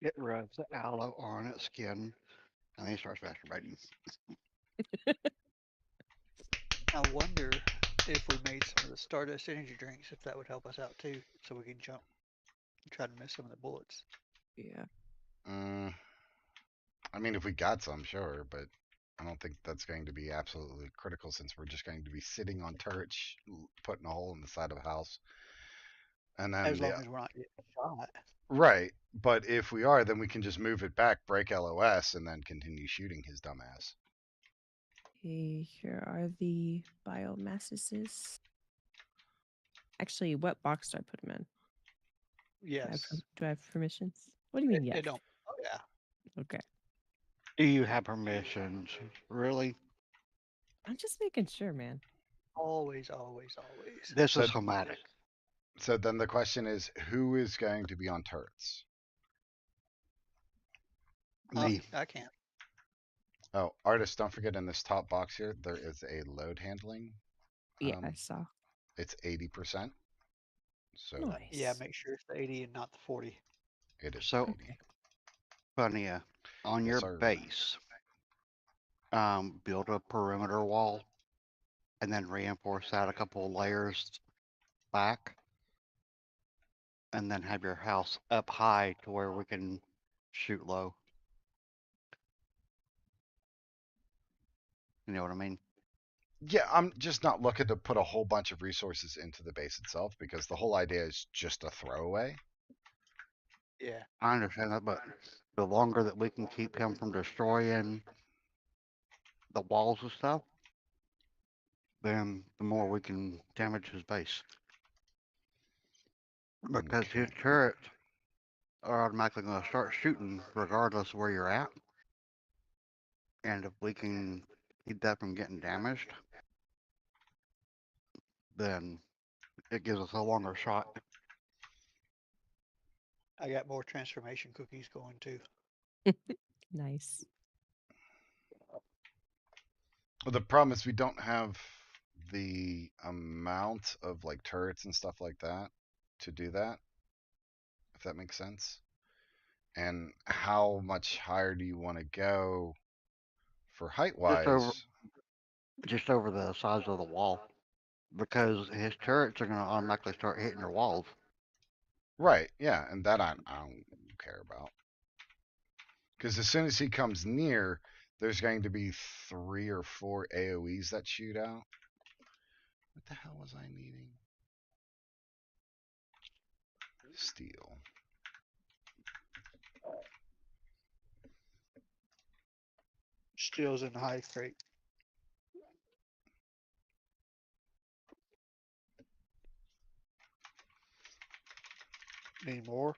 It rubs the aloe on its skin, and then he starts masturbating. I wonder if we made some of the Stardust energy drinks, if that would help us out too, so we can jump and try to miss some of the bullets. Yeah. I mean, if we got some, sure, but I don't think that's going to be absolutely critical since we're just going to be sitting on turrets, putting a hole in the side of a house. And then As long as we're not getting shot. right, but if we are, then we can just move it back, break LOS, and then continue shooting his dumbass. Okay, here are the biomasses. Actually, what box do I put them in? Yes. Do I have permissions? What do you mean, yes? It don't. Oh yeah. Okay. Do you have permissions? Really? I'm just making sure, man. Always, always, always. This So- is Hematic. So then the question is, who is going to be on turrets? Me. I can't. Oh, artist, don't forget in this top box here, there is a load handling. Yeah, I saw. It's 80%. So Nice. Yeah, make sure it's the 80 and not the 40. it is So- 80. Funia, on Yes, your sir. base, build a perimeter wall, and then reinforce that a couple of layers back, and then have your house up high to where we can shoot low. You know what I mean? Yeah, I'm just not looking to put a whole bunch of resources into the base itself because the whole idea is just a throwaway. Yeah. I understand that, but the longer that we can keep him from destroying the walls and stuff, then the more we can damage his base. Because his Okay. turrets are automatically going to start shooting regardless of where you're at. And if we can keep that from getting damaged, then it gives us a longer shot. I got more transformation cookies going too. Nice. Well, the problem is we don't have the amount of like turrets and stuff like that to do that, if that makes sense. And how much higher do you want to go for height wise? Just over the size of the wall. Because his turrets are going to automatically start hitting your walls. Right, yeah, and that I don't care about. Because as soon as he comes near, there's going to be 3 or 4 AoEs that shoot out. What the hell was I needing? Steel. Steel's in the high crate. Need more?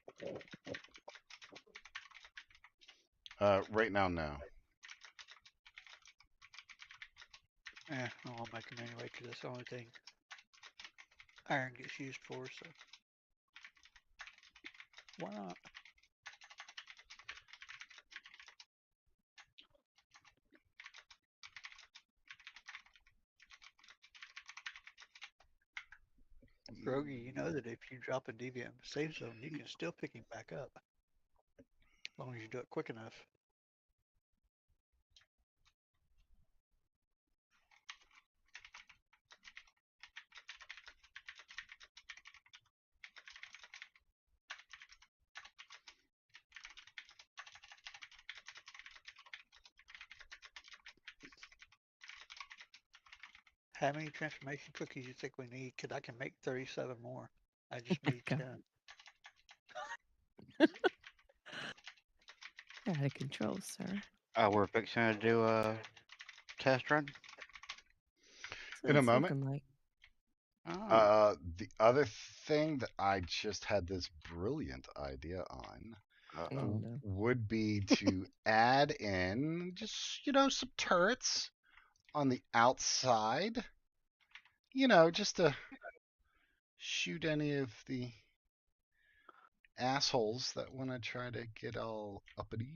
Right now, no. I'll make them anyway because that's the only thing iron gets used for, so. Why not? Grogy, you know that if you drop a deviant in the safe zone, you can still pick him back up. As long as you do it quick enough. How many transformation cookies you think we need? Cause I can make 37 more. I just my need God. 10. You're out of control, sir. We're fixing to do a test run. That's what In a it's moment. looking like. Oh. The other thing that I just had this brilliant idea on Oh Uh-oh. no. would be to add in just, some turrets on the outside, just to shoot any of the assholes that want to try to get all uppity.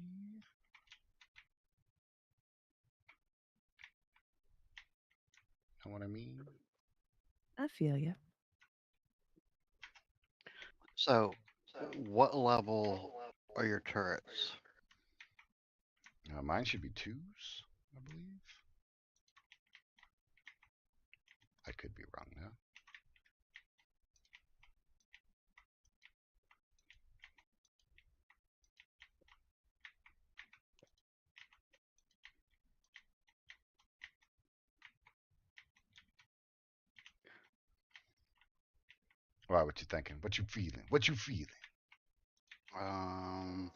Know what I mean? I feel you. So, what level are your turrets? Mine should be 2s, I believe. I could be wrong now. Why? What you thinking? What you feeling? What you feeling? Um,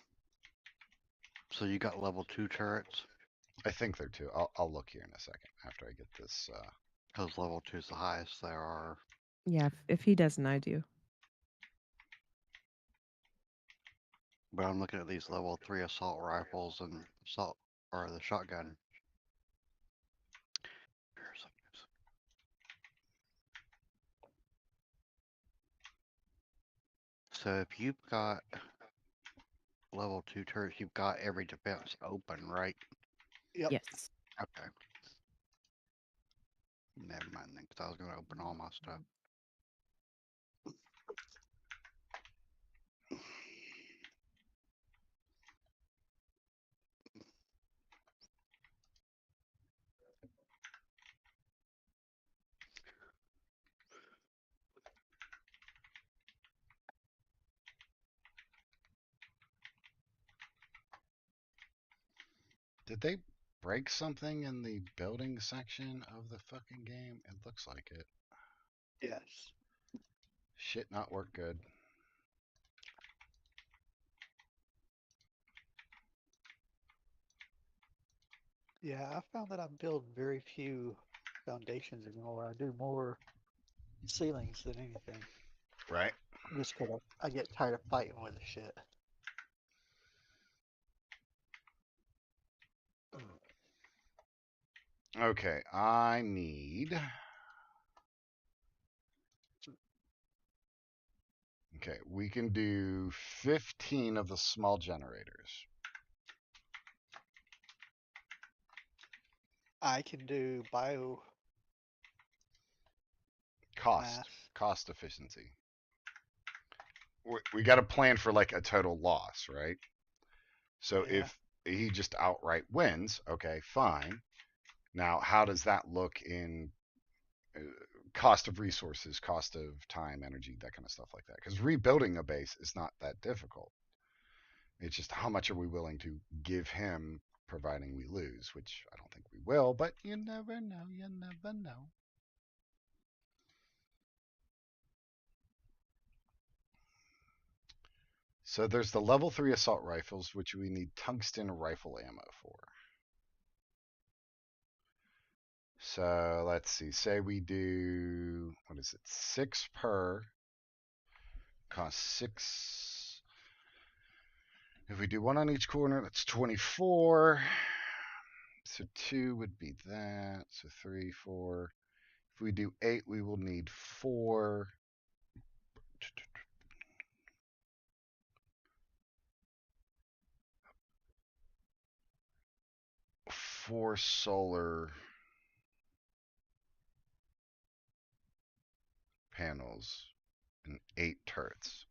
so you got level 2 turrets? I think they're 2. I'll look here in a second after I get this. Because level 2 is the highest there are. Yeah, if he doesn't, I do. But I'm looking at these level 3 assault rifles and the shotgun. So if you've got level 2 turrets, you've got every defense open, right? Yep. Yes. Okay. Never mind then, because I was going to open all my stuff. Did they break something in the building section of the fucking game? It looks like it. Yes. Shit not work good. Yeah, I found that I build very few foundations anymore. I do more ceilings than anything. Right? Just 'cause I get tired of fighting with the shit. Okay, I need... Okay, we can do 15 of the small generators. I can do biomass. Cost efficiency. We got to plan for like a total loss, right? So Yeah. if he just outright wins, okay, fine. Now, how does that look in cost of resources, cost of time, energy, that kind of stuff like that? Because rebuilding a base is not that difficult. It's just how much are we willing to give him, providing we lose, which I don't think we will, but you never know. You never know. So there's the level 3 assault rifles, which we need tungsten rifle ammo for. So let's see. Say we do, what is it? 6 per. Cost 6. If we do 1 on each corner, that's 24. So 2 would be that. So 3, 4. If we do 8, we will need 4. 4 solar panels and 8 turrets.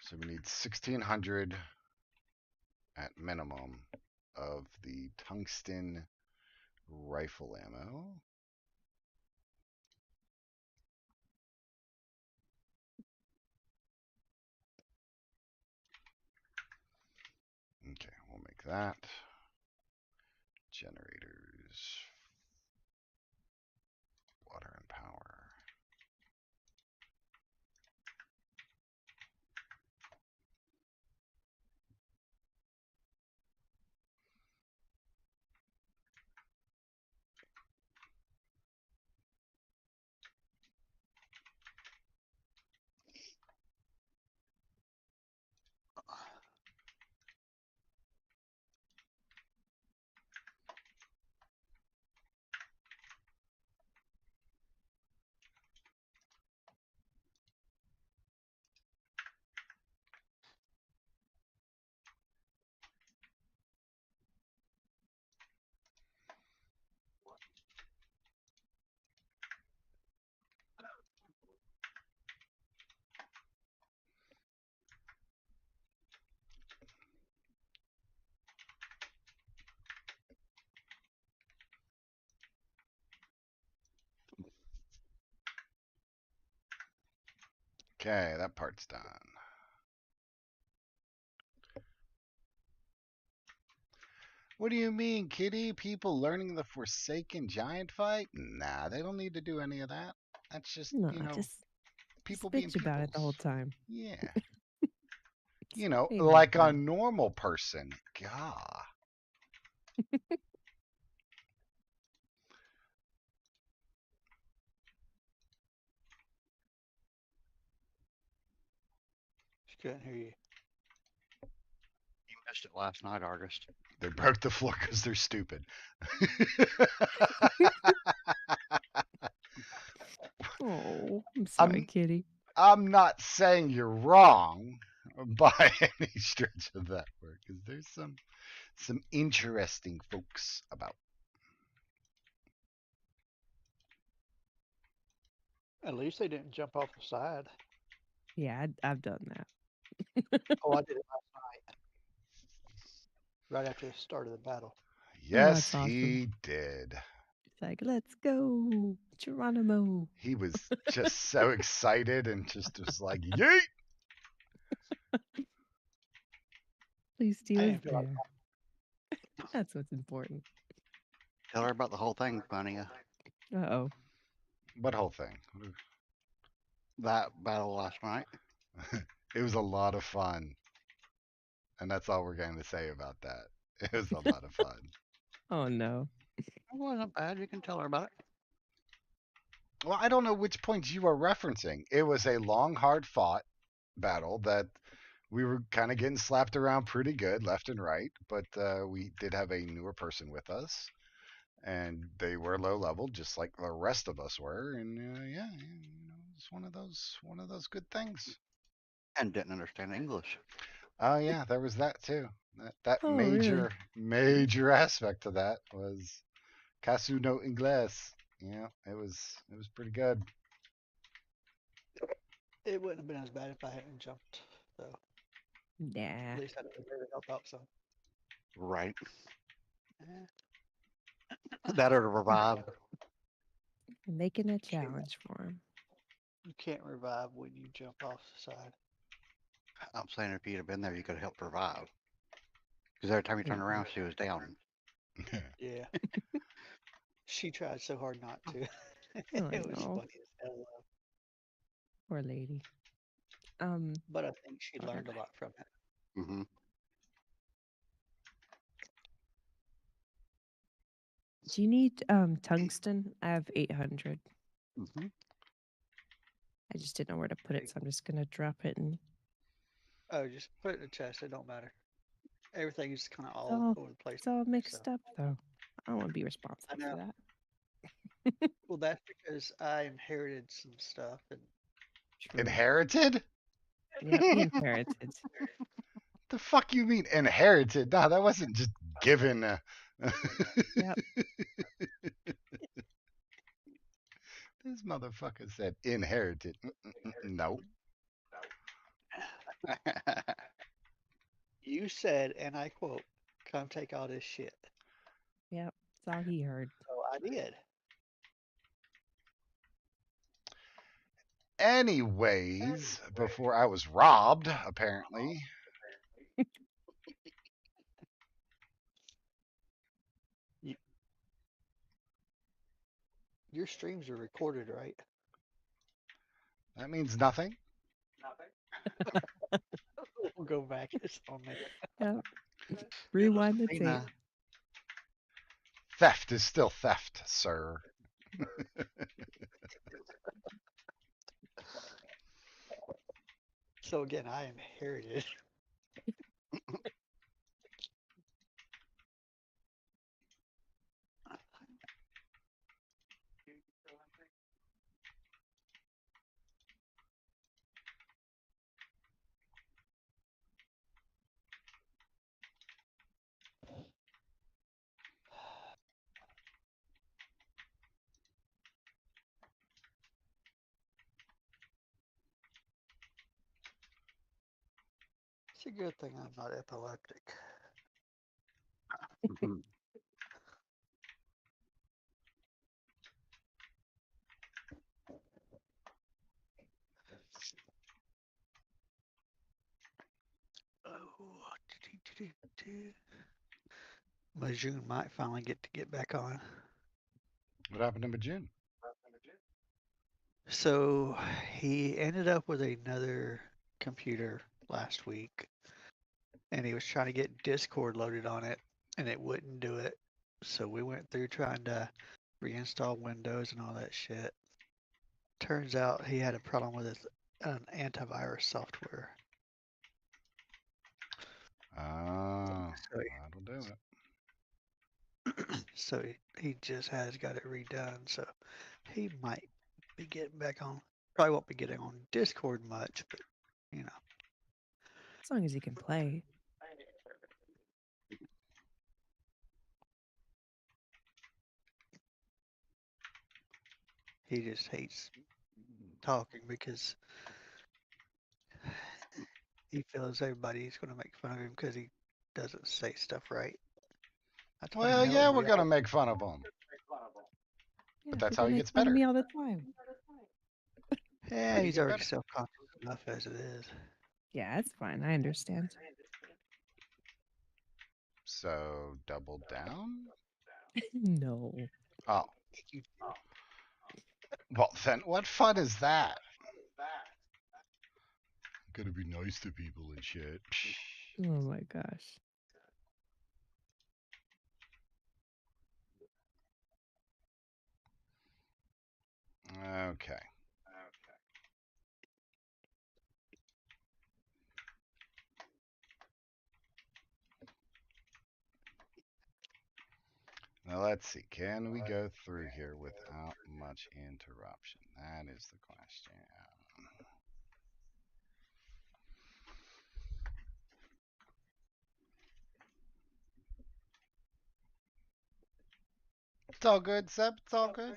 So we need 1,600 at minimum of the tungsten rifle ammo. Okay, we'll make that. Generators. Water and power. Okay, that part's done. What do you mean, kitty? People learning the Forsaken giant fight? Nah, they don't need to do any of that. That's just, No, people just being bitch about it the whole peoples. time. Yeah. It's way more Like a fun. normal person. Gah. She couldn't hear you. You missed it last night, August. They broke the floor because they're stupid. Oh, I'm sorry, I'm kitty. I'm not saying you're wrong by any stretch of that word, because there's some interesting folks about. At least they didn't jump off the side. Yeah, I've done that. Oh, I did it last night, right after the start of the battle. Yes, that's awesome. he did. It's like, let's go, Geronimo. He was just so excited and just was like, yeet! Please I steal us didn't feel like there. That's what's important. Tell her about the whole thing, Vania. Uh-oh. What whole thing? That battle last night. It was a lot of fun. And that's all we're going to say about that. It was a lot of fun. Oh, no. It wasn't bad. You can tell her about it. Well, I don't know which points you are referencing. It was a long, hard fought battle that we were kind of getting slapped around pretty good left and right, but we did have a newer person with us, and they were low level, just like the rest of us were, and yeah, it's one of those good things. And didn't understand English. Oh yeah, there was that too. That Oh, really? major aspect of that was casu no inglés. Yeah, it was pretty good. it wouldn't have been as bad if I hadn't jumped, though. Nah. At least I'd have been able to help out some. Right. Eh, That or to revive. You're making a challenge for him. You can't revive when you jump off the side. I'm saying if you'd have been there, you could have helped revive. Because every time you turned around, she was down. Yeah. She tried so hard not to. Oh, I It was know. funny as hell, though. Poor lady. But I think she Whatever. learned a lot from it. Mm-hmm. Do you need tungsten? I have 800. Mm-hmm. I just didn't know where to put it, so I'm just gonna drop it and Oh, just put it in the chest. It don't matter. Everything is kind of all all- over the place. it's all mixed so. up though. I don't want to be responsible know. for that. Well, that's because I inherited some stuff, and True. Inherited? Yep, he inherited. The fuck you mean inherited? Nah, that wasn't just given. Yep. This motherfucker said inherited. No. you said, and I quote, "Come take all this shit." Yep. That's all he heard. So I did. Anyways, before I was robbed, apparently. Your streams are recorded, right? That means nothing. We'll go back. It's on there. Yep. Rewind the tape. Tina, Theft is still theft, sir. So again, I inherited. It's a good thing I'm not epileptic. Mhm. Majun might finally get back on. What happened to Majin? So he ended up with another computer last week, and he was trying to get Discord loaded on it, and it wouldn't do it. So we went through trying to reinstall Windows and all that shit. Turns out he had a problem with an antivirus software. Oh, So, that'll do it. so he just has got it redone. So he might be getting back on. Probably won't be getting on Discord much, but you know. As long as you can play. He just hates talking because he feels everybody's going to make fun of him because he doesn't say stuff right. I told him, Well, "Hell, yeah, we we're gonna all-" make fun of him. Yeah, that's people how he make gets fun of better. me all the time. Yeah, you he's get already better. self-conscious enough as it is. Yeah, it's fine. I understand. So double down. No. Oh, well then, what fun is that? Gotta be nice to people and shit. Oh my gosh. Okay. Now let's see. Can we go through here without much interruption? That is the question. It's all good, Seb. It's all good.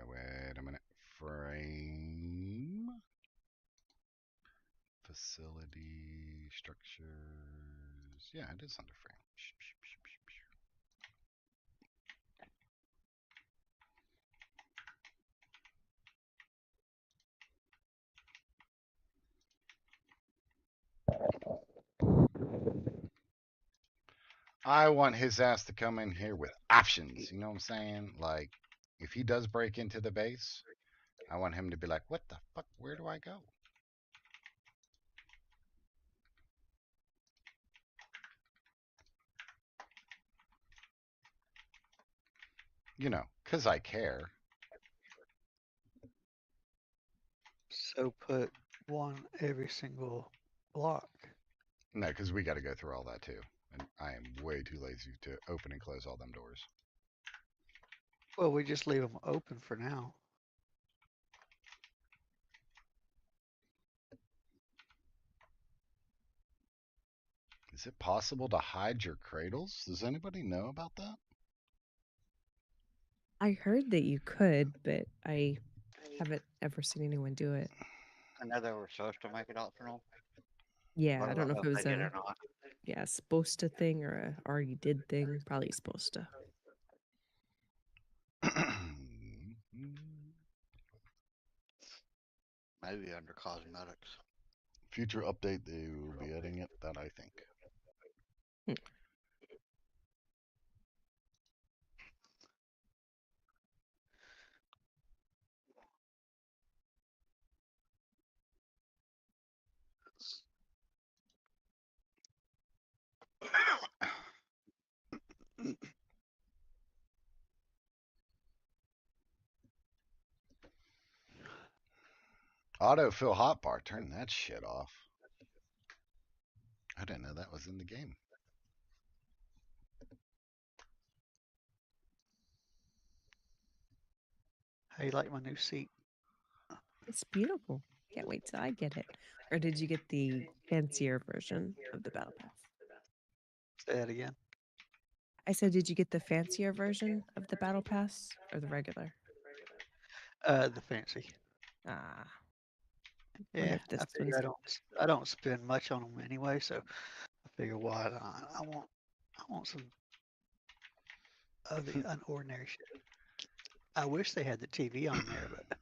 Wait a minute. Frame. Facility structures. Yeah, it is under frame. I want his ass to come in here with options. You know what I'm saying? Like, if he does break into the base, I want him to be like, what the fuck? Where do I go? You know, because I care. So put one every single block. No, because we got to go through all that too. And I am way too lazy to open and close all them doors. Well, we just leave them open for now. Is it possible to hide your cradles? Does anybody know about that? I heard that you could, but I haven't ever seen anyone do it. I know they were supposed to make it optional. Yeah, but I don't know if it was they did a or not. supposed to thing or a already did thing. Probably supposed to. Maybe under cosmetics. Future update, they will be adding it, that I think. Autofill hotbar, turn that shit off. I didn't know that was in the game. How you like my new seat? It's beautiful. Can't wait till I get it. Or did you get the fancier version of the Battle Pass? Say that again. I said, did you get the fancier version of the Battle Pass or the regular? The fancy. Ah. Yeah, This I figure one's I don't spend much on them anyway, so I figure why not? I want some of the unordinary shit. I wish they had the TV on there, but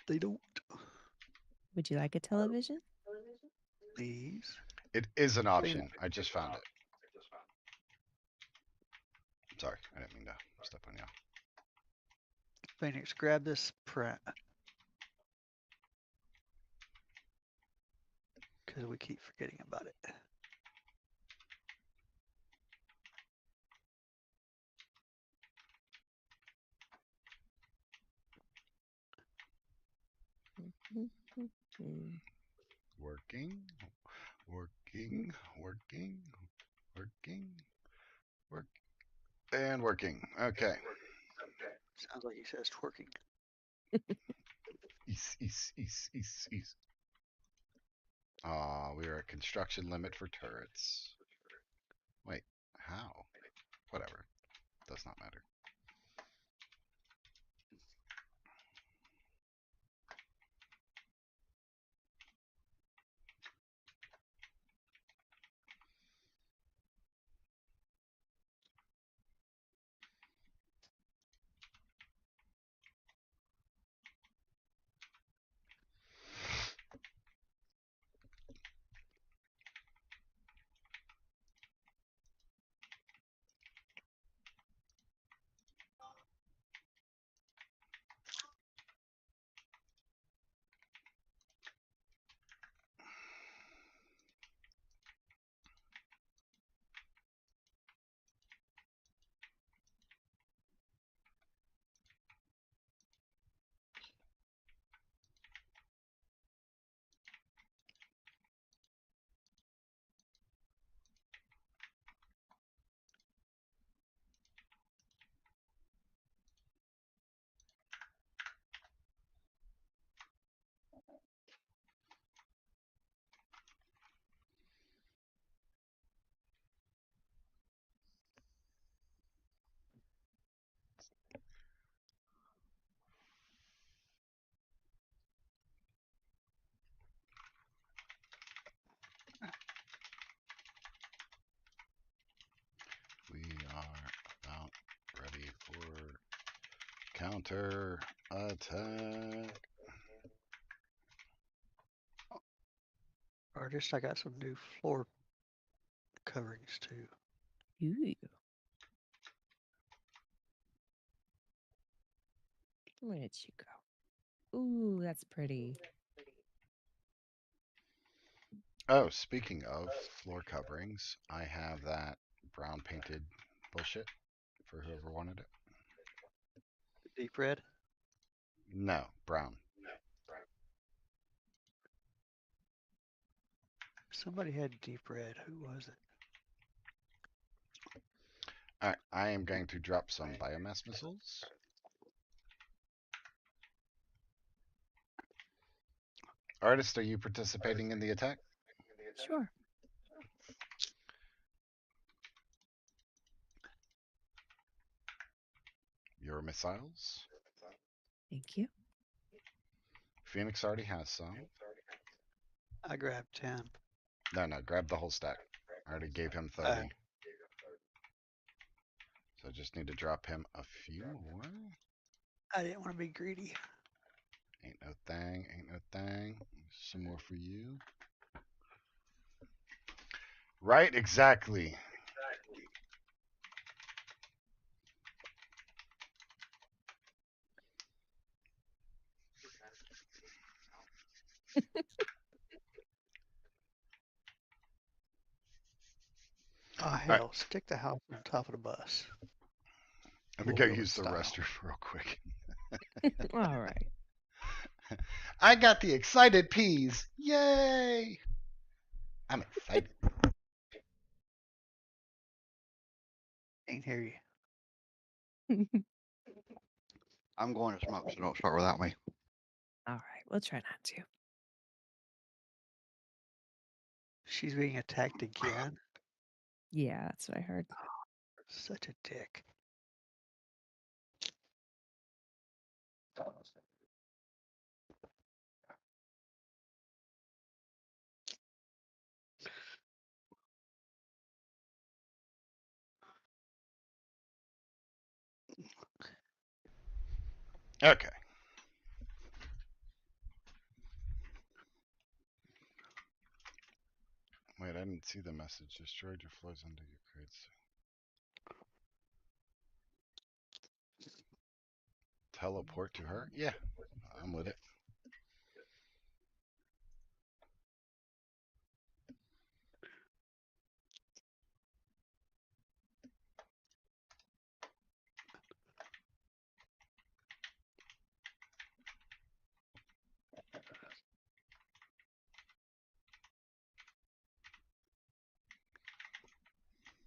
they don't. Would you like a television? Please. It is an option. I just found it. Sorry, I didn't mean to step on you. Phoenix, grab this print. Because we keep forgetting about it. Mm. Working, working, working, working, work, and working. Okay. Sounds like he says twerking. East. We are at construction limit for turrets. Wait, how? Whatever. Does not matter. We are about ready for counter attack. Artist, I got some new floor coverings too. Ooh. Where did you go? Ooh, that's pretty. Oh, speaking of floor coverings, I have that brown painted bullshit for whoever wanted it. Deep red. No, brown. Somebody had deep red. Who was it? Alright, I am going to drop some biomass missiles. Artist, are you participating in the attack? Sure. Your missiles? Thank you. Phoenix already has some. I grabbed 10. No, grab the whole stack. I already gave him 30. So I just need to drop him a few more. I didn't want to be greedy. Ain't no thing. Some more for you. Right, exactly. Oh hell! Stick the house on top of the bus. I'm gonna go Oil use the style. restroom real quick. All right. I got the excited peas. Yay! I'm excited. Can't hear you. I'm going to smoke, so don't start without me. All right. We'll try not to. She's being attacked again. Yeah, that's what I heard. Such a dick. Okay. Wait, I didn't see the message. Destroyed your floors under your crates. Teleport to her? Yeah, I'm with it.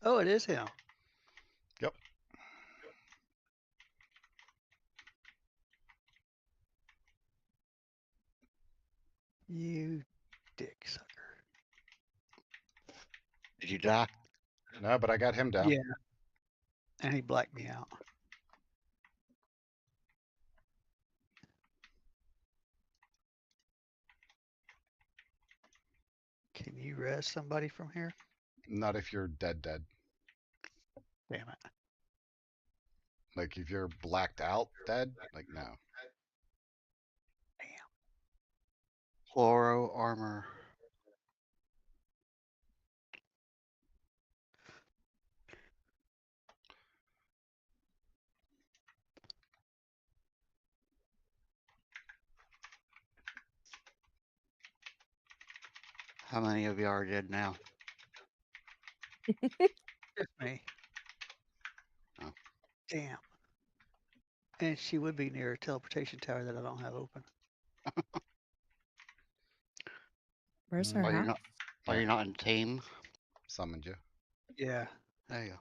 Oh, it is him. Yep. You dick sucker. Did you die? No, but I got him down. Yeah. And he blacked me out. Can you res somebody from here? Not if you're dead. Damn it. Like if you're blacked out dead, like no. Fluoro armor. How many of you are dead now? It's me. Oh. Damn. And she would be near a teleportation tower that I don't have open. Where's her Are you house? not? Are you not in team? Summoned you. Yeah. There you go.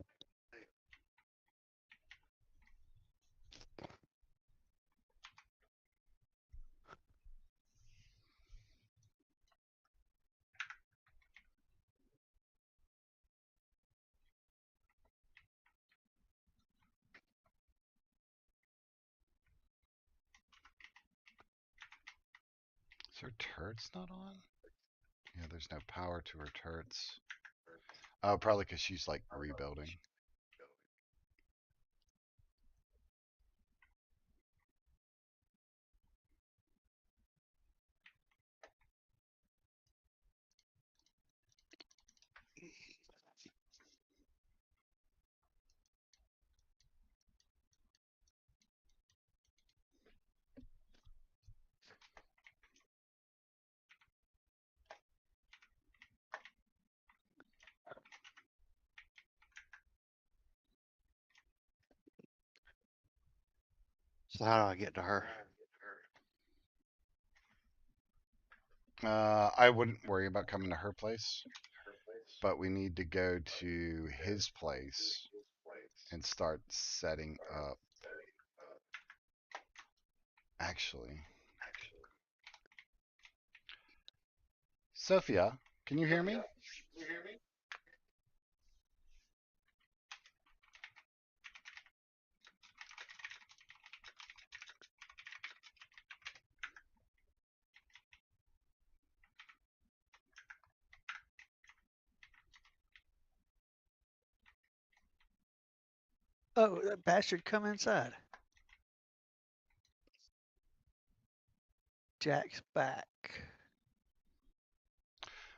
Is her turret's not on? Yeah, there's no power to her turrets. Oh, probably because she's like rebuilding. So how do I get to her? I wouldn't worry about coming to her place, but we need to go to his place and start setting up. Actually, Sophia, can you hear me? Oh, that bastard come inside. Jack's back.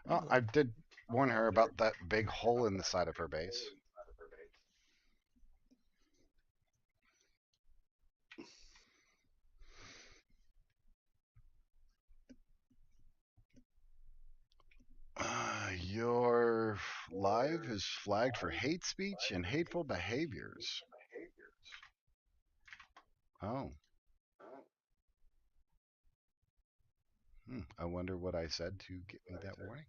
Oh, I did warn her about that big hole in the side of her base. Your live is flagged for hate speech and hateful behaviors. Oh. I wonder what I said to get me that warning.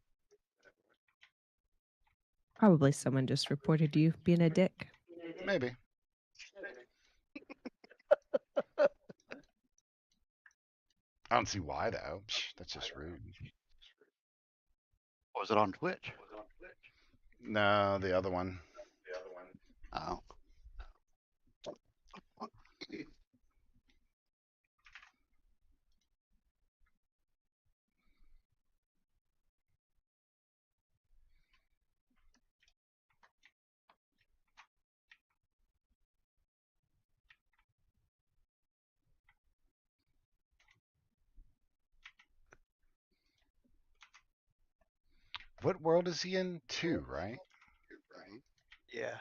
Probably someone just reported you being a dick. Maybe. I don't see why though. Psh, that's just rude. Was it on Twitch? No, the other one. Oh. What world is he in? 2, right? Yeah.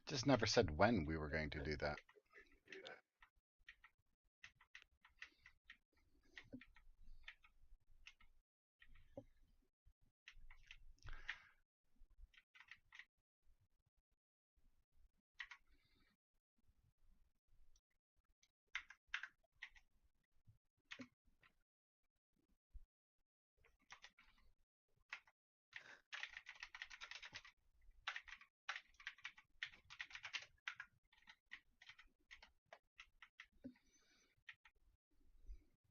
Just never said when we were going to do that.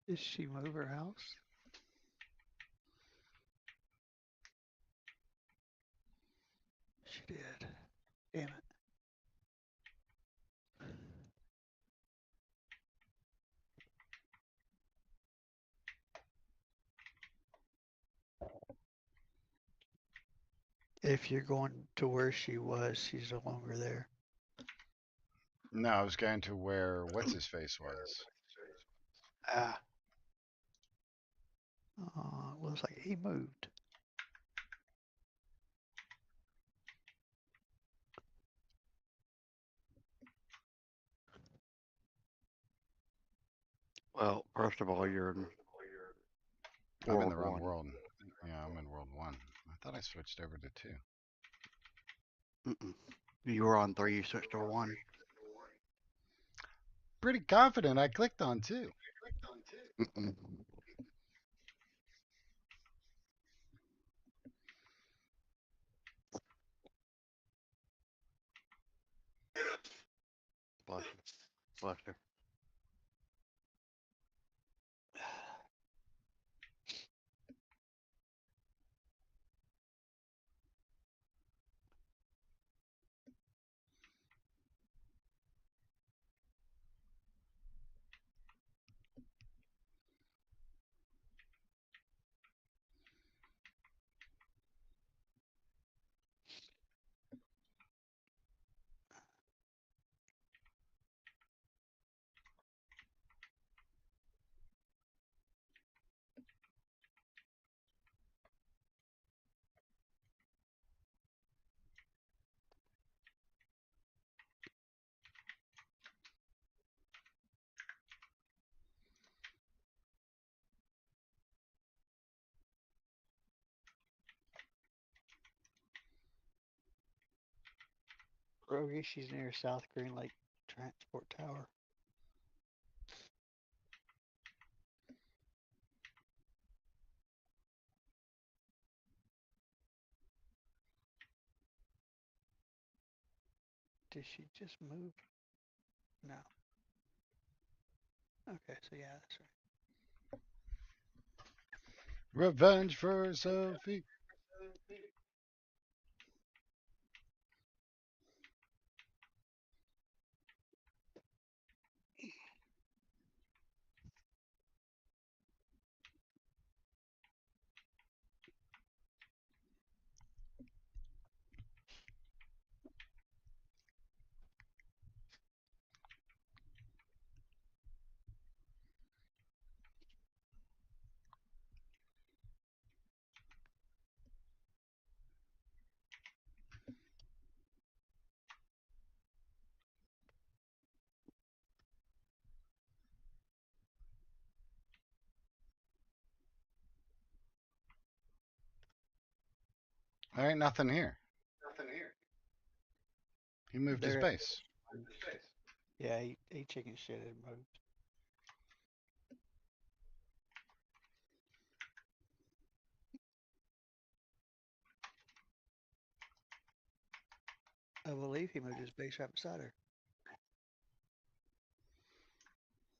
Did she move her house? She did. Damn it. If you're going to where she was, she's no longer there. No, I was going to where what's his face was. Ah. Looks like he moved. Well, first of all, you're in I'm in the World wrong 1. world. Yeah, I'm in world 1. I thought I switched over to 2. Mm-mm. You were on 3, you switched to 1. Pretty confident I clicked on 2. Mm-mm. Bless you. Bless you. Rogie, she's near South Green Lake Transport Tower. Did she just move? No. Okay, so yeah, that's right. Revenge for Sophie. There ain't nothing here. He moved his There- base. Yeah, he chicken shit and moved. I believe he moved his base right beside her.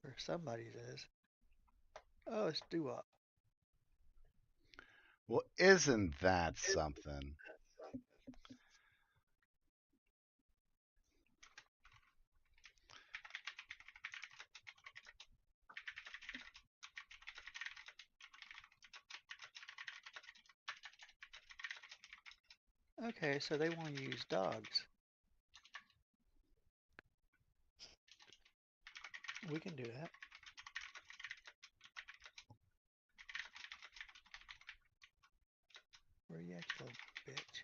Or somebody says. Oh, it's Doo-Wop. Well, isn't that something? Okay, so they want to use dogs. We can do that. Where you at, you little bitch?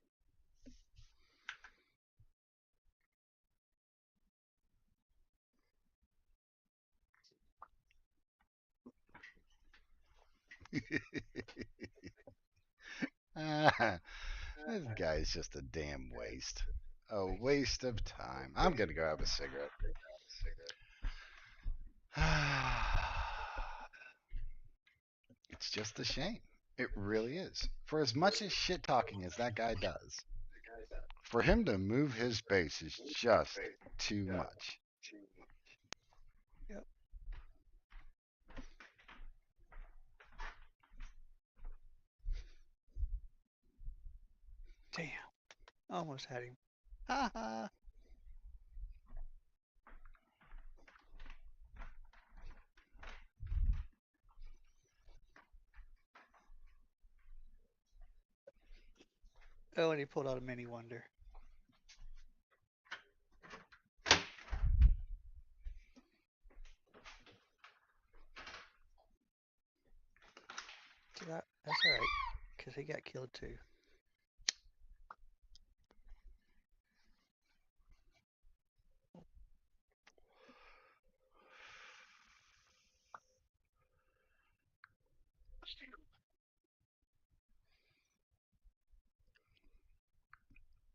This guy's just a damn waste. A waste of time. I'm gonna go have a cigarette. It's just a shame. It really is. For as much as shit talking as that guy does, for him to move his base is just too much. Yep. Damn. Almost had him. Ha ha. Oh, and he pulled out a mini wonder. So that's alright, because he got killed too.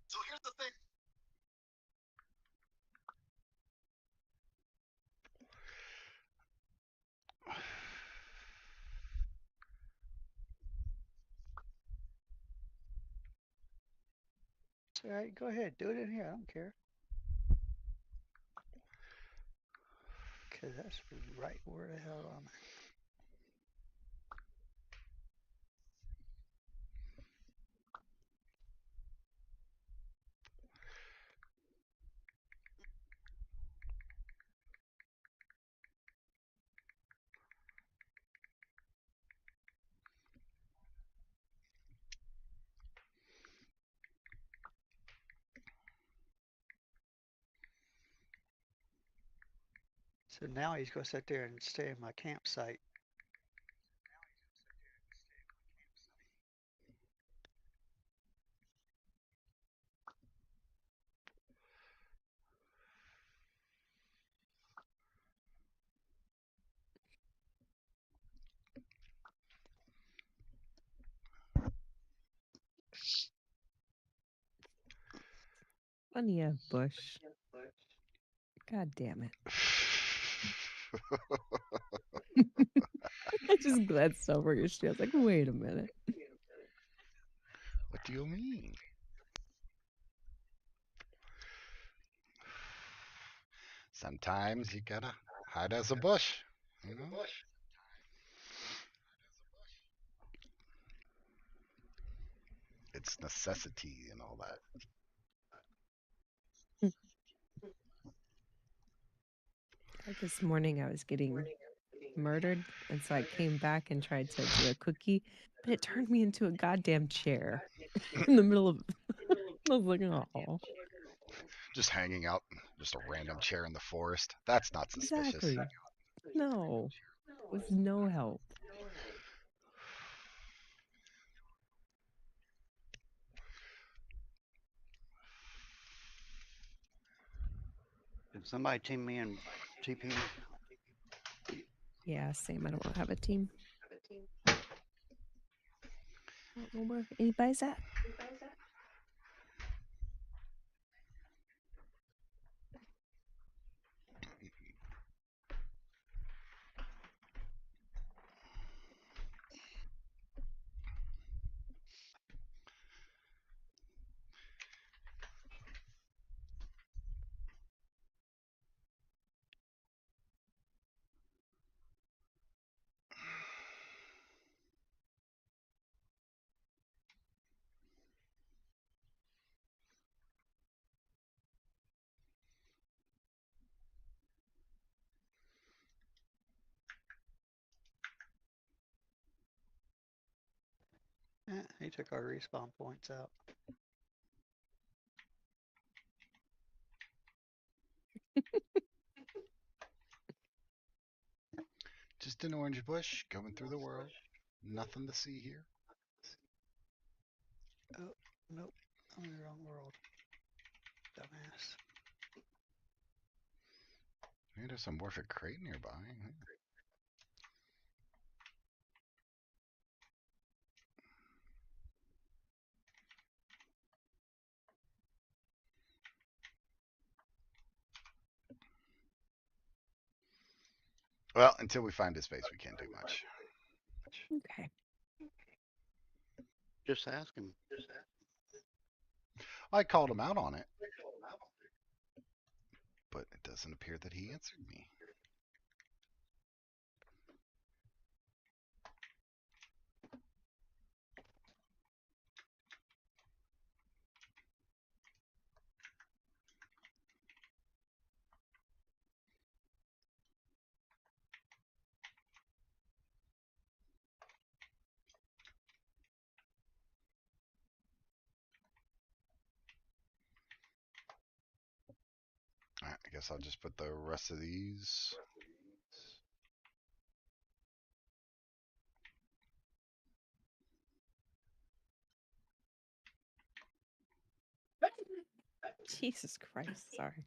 So here's the thing. It's alright, go ahead, do it in here, I don't care. Because that's right where the hell I'm at. So now he's going to sit there and stay in my campsite. Funny a bush. God damn it. I just glanced over your shit. I was like, wait a minute. What do you mean? Sometimes you gotta hide as a bush, you know? It's necessity and all that. This morning I was getting murdered, and so I came back and tried to do a cookie, but it turned me into a goddamn chair in the middle of. I was like, oh, Just hanging out, just a random chair in the forest. That's not suspicious. exactly. No, with no help. Did somebody team me and TP me? Yeah, same. I don't have a team. I don't know where anybody's at. He took our respawn points out. Just an orange bush going through the world. Nothing to see here. Oh, nope. I'm in the wrong world. Dumbass. Maybe there's some Morphic crate nearby. Well, until we find his base, we can't do much. Okay. Just ask him. I called him out on it, but it doesn't appear that he answered me. Alright, I guess I'll just put the rest of these. Jesus Christ. Sorry.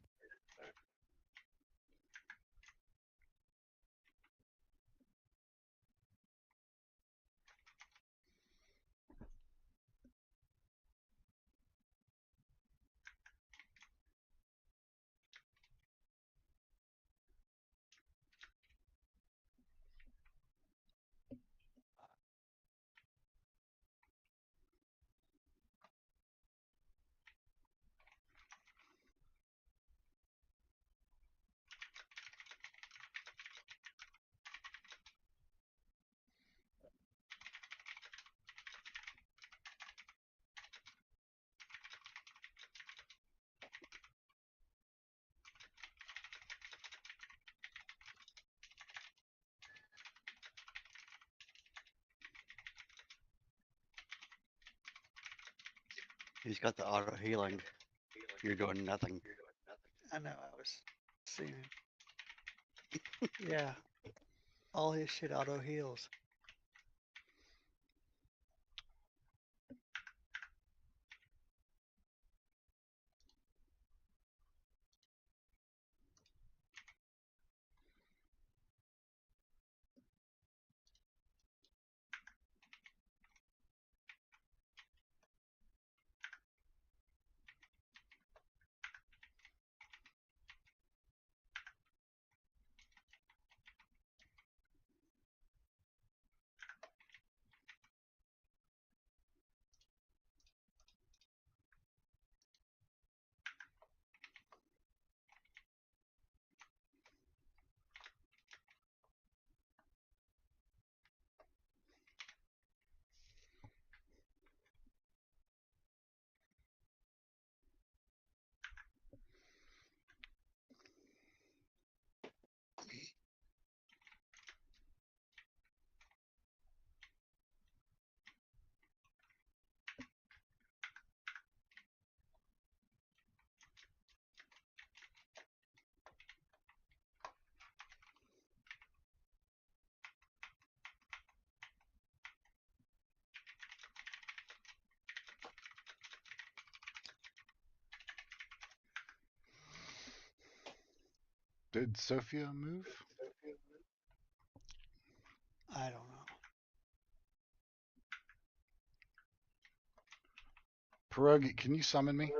He's got the auto healing. You're doing nothing. I know, I was seeing him. Yeah. All his shit auto heals. Did Sophia move? I don't know. Pierogi, can you summon me?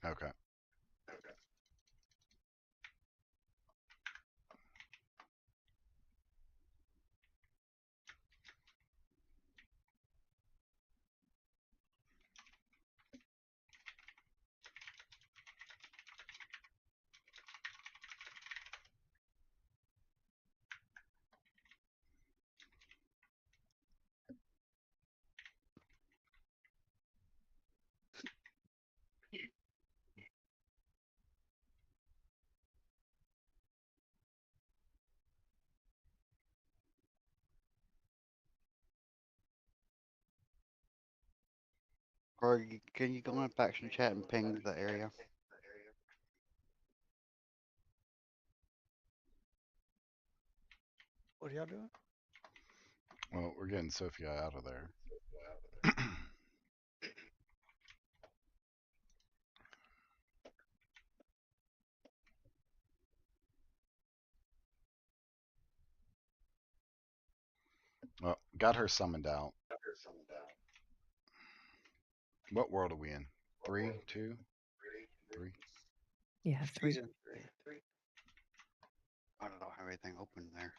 Okay. Or can you go in faction chat and ping the area? What are y'all doing? Well, we're getting Sophia out of there. Well, got her summoned out. What world are we in? 3, 2, 3? Yeah, 3. Season 3. I don't have anything open there.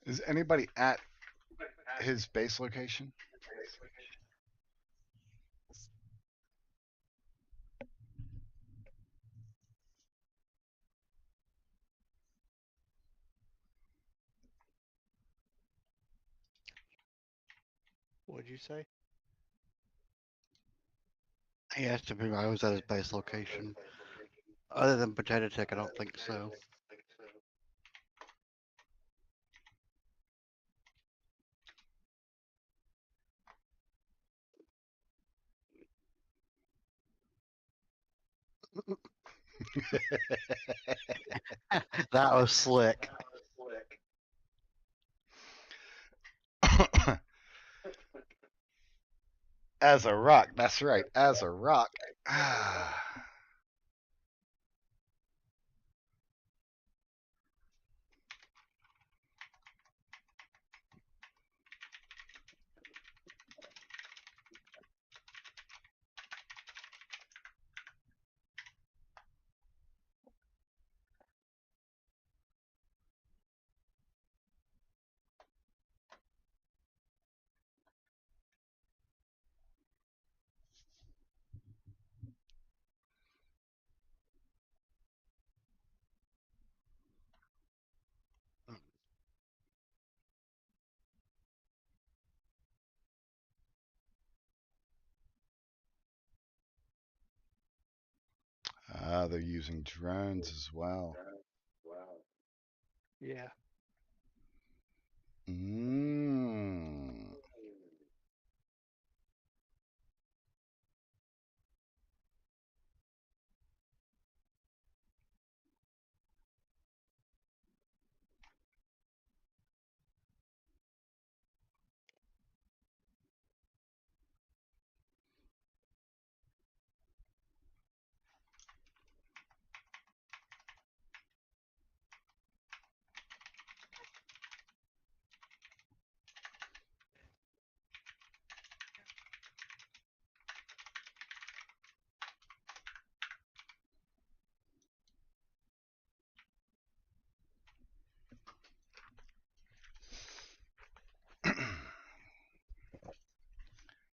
Is anybody at his base location? What'd you say? He asked if I was at his base location. Other than Potato Tech, I don't think so. That was slick. As a rock. That's right. As a rock. They're using drones as well. Yeah. Mm.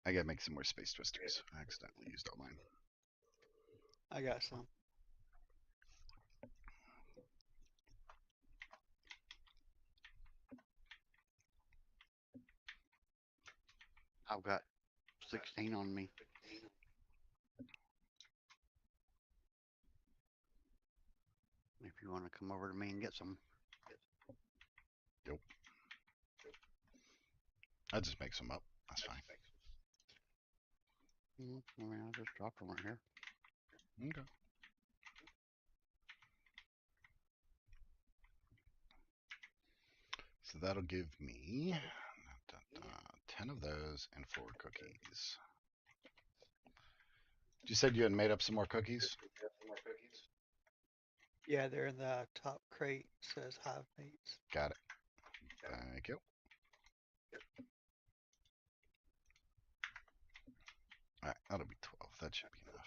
I gotta make some more space twisters. I accidentally used all mine. I got some. I've got 16 on me. If you want to come over to me and get some. Nope. I'll just make some up. That's fine. I mean, I just dropped them right here. Okay. So that'll give me 10 of those and 4 cookies. You said you had made up some more cookies? Yeah, they're in the top crate. Says hive mates. Got it. Thank you. Alright, that'll be 12. That should be enough.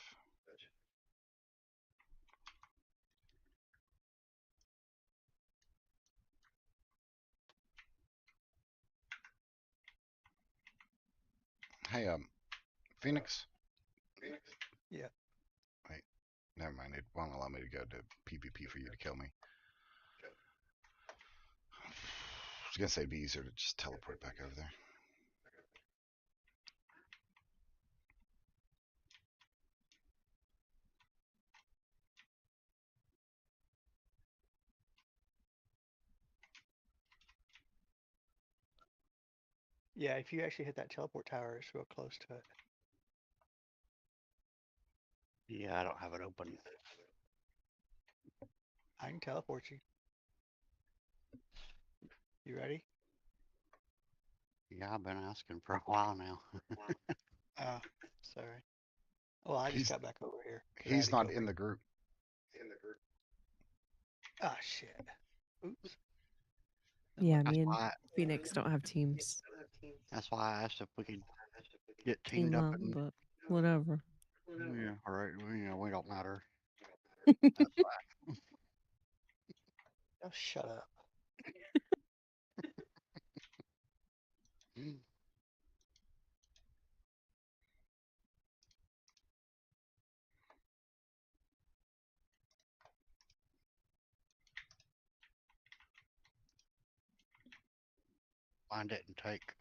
Hey, Phoenix? Yeah. Wait, never mind. It won't allow me to go to PvP for you to kill me. I was gonna say it'd be easier to just teleport back over there. Yeah, if you actually hit that teleport tower, it's real close to it. Yeah, I don't have it open. I can teleport you. You ready? Yeah, I've been asking for a while now. Oh, sorry. Well, I just He's- got back over here. 'cause I had He's to go not over in here. the group. Ah, shit. Oops. Yeah, That's me and why. Phoenix don't have teams. That's why I asked if we could get teamed Team up up, and. but whatever. Yeah, all right. We don't matter. That's fine. Oh, shut up. Mine didn't take.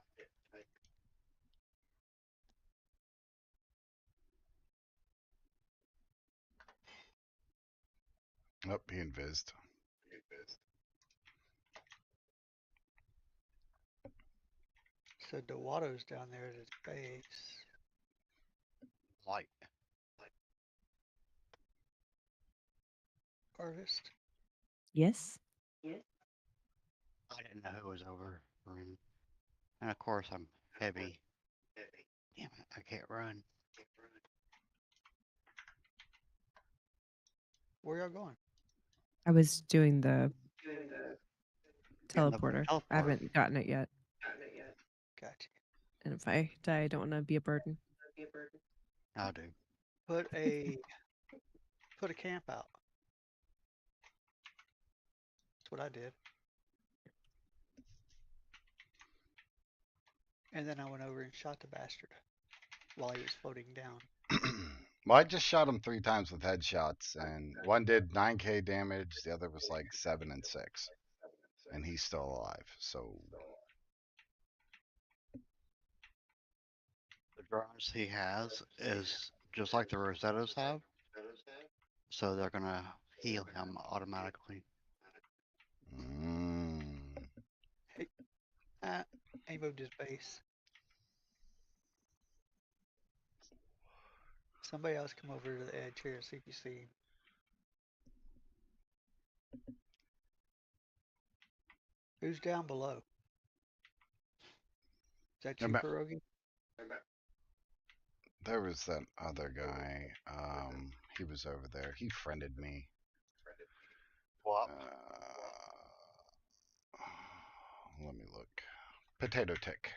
Oh, he invised. So Dewato's down there at his base. Light. Artist. Yes. I didn't know who was over. And of course, I'm heavy. Damn it, I can't run. Where y'all going? I was doing the Getting the teleporter. I teleporter. haven't gotten it yet. Gotcha. And if I die, I don't want to be a burden. I do. Put a camp out. That's what I did. And then I went over and shot the bastard while he was floating down. Well, I just shot him 3 times with headshots, and one did 9k damage, the other was like 7 and 6, and he's still alive. So The drones he has is just like the Rosettas have. So they're gonna heal him automatically. mm, He moved his base. Somebody else come over to the edge here and see if you see him. Who's down below? Is that you, I'm back. Pierogi? There was that other guy. He was over there. He friended me. What? Let me look. Potato Tick.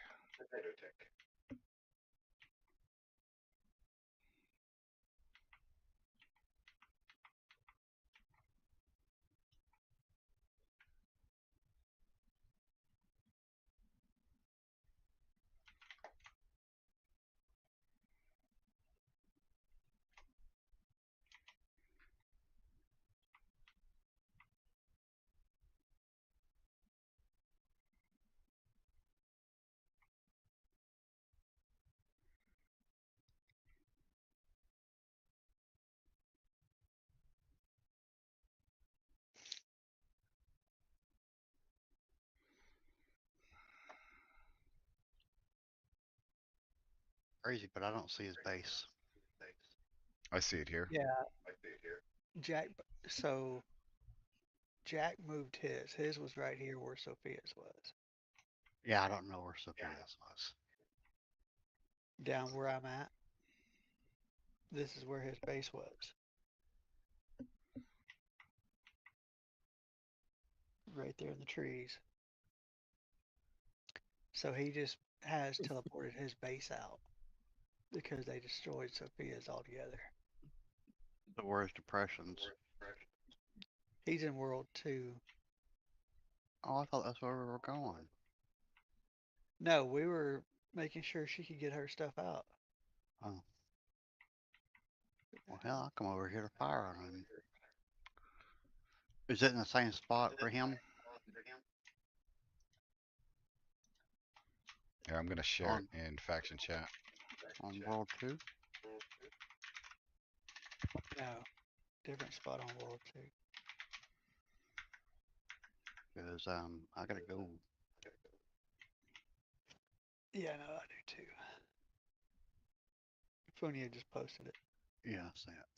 Crazy, but I don't see his base. I see it here. Yeah. Jack. So Jack moved his. His was right here where Sophia's was. Yeah, I don't know where Sophia's was. Down where I'm at. This is where his base was. Right there in the trees. So he just has teleported his base out because they destroyed Sophia's altogether. The worst depressions. He's in World 2. Oh, I thought that's where we were going. No, we were making sure she could get her stuff out. Oh. Well, hell, I'll come over here to fire on him. Is it in the same spot for him? Here, I'm gonna share On, it in faction chat. on World 2? No, different spot on World 2. Because, I gotta go. Yeah, no, I do too. Funia just posted it. Yeah, I see it.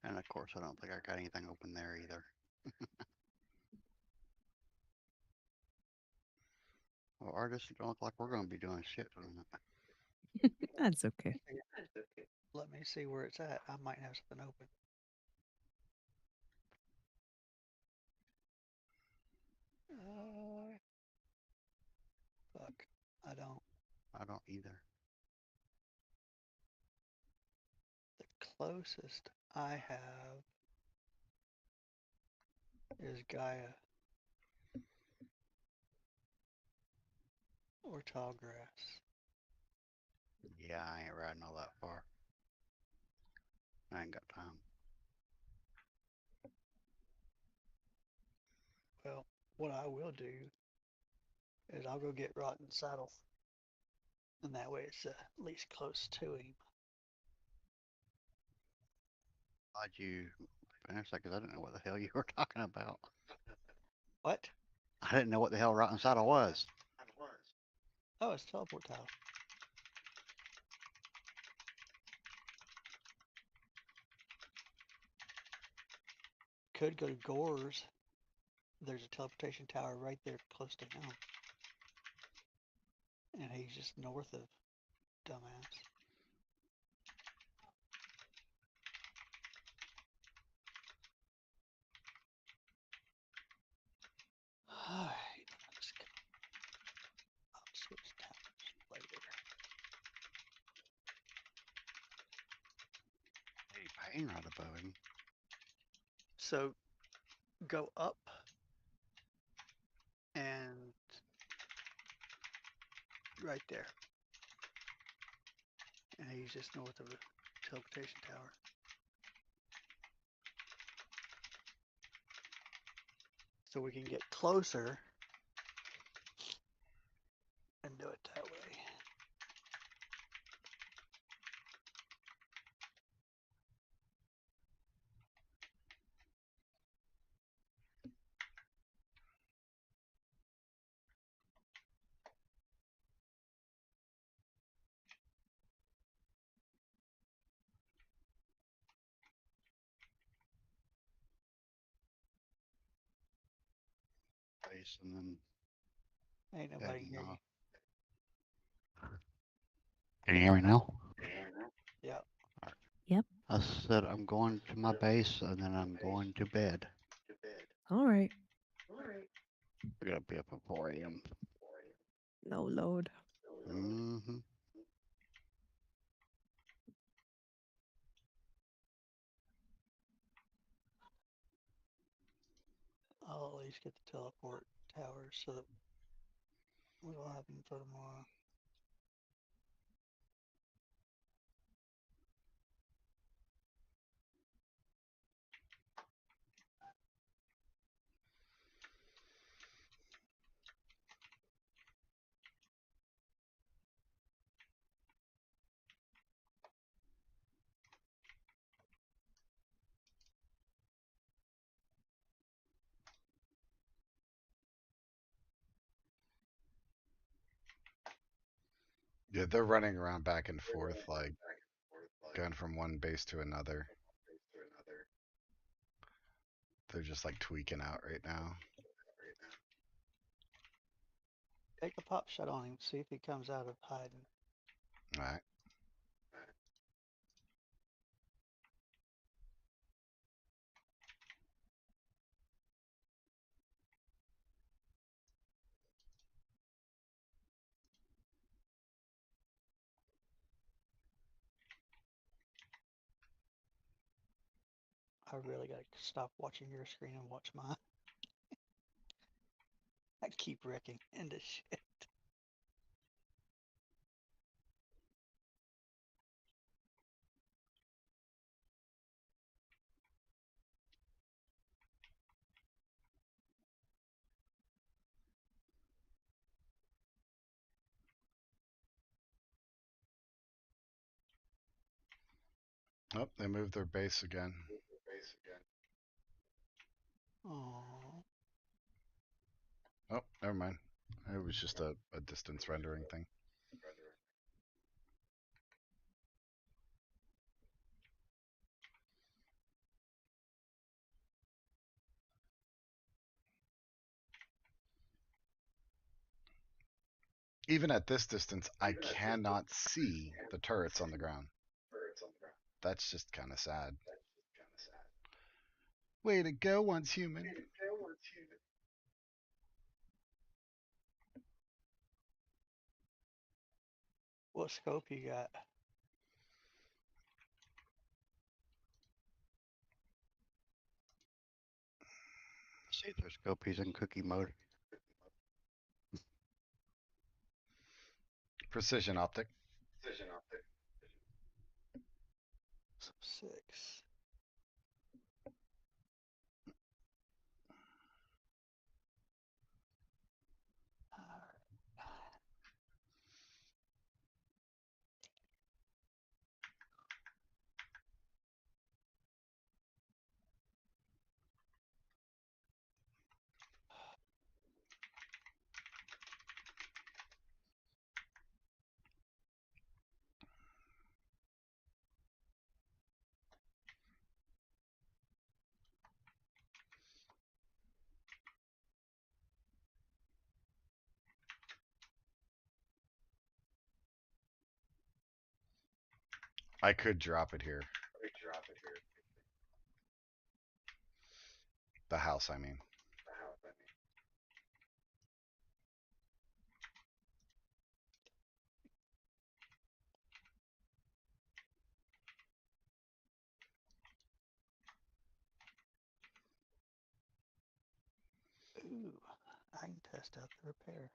And of course, I don't think I got anything open there either. Well, artists, it don't look like we're gonna be doing shit tonight. That's okay. Let me see where it's at. I might have something open. Fuck. I don't. I don't either. The closest I have is Gaia or Tallgrass. Yeah, I ain't riding all that far. I ain't got time. Well, what I will do is I'll go get Rotten Saddle. And that way it's at least close to him. Glad you finished that because I didn't know what the hell you were talking about. What? I didn't know what the hell Rotten Saddle was. Oh, it's teleport tile. Could go to Gore's. There's a teleportation tower right there close to him. And he's just north of dumbass. Alright, let's go. I'll switch tabs later. Hey, pain right above him. So go up and right there. And he's just north of the teleportation tower. So we can get closer and do it that way. Face and then Ain't nobody heading hear you. off. Can you hear me now? Yeah. Yep. I said I'm going to my base and then I'm going to bed. All right. I gotta be up at 4 a.m. No load. Mm-hmm. I'll at least get the teleport towers so that we'll have them for tomorrow. Yeah, they're running around back and forth, like going from one base to another. They're just like tweaking out right now. Take a pop shot on him, see if he comes out of hiding. All right. I really gotta stop watching your screen and watch mine. I keep wrecking into shit. Oh, they moved their base again. Oh, Oh, never mind. It was just a distance rendering thing. Even at this distance, I cannot see the turrets on the ground. That's just kind of sad. Way to go, once human. what scope you got? See if there's scope. He's in cookie mode. Precision optic. Some 6. Alright. I could drop it here. The house, I mean. Ooh, I can test out the repair.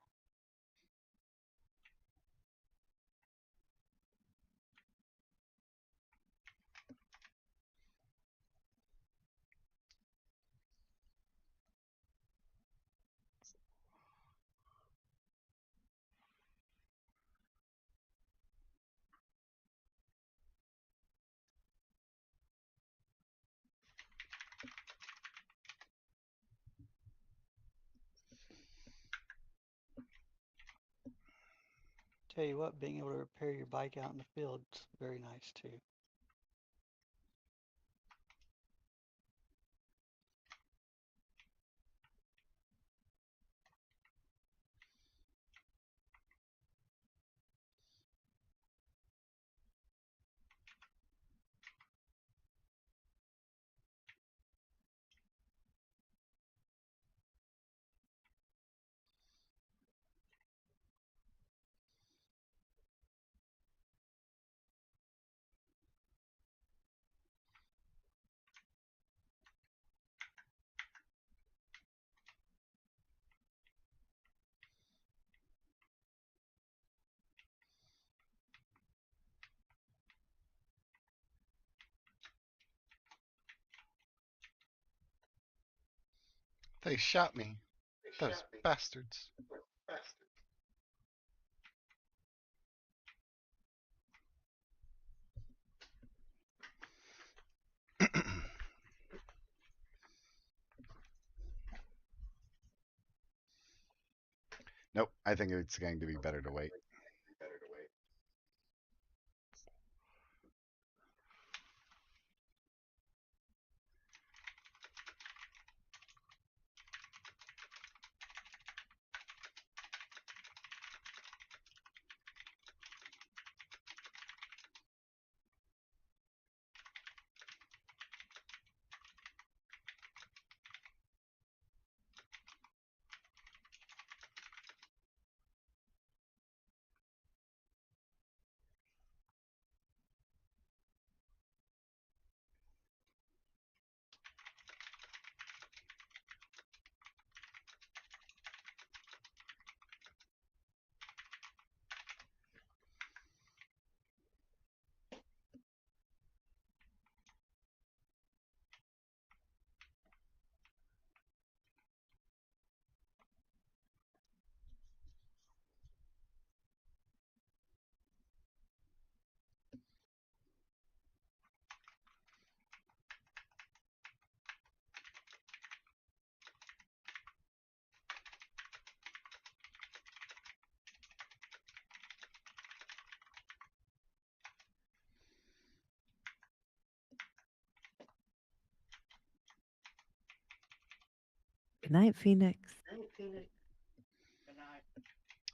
Tell you what, being able to repair your bike out in the field is very nice too. They shot me. Those bastards. Nope, I think it's going to be better to wait. Good night, Phoenix.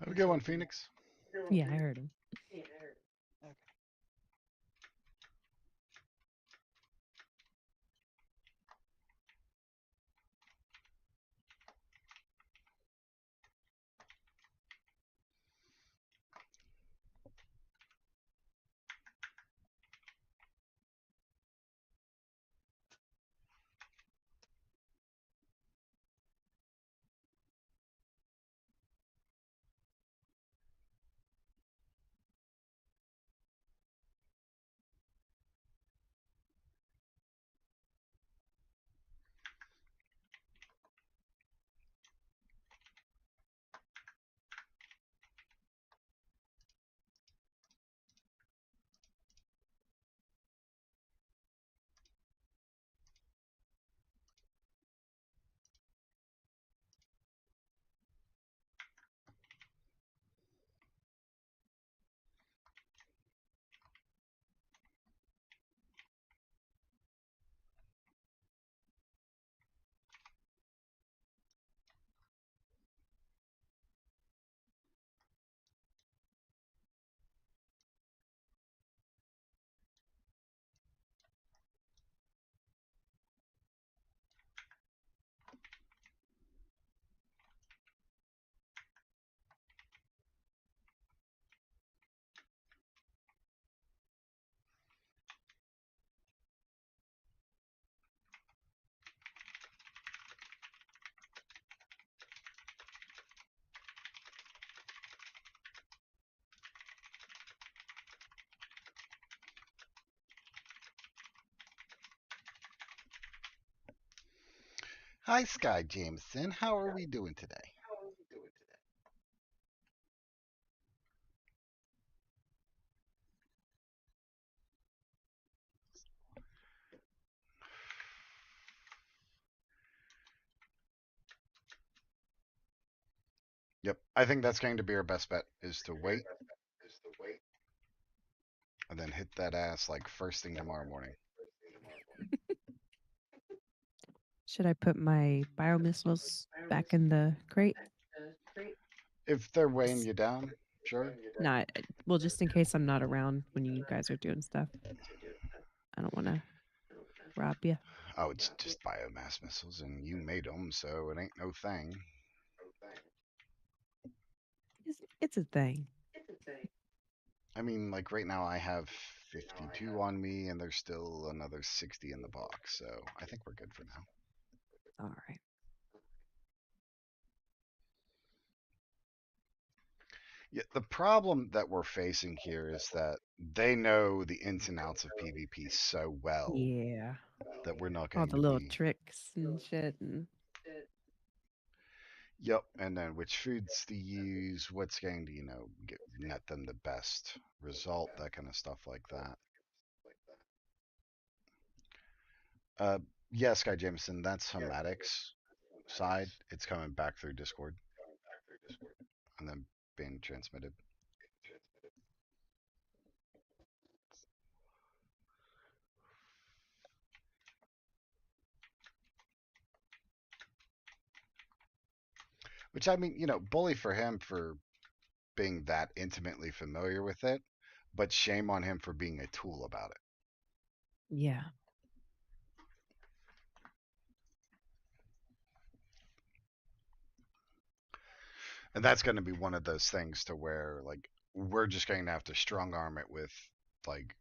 Have a good one, Phoenix. Yeah, I heard him. Okay. Hi, Sky Jameson. How are we doing today? Yep, I think that's going to be our best bet is to wait and then hit that ass like first thing tomorrow morning. Should I put my biomissiles back in the crate? If they're weighing you down, sure. Not well, just in case I'm not around when you guys are doing stuff. I don't want to rob you. Oh, it's just biomass missiles, and you made them, so it ain't no thing. It's a thing. I mean, like right now I have 52 on me, and there's still another 60 in the box, so I think we're good for now. All right. Yeah, the problem that we're facing here is that they know the ins and outs of PvP so well Yeah. that we're not All going the to little be. tricks and shit. And Yep, and then which foods to use, what's going to, net them the best result, that kind of stuff like that. Yeah, Sky Jameson, that's Homatics side. It's coming back through Discord and then being transmitted. Which, I mean, bully for him for being that intimately familiar with it, but shame on him for being a tool about it. yeah. And that's going to be one of those things to where, like, we're just going to have to strong arm it with, like,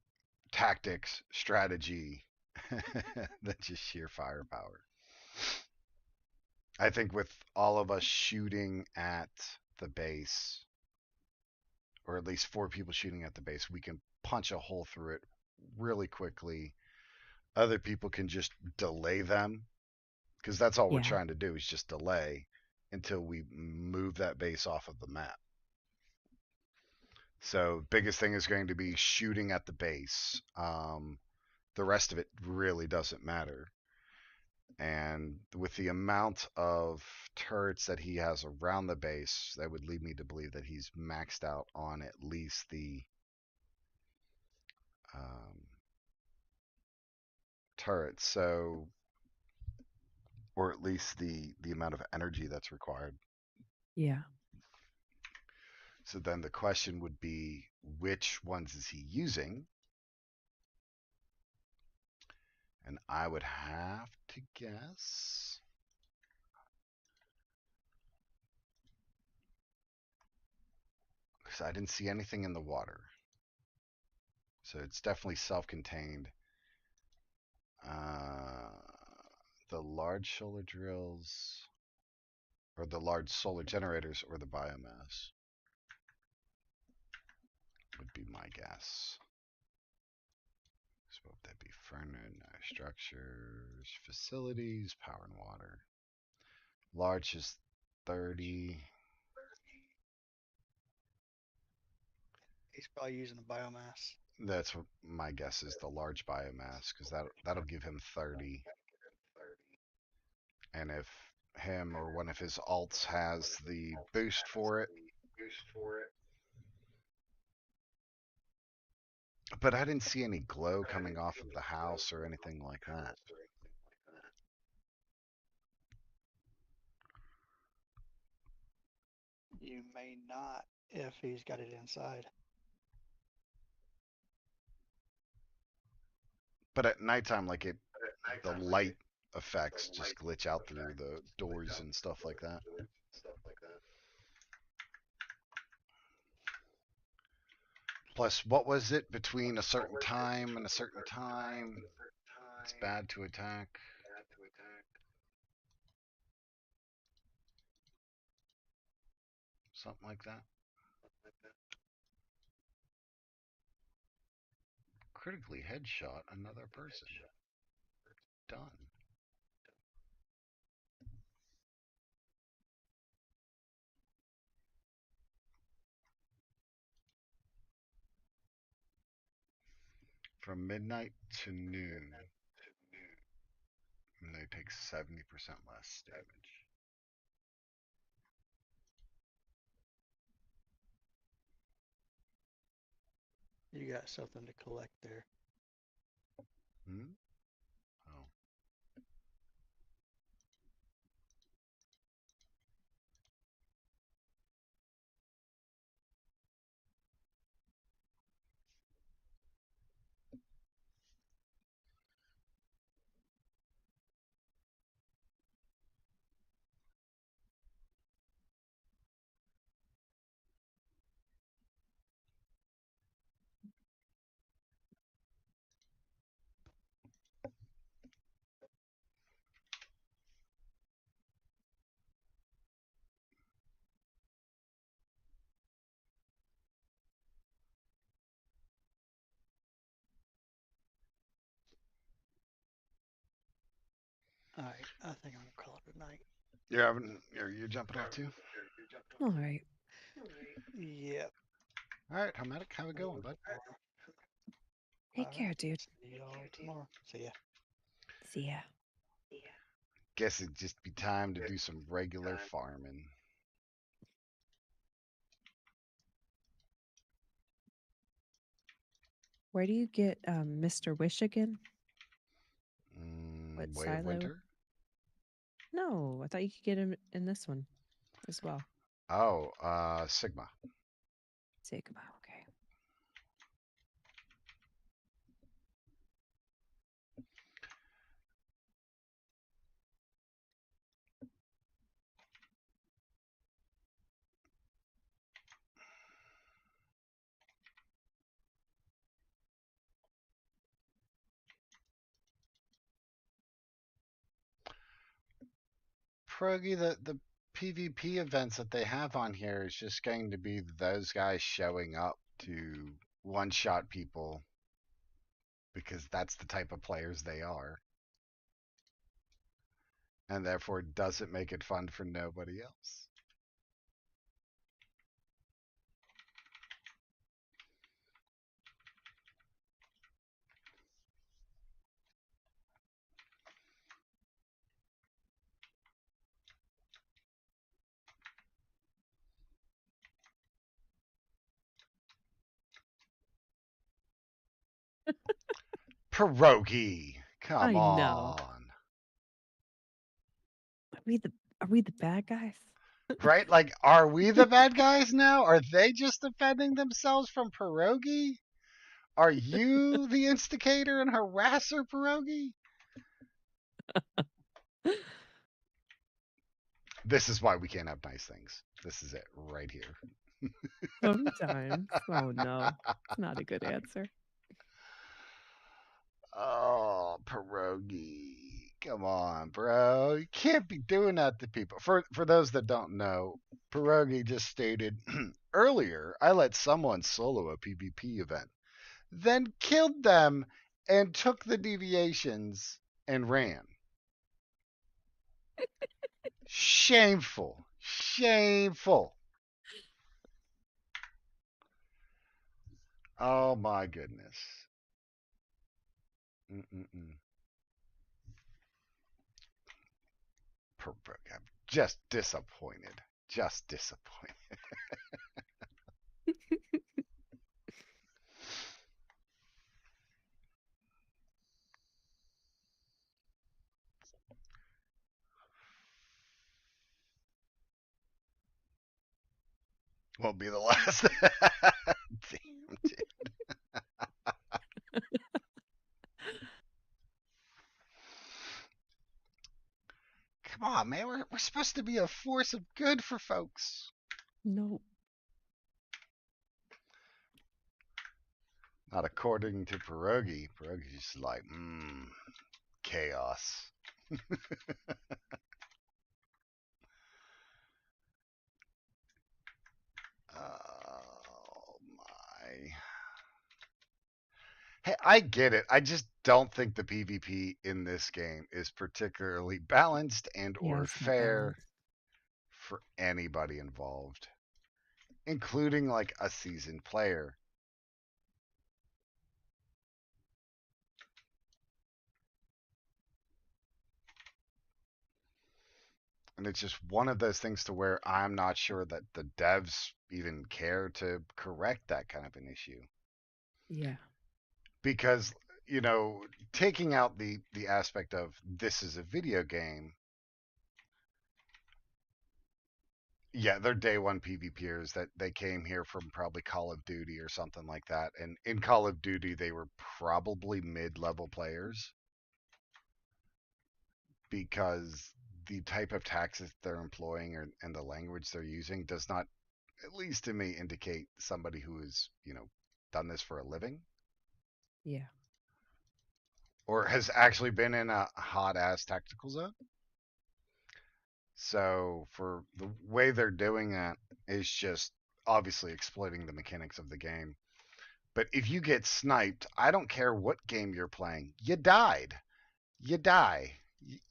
tactics, strategy, than just sheer firepower. I think with all of us shooting at the base, or at least 4 people shooting at the base, we can punch a hole through it really quickly. Other people can just delay them, because that's all we're Yeah. trying to do is just delay until we move that base off of the map. So biggest thing is going to be shooting at the base. The rest of it really doesn't matter. And with the amount of turrets that he has around the base, that would lead me to believe that he's maxed out on at least the turrets. So, or at least the amount of energy that's required. Yeah. So then the question would be, which ones is he using? And I would have to guess. Because I didn't see anything in the water. So it's definitely self-contained. The large solar drills, or the large solar generators, or the biomass would be my guess. So what would that be? Furnace, structures, facilities, power and water. Large is 30. He's probably using the biomass. That's what my guess is, the large biomass, because that'll give him 30. And if him or one of his alts has the boost for it. But I didn't see any glow coming off of the house or anything like that. You may not if he's got it inside. But at nighttime, like the light effects just glitch out through the doors and stuff like that. Plus, what was it between a certain time and a certain time? It's bad to attack. Something like that. Critically headshot another person. Done. From midnight to noon, and they take 70% less damage. You got something to collect there. Hmm? Oh. All right, I think I'm gonna call it a night. You're jumping off too? All right. Yep. Alright, Hermetic, how it going, bud? Take All care, right. dude. See y'all tomorrow. See ya. See ya. Guess it'd just be time to do some regular farming. Where do you get Mr. Wish again? What Way of silo? Winter? No, I thought you could get him in this one as well. Oh, Sigma. Sigma, okay. Progi, the PvP events that they have on here is just going to be those guys showing up to one-shot people because that's the type of players they are. And therefore doesn't make it fun for nobody else. Pierogi, come I know. on. Are we the bad guys? Right? Like, are we the bad guys now? Are they just defending themselves from Pierogi? Are you the instigator and harasser, Pierogi? This is why we can't have nice things. This is it right here. Sometimes. Oh no. It's not a good answer. Oh, Pierogi. Come on, bro. You can't be doing that to people. For those that don't know, Pierogi just stated earlier, I let someone solo a PvP event, then killed them and took the deviations and ran. Shameful. Shameful. Oh my goodness. Mm-mm-mm. I'm just disappointed. Just disappointed. Won't be the last. Damn, dude. Come on, man. We're supposed to be a force of good for folks. No. Not according to Pierogi. Pierogi's just like, chaos. Oh my. Hey, I get it. I just don't think the PvP in this game is particularly balanced and Yeah, or it's not fair balanced. for anybody involved, including like a seasoned player. And it's just one of those things to where I'm not sure that the devs even care to correct that kind of an issue. Yeah. Because, taking out the aspect of this is a video game, yeah, they're day one PvPers that they came here from probably Call of Duty or something like that. And in Call of Duty, they were probably mid-level players because the type of taxes they're employing and the language they're using does not, at least to me, indicate somebody who has, done this for a living Yeah. or has actually been in a hot-ass tactical zone. So for the way they're doing that is just obviously exploiting the mechanics of the game. But if you get sniped, I don't care what game you're playing. You died. You die.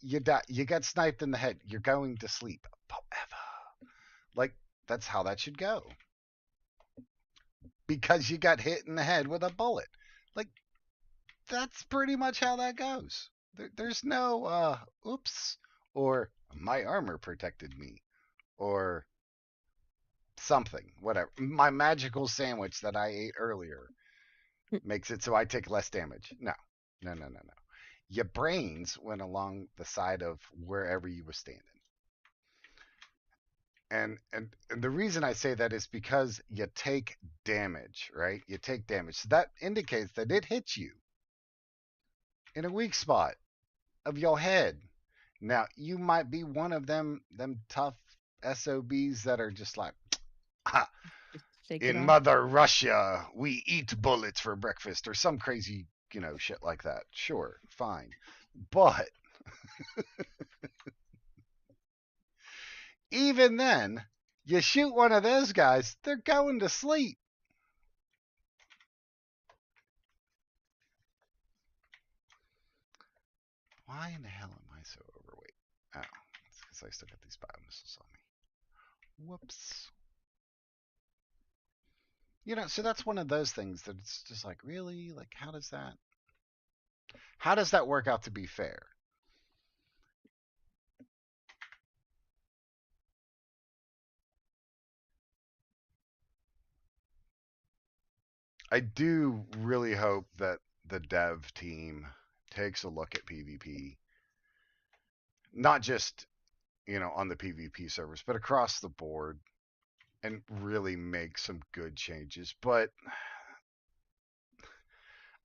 You die. You got sniped in the head. You're going to sleep forever. Like, that's how that should go. Because you got hit in the head with a bullet. Like, that's pretty much how that goes. There's no, oops, or my armor protected me, or something, whatever. My magical sandwich that I ate earlier makes it so I take less damage. No. Your brains went along the side of wherever you were standing. And the reason I say that is because you take damage, right? You take damage. So that indicates that it hits you in a weak spot of your head. Now, you might be one of them tough SOBs that are just like, ha, Just shake it in off. Mother Russia, we eat bullets for breakfast or some crazy, shit like that. Sure, fine. But even then, you shoot one of those guys, they're going to sleep. Why in the hell am I so overweight? Oh, it's because I still got these bio missiles on me. Whoops. So that's one of those things that it's just like, really? Like, how does that work out to be fair? I do really hope that the dev team takes a look at PvP, not just, on the PvP servers, but across the board and really make some good changes. But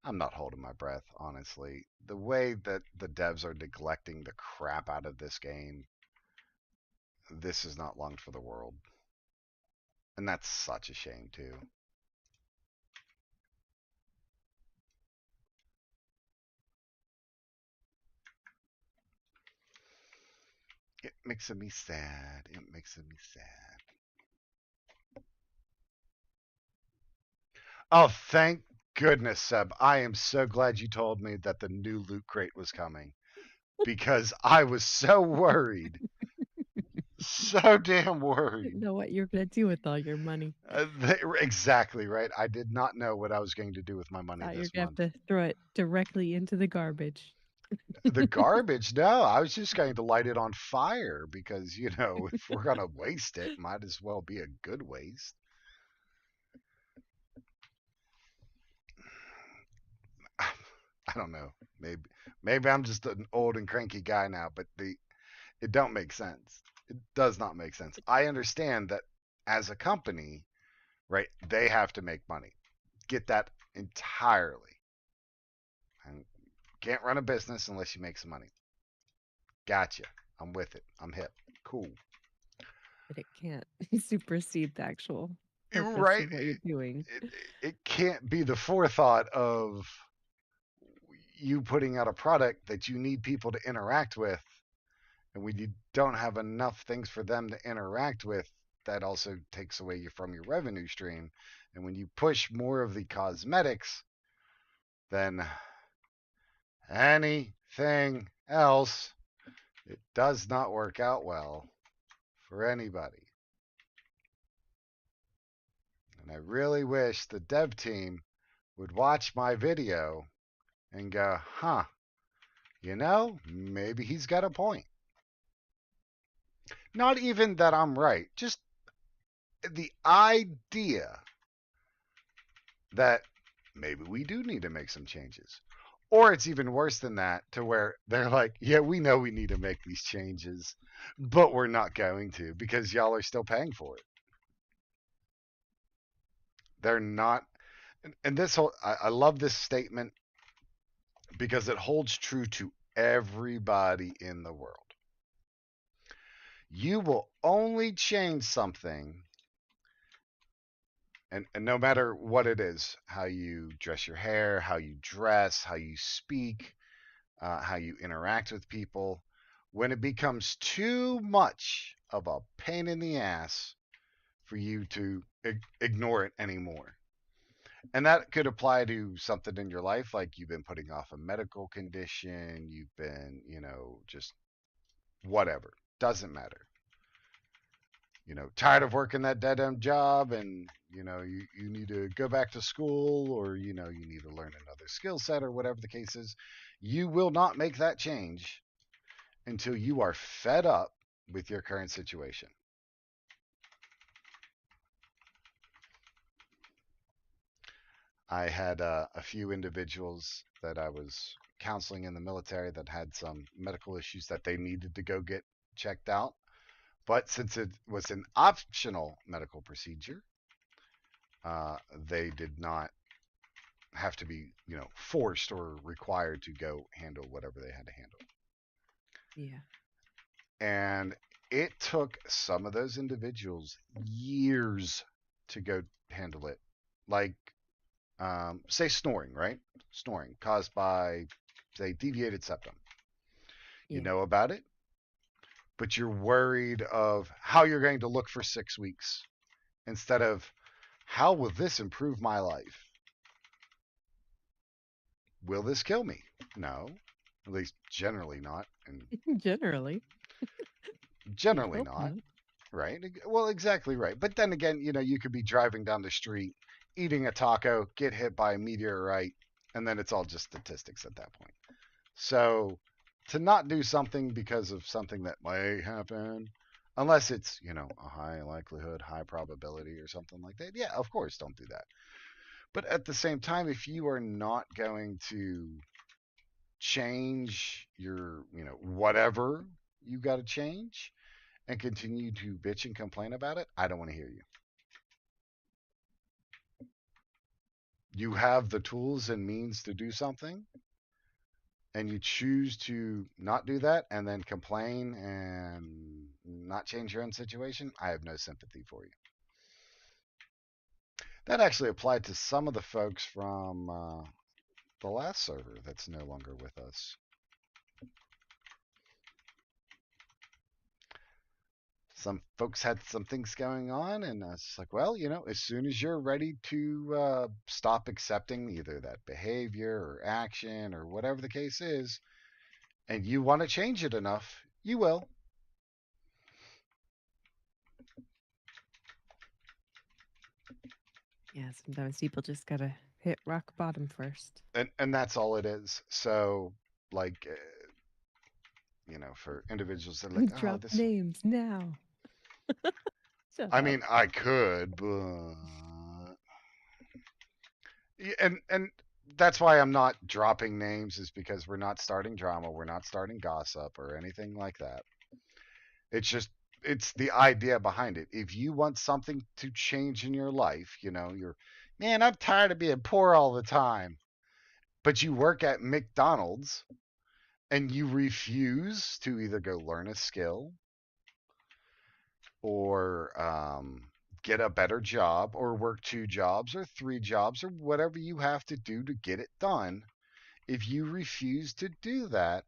I'm not holding my breath, honestly. The way that the devs are neglecting the crap out of this game, this is not long for the world. And that's such a shame, too. It makes me sad. It makes me sad. Oh, thank goodness, Seb. I am so glad you told me that the new loot crate was coming because I was so worried. So damn worried. Didn't know what you're gonna do with all your money. Exactly right. I did not know what I was going to do with my money Thought you're this gonna month. have to throw it directly into the garbage. The garbage? No, I was just going to light it on fire because, if we're going to waste it, might as well be a good waste. I don't know. Maybe I'm just an old and cranky guy now, but it don't make sense. It does not make sense. I understand that as a company, right, they have to make money. Get that entirely. And can't run a business unless you make some money. Gotcha. I'm with it. I'm hip. Cool. But it can't supersede the actual purpose Right. of what you're doing. It can't be the forethought of you putting out a product that you need people to interact with. And when you don't have enough things for them to interact with, that also takes away from your revenue stream. And when you push more of the cosmetics than anything else, it does not work out well for anybody. And I really wish the dev team would watch my video and go, huh, maybe he's got a point. Not even that I'm right, just the idea that maybe we do need to make some changes. Or it's even worse than that, to where they're like, yeah, we know we need to make these changes, but we're not going to because y'all are still paying for it. They're not. And this whole, I love this statement because it holds true to everybody in the world. You will only change something, and no matter what it is, how you dress your hair, how you dress, how you speak, how you interact with people, when it becomes too much of a pain in the ass for you to ignore it anymore. And that could apply to something in your life, like you've been putting off a medical condition, you've been, just whatever. Doesn't matter. Tired of working that dead end job, and you need to go back to school, or you need to learn another skill set, or whatever the case is. You will not make that change until you are fed up with your current situation. I had a few individuals that I was counseling in the military that had some medical issues that they needed to go get checked out. But since it was an optional medical procedure, they did not have to be, forced or required to go handle whatever they had to handle. Yeah. And it took some of those individuals years to go handle it. Like, say snoring, right? Snoring caused by, say, deviated septum. You Yeah. know about it, but you're worried of how you're going to look for 6 weeks instead of how will this improve my life? Will this kill me? No, at least generally not. And Generally. generally Hope not. Right? Well, exactly right. But then again, you could be driving down the street, eating a taco, get hit by a meteorite, and then it's all just statistics at that point. So to not do something because of something that may happen, unless it's, a high likelihood, high probability or something like that, yeah, of course, don't do that. But at the same time, if you are not going to change your, whatever you got to change, and continue to bitch and complain about it, I don't want to hear you. You have the tools and means to do something, and you choose to not do that and then complain and not change your own situation, I have no sympathy for you. That actually applied to some of the folks from the last server that's no longer with us. Some folks had some things going on, and it's like, well, as soon as you're ready to stop accepting either that behavior or action or whatever the case is, and you want to change it enough, you will. Yeah, sometimes people just gotta hit rock bottom first. And that's all it is. So, like, for individuals that are like, oh, Drop this. names now. Shut I up. mean, I could, but and that's why I'm not dropping names, is because we're not starting drama, we're not starting gossip or anything like that. It's just, it's the idea behind it. If you want something to change in your life, you're, man, I'm tired of being poor all the time. But you work at McDonald's and you refuse to either go learn a skill or get a better job or work 2 jobs or 3 jobs or whatever you have to do to get it done. If you refuse to do that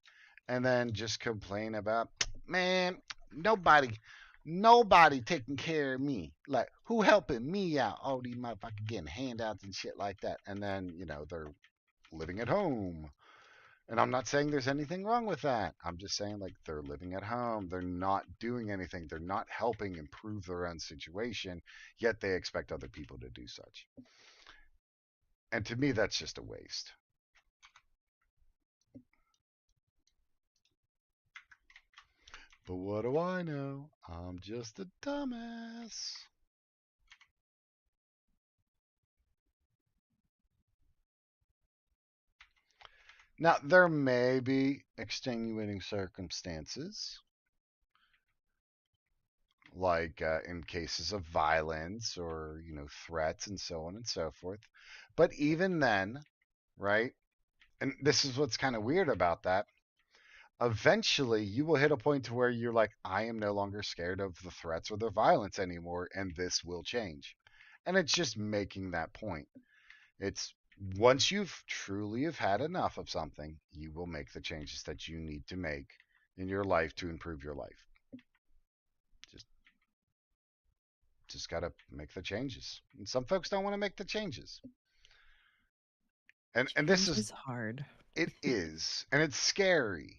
and then just complain about, man, nobody taking care of me. Like, who helping me out? Oh, these motherfuckers getting handouts and shit like that. And then, they're living at home. And I'm not saying there's anything wrong with that. I'm just saying, like, they're living at home. They're not doing anything. They're not helping improve their own situation, yet they expect other people to do such. And to me, that's just a waste. But what do I know? I'm just a dumbass. Now, there may be extenuating circumstances, like in cases of violence or, threats and so on and so forth. But even then, right? And this is what's kind of weird about that. Eventually, you will hit a point to where you're like, I am no longer scared of the threats or the violence anymore, and this will change. And it's just making that point. It's once you've truly have had enough of something, you will make the changes that you need to make in your life to improve your life. Just got to make the changes. And some folks don't want to make the changes. And this Change is hard, it is, and it's scary.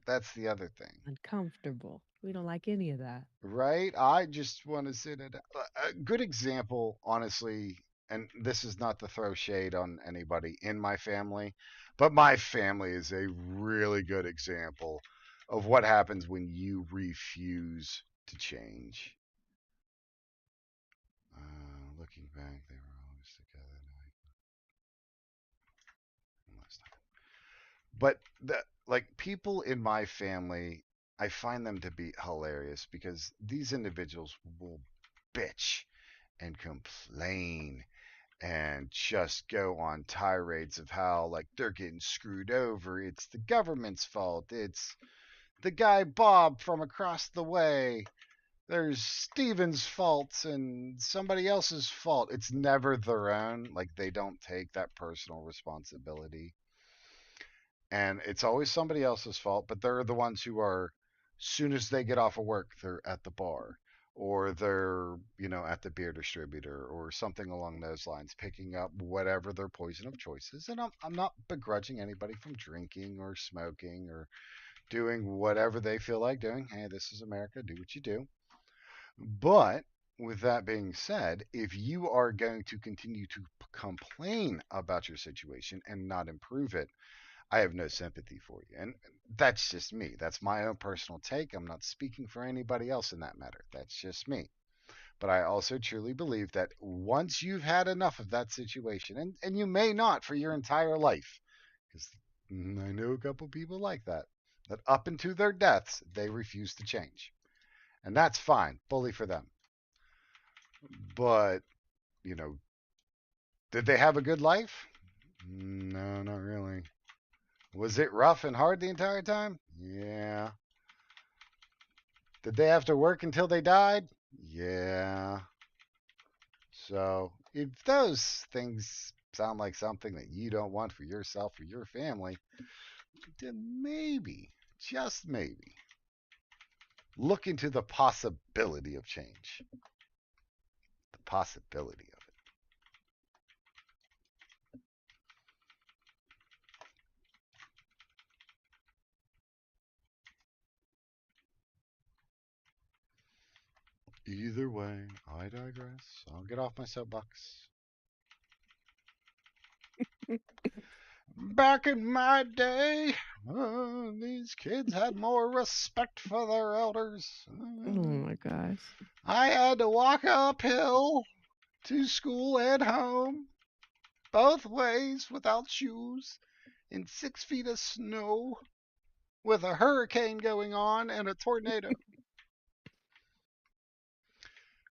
That's the other thing. uncomfortable. We don't like any of that. Right? I just want to sit at a good example, honestly, and this is not to throw shade on anybody in my family, but my family is a really good example of what happens when you refuse to change. Looking back, they were always together. But people in my family, I find them to be hilarious because these individuals will bitch and complain and just go on tirades of how they're getting screwed over. It's the government's fault. It's the guy Bob from across the way. There's Steven's fault and somebody else's fault. It's never their own. They don't take that personal responsibility. And it's always somebody else's fault, but they're the ones who are, soon as they get off of work, they're at the bar or they're, at the beer distributor or something along those lines, picking up whatever their poison of choice is. And I'm not begrudging anybody from drinking or smoking or doing whatever they feel like doing. Hey, this is America. Do what you do. But with that being said, if you are going to continue to complain about your situation and not improve it, I have no sympathy for you. And that's just me. That's my own personal take. I'm not speaking for anybody else in that matter. That's just me. But I also truly believe that once you've had enough of that situation, and you may not for your entire life, because I know a couple people like that up into their deaths, they refuse to change. And that's fine. Bully for them. But, did they have a good life? No, not really. Was it rough and hard the entire time? Yeah. Did they have to work until they died? Yeah. So, if those things sound like something that you don't want for yourself or your family, then maybe, just maybe, look into the possibility of change. The possibility of it. Either way, I digress. I'll get off my soapbox. Back in my day, these kids had more respect for their elders. Oh my gosh. I had to walk uphill to school and home, both ways without shoes, in 6 feet of snow, with a hurricane going on and a tornado.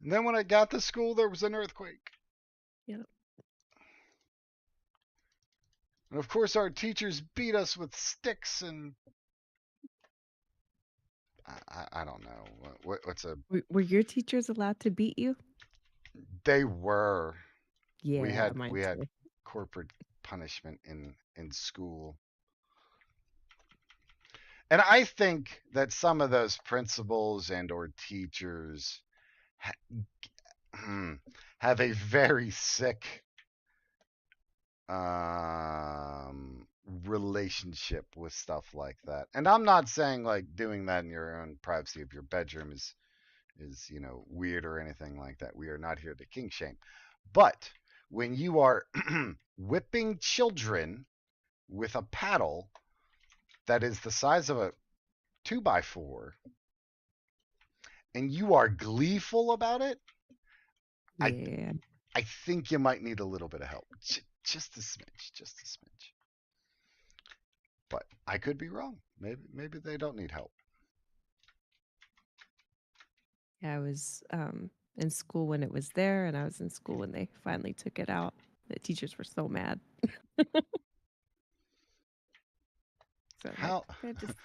And then when I got to school, there was an earthquake. Yep. And of course, our teachers beat us with sticks and I don't know what's a. Were your teachers allowed to beat you? They were. Yeah, we had mine too. corporate punishment in school. And I think that some of those principals and or teachers have a very sick relationship with stuff like that. And I'm not saying doing that in your own privacy of your bedroom is weird or anything like that. We are not here to kink shame. But when you are whipping children with a paddle that is the size of a 2x4 and you are gleeful about it, Yeah. I think you might need a little bit of help. Just a smidge, just a smidge. But I could be wrong. Maybe they don't need help. I was in school when it was there, and I was in school when they finally took it out. The teachers were so mad. So I'm like, How? they're just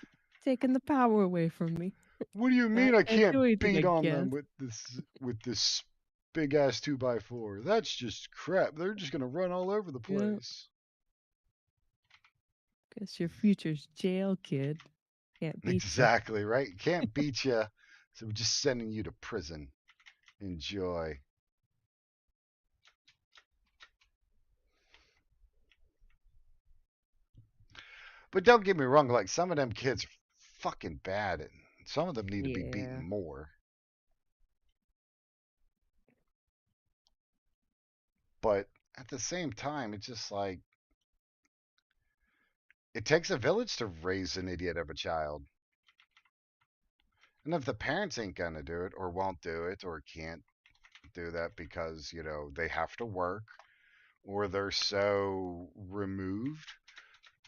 taking the power away from me. What do you I mean I can't do can't anything, beat I on them guess. with this big ass 2x4? That's just crap. They're just gonna run all over the Yep. place. Guess your future's jail, kid. Can't beat ya. Exactly right. Can't beat you, so we're just sending you to prison. Enjoy. But don't get me wrong, like some of them kids are fucking bad, and some of them need to be Yeah. beaten more. But at the same time, it's just like it takes a village to raise an idiot of a child. And if the parents ain't gonna do it, or won't do it, or can't do that because, you know, they have to work, or they're so removed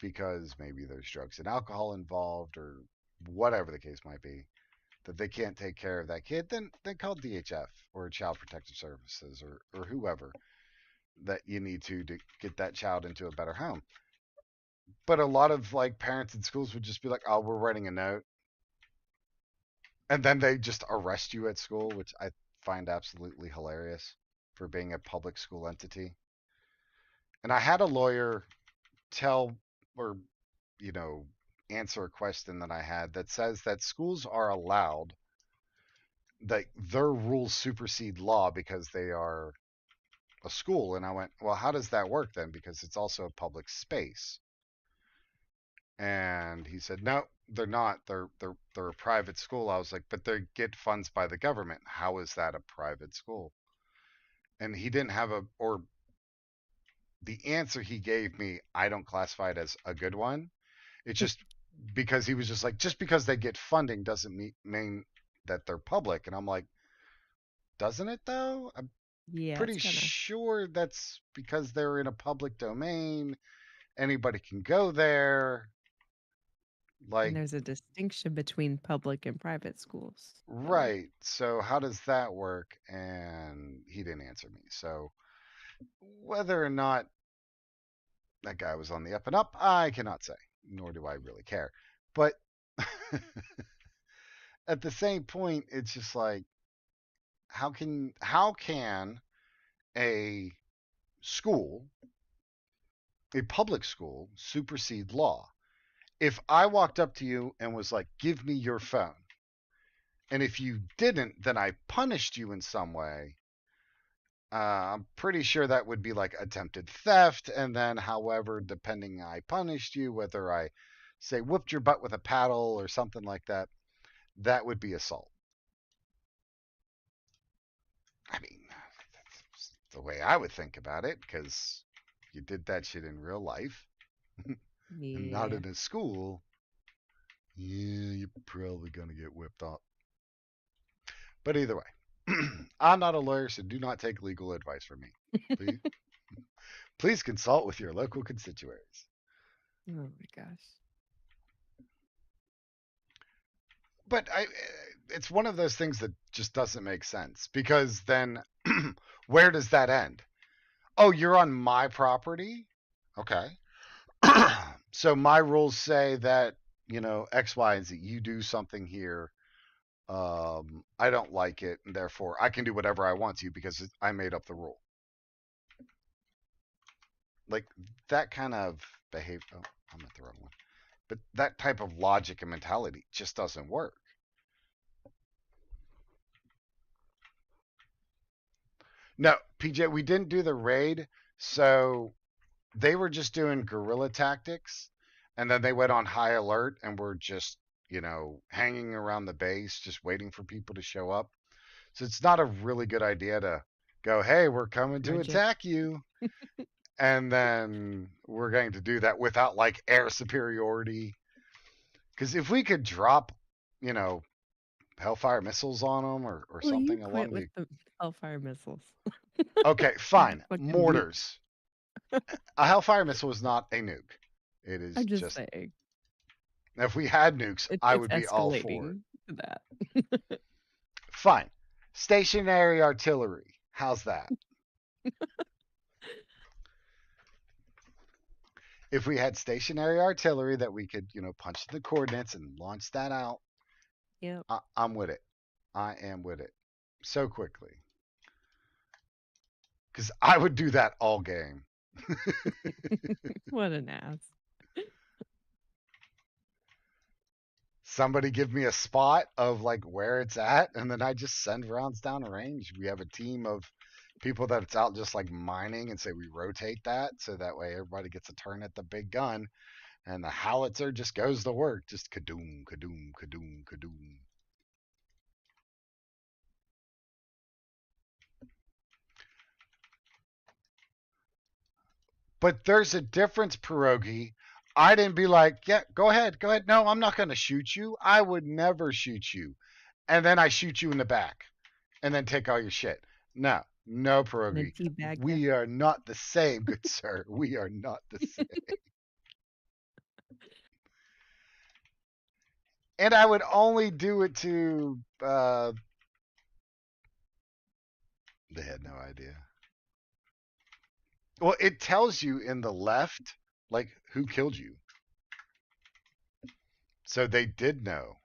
because maybe there's drugs and alcohol involved, or whatever the case might be, that they can't take care of that kid, then call DHF or Child Protective Services or whoever that you need to get that child into a better home. But a lot of like parents in schools would just be like, "Oh, we're writing a note," and then they just arrest you at school, which I find absolutely hilarious for being a public school entity. And I had a lawyer tell or you know answer a question that I had that says that schools are allowed, that their rules supersede law because they are a school. And I went, well, how does that work then? Because it's also a public space. And he said, no, they're not. They're a private school. I was like, but they get funds by the government. How is that a private school? And he didn't have or the answer he gave me, I don't classify it as a good one. It's just because he was just like, just because they get funding doesn't mean that they're public. And I'm like, doesn't it though? I'm Yeah, pretty it's kind of. sure that's because they're in a public domain. Anybody can go there. Like, And there's a distinction between public and private schools. right. So how does that work? And he didn't answer me. So whether or not that guy was on the up and up, I cannot say, nor do I really care. But at the same point, it's just like, how can a school, a public school, supersede law? If I walked up to you and was like, give me your phone, and if you didn't, then I punished you in some way, I'm pretty sure that would be like attempted theft. And then, however, depending I punished you, whether I say whooped your butt with a paddle or something like that, that would be assault. I mean, that's the way I would think about it, because you did that shit in real life and not Yeah. in a school. Yeah, you're probably going to get whipped up. But either way, I'm not a lawyer, so do not take legal advice from me. Please, please consult with your local constituaries. Oh my gosh. But it's one of those things that just doesn't make sense, because then where does that end? Oh, you're on my property? Okay. So my rules say that, you know, X, Y, and Z, you do something here. I don't like it, and therefore I can do whatever I want to because I made up the rule. Like that kind of behavior. Oh, I'm at the wrong one. But that type of logic and mentality just doesn't work. No, PJ, we didn't do the raid, so they were just doing guerrilla tactics, and then they went on high alert and were just, you know, hanging around the base, just waiting for people to show up. So it's not a really good idea to go, hey, we're coming to Charge it. attack you. And then we're going to do that without like air superiority. Because if we could drop, you know, Hellfire missiles on them or Well, you something quit along with the. the Hellfire missiles. Okay, fine. Fucking nukes. Mortars. A Hellfire missile is not a nuke. It is I'm just just. saying. If we had nukes, I It's would be all for it. escalating to that. Fine. Stationary artillery. How's that? If we had stationary artillery that we could, punch the coordinates and launch that out, Yep. I'm with it. I am with it. So quickly. Because I would do that all game. What an ass. Somebody give me a spot of like where it's at, and then I just send rounds down range. We have a team of people that's out just like mining and say we rotate that so that way everybody gets a turn at the big gun, and the howitzer just goes to work, just kadoom, kadoom, kadoom, kadoom. But there's a difference, Pierogi. I didn't be like, yeah, go ahead. No, I'm not going to shoot you. I would never shoot you. And then I shoot you in the back and then take all your shit. No, Pierogi. We are not the same, good sir. We are not the same. And I would only do it to, they had no idea. Well, it tells you in the left, like, who killed you. So they did know.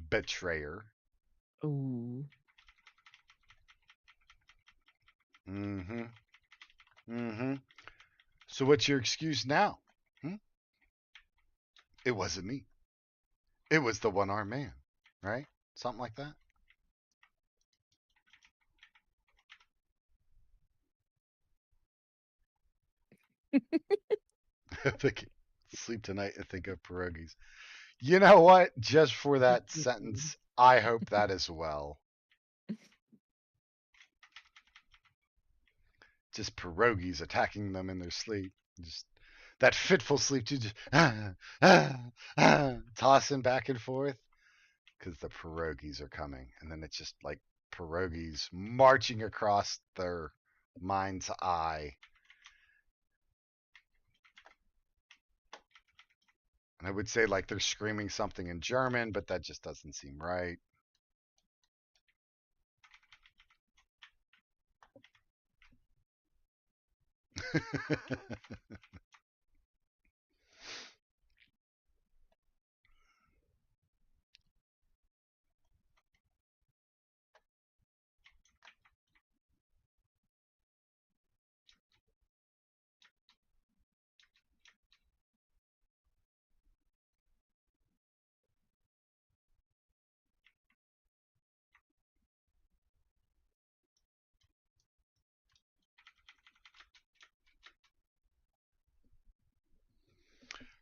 Betrayer. Ooh. Mm-hmm. Mm-hmm. So what's your excuse now? It wasn't me. It was the one-armed man, right? Something like that. Sleep tonight and think of pierogies. You know what? Just for that sentence, I hope that as well. Just pierogies attacking them in their sleep. Just that fitful sleep, just tossing back and forth because the pierogies are coming, and then it's just like pierogies marching across their mind's eye. And I would say like they're screaming something in German, but that just doesn't seem right.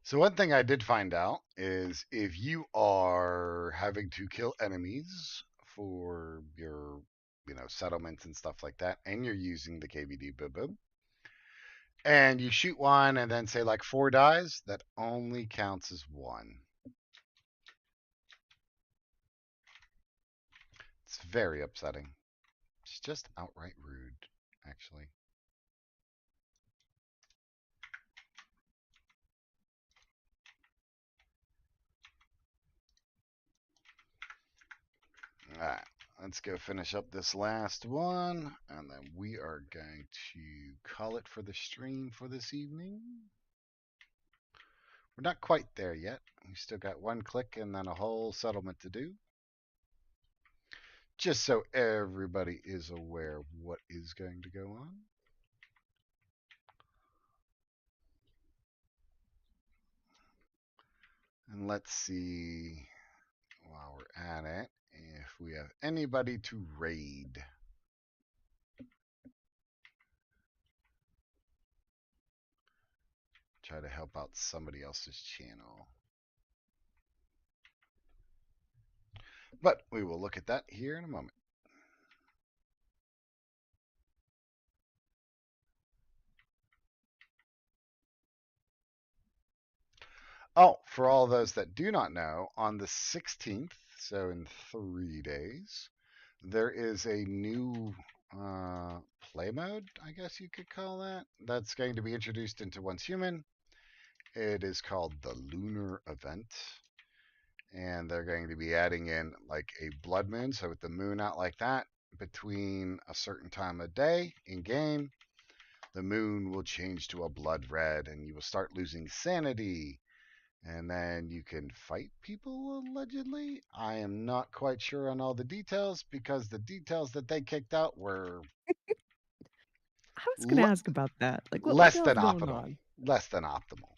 So one thing I did find out is if you are having to kill enemies for your, settlements and stuff like that, and you're using the KVD boom, and you shoot one and then say like 4 dies, that only counts as 1. It's very upsetting. It's just outright rude, actually. Alright, let's go finish up this last one, and then we are going to call it for the stream for this evening. We're not quite there yet. We still got 1 click and then a whole settlement to do. Just so everybody is aware of what is going to go on. And let's see, while we're at it, if we have anybody to raid. Try to help out somebody else's channel. But we will look at that here in a moment. Oh, for all those that do not know, on the 16th, So in 3 days, there is a new play mode, I guess you could call that. That's going to be introduced into Once Human. It is called the Lunar Event. And they're going to be adding in like a blood moon. So with the moon out like that, between a certain time of day in game, the moon will change to a blood red and you will start losing sanity. And then you can fight people, allegedly. I am not quite sure on all the details because the details that they kicked out were I was gonna le- ask about that. Like, what less the hell's than going optimal. on? Less than optimal.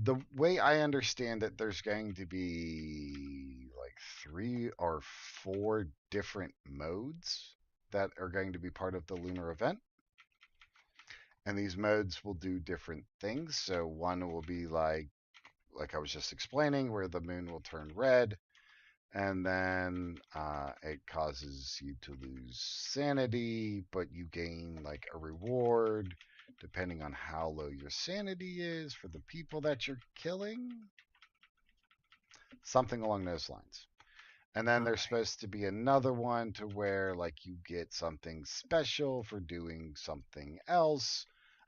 The way I understand it, there's going to be like 3 or 4 different modes that are going to be part of the lunar event. And these modes will do different things. So one will be like I was just explaining, where the moon will turn red, and then it causes you to lose sanity, but you gain like a reward depending on how low your sanity is for the people that you're killing. Something along those lines. And then there's supposed to be another one to where like you get something special for doing something else.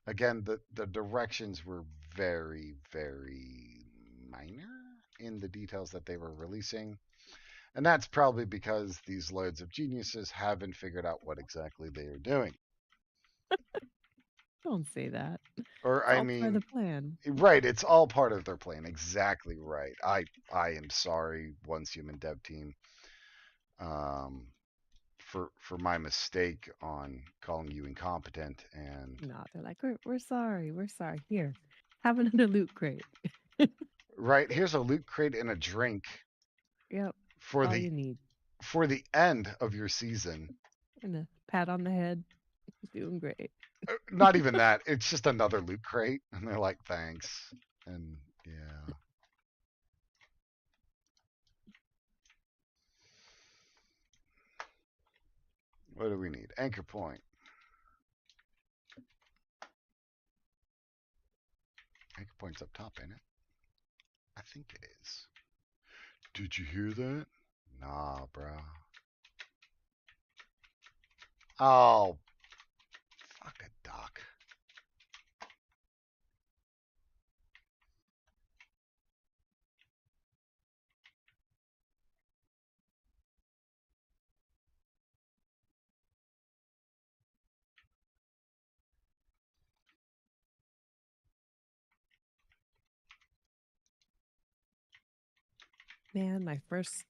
Again, the directions were very, very minor in the details that they were releasing. And that's probably because these loads of geniuses haven't figured out what exactly they are doing. Don't say that. Or It's I all part of mean, the plan. right, it's all part of their plan. Exactly right. I am sorry, Once Human dev team, for my mistake on calling you incompetent. And No, they're like, we're sorry. We're sorry. Here, have another loot crate. right, here's a loot crate and a drink Yep, for all you need. the end of your season. And a pat on the head. Doing great. Not even that. It's just another loot crate, and they're like, thanks. And yeah. What do we need? Anchor point. Anchor point's up top, ain't it? I think it is. Did you hear that? Nah, bro. Oh, fuck a duck. Man, my first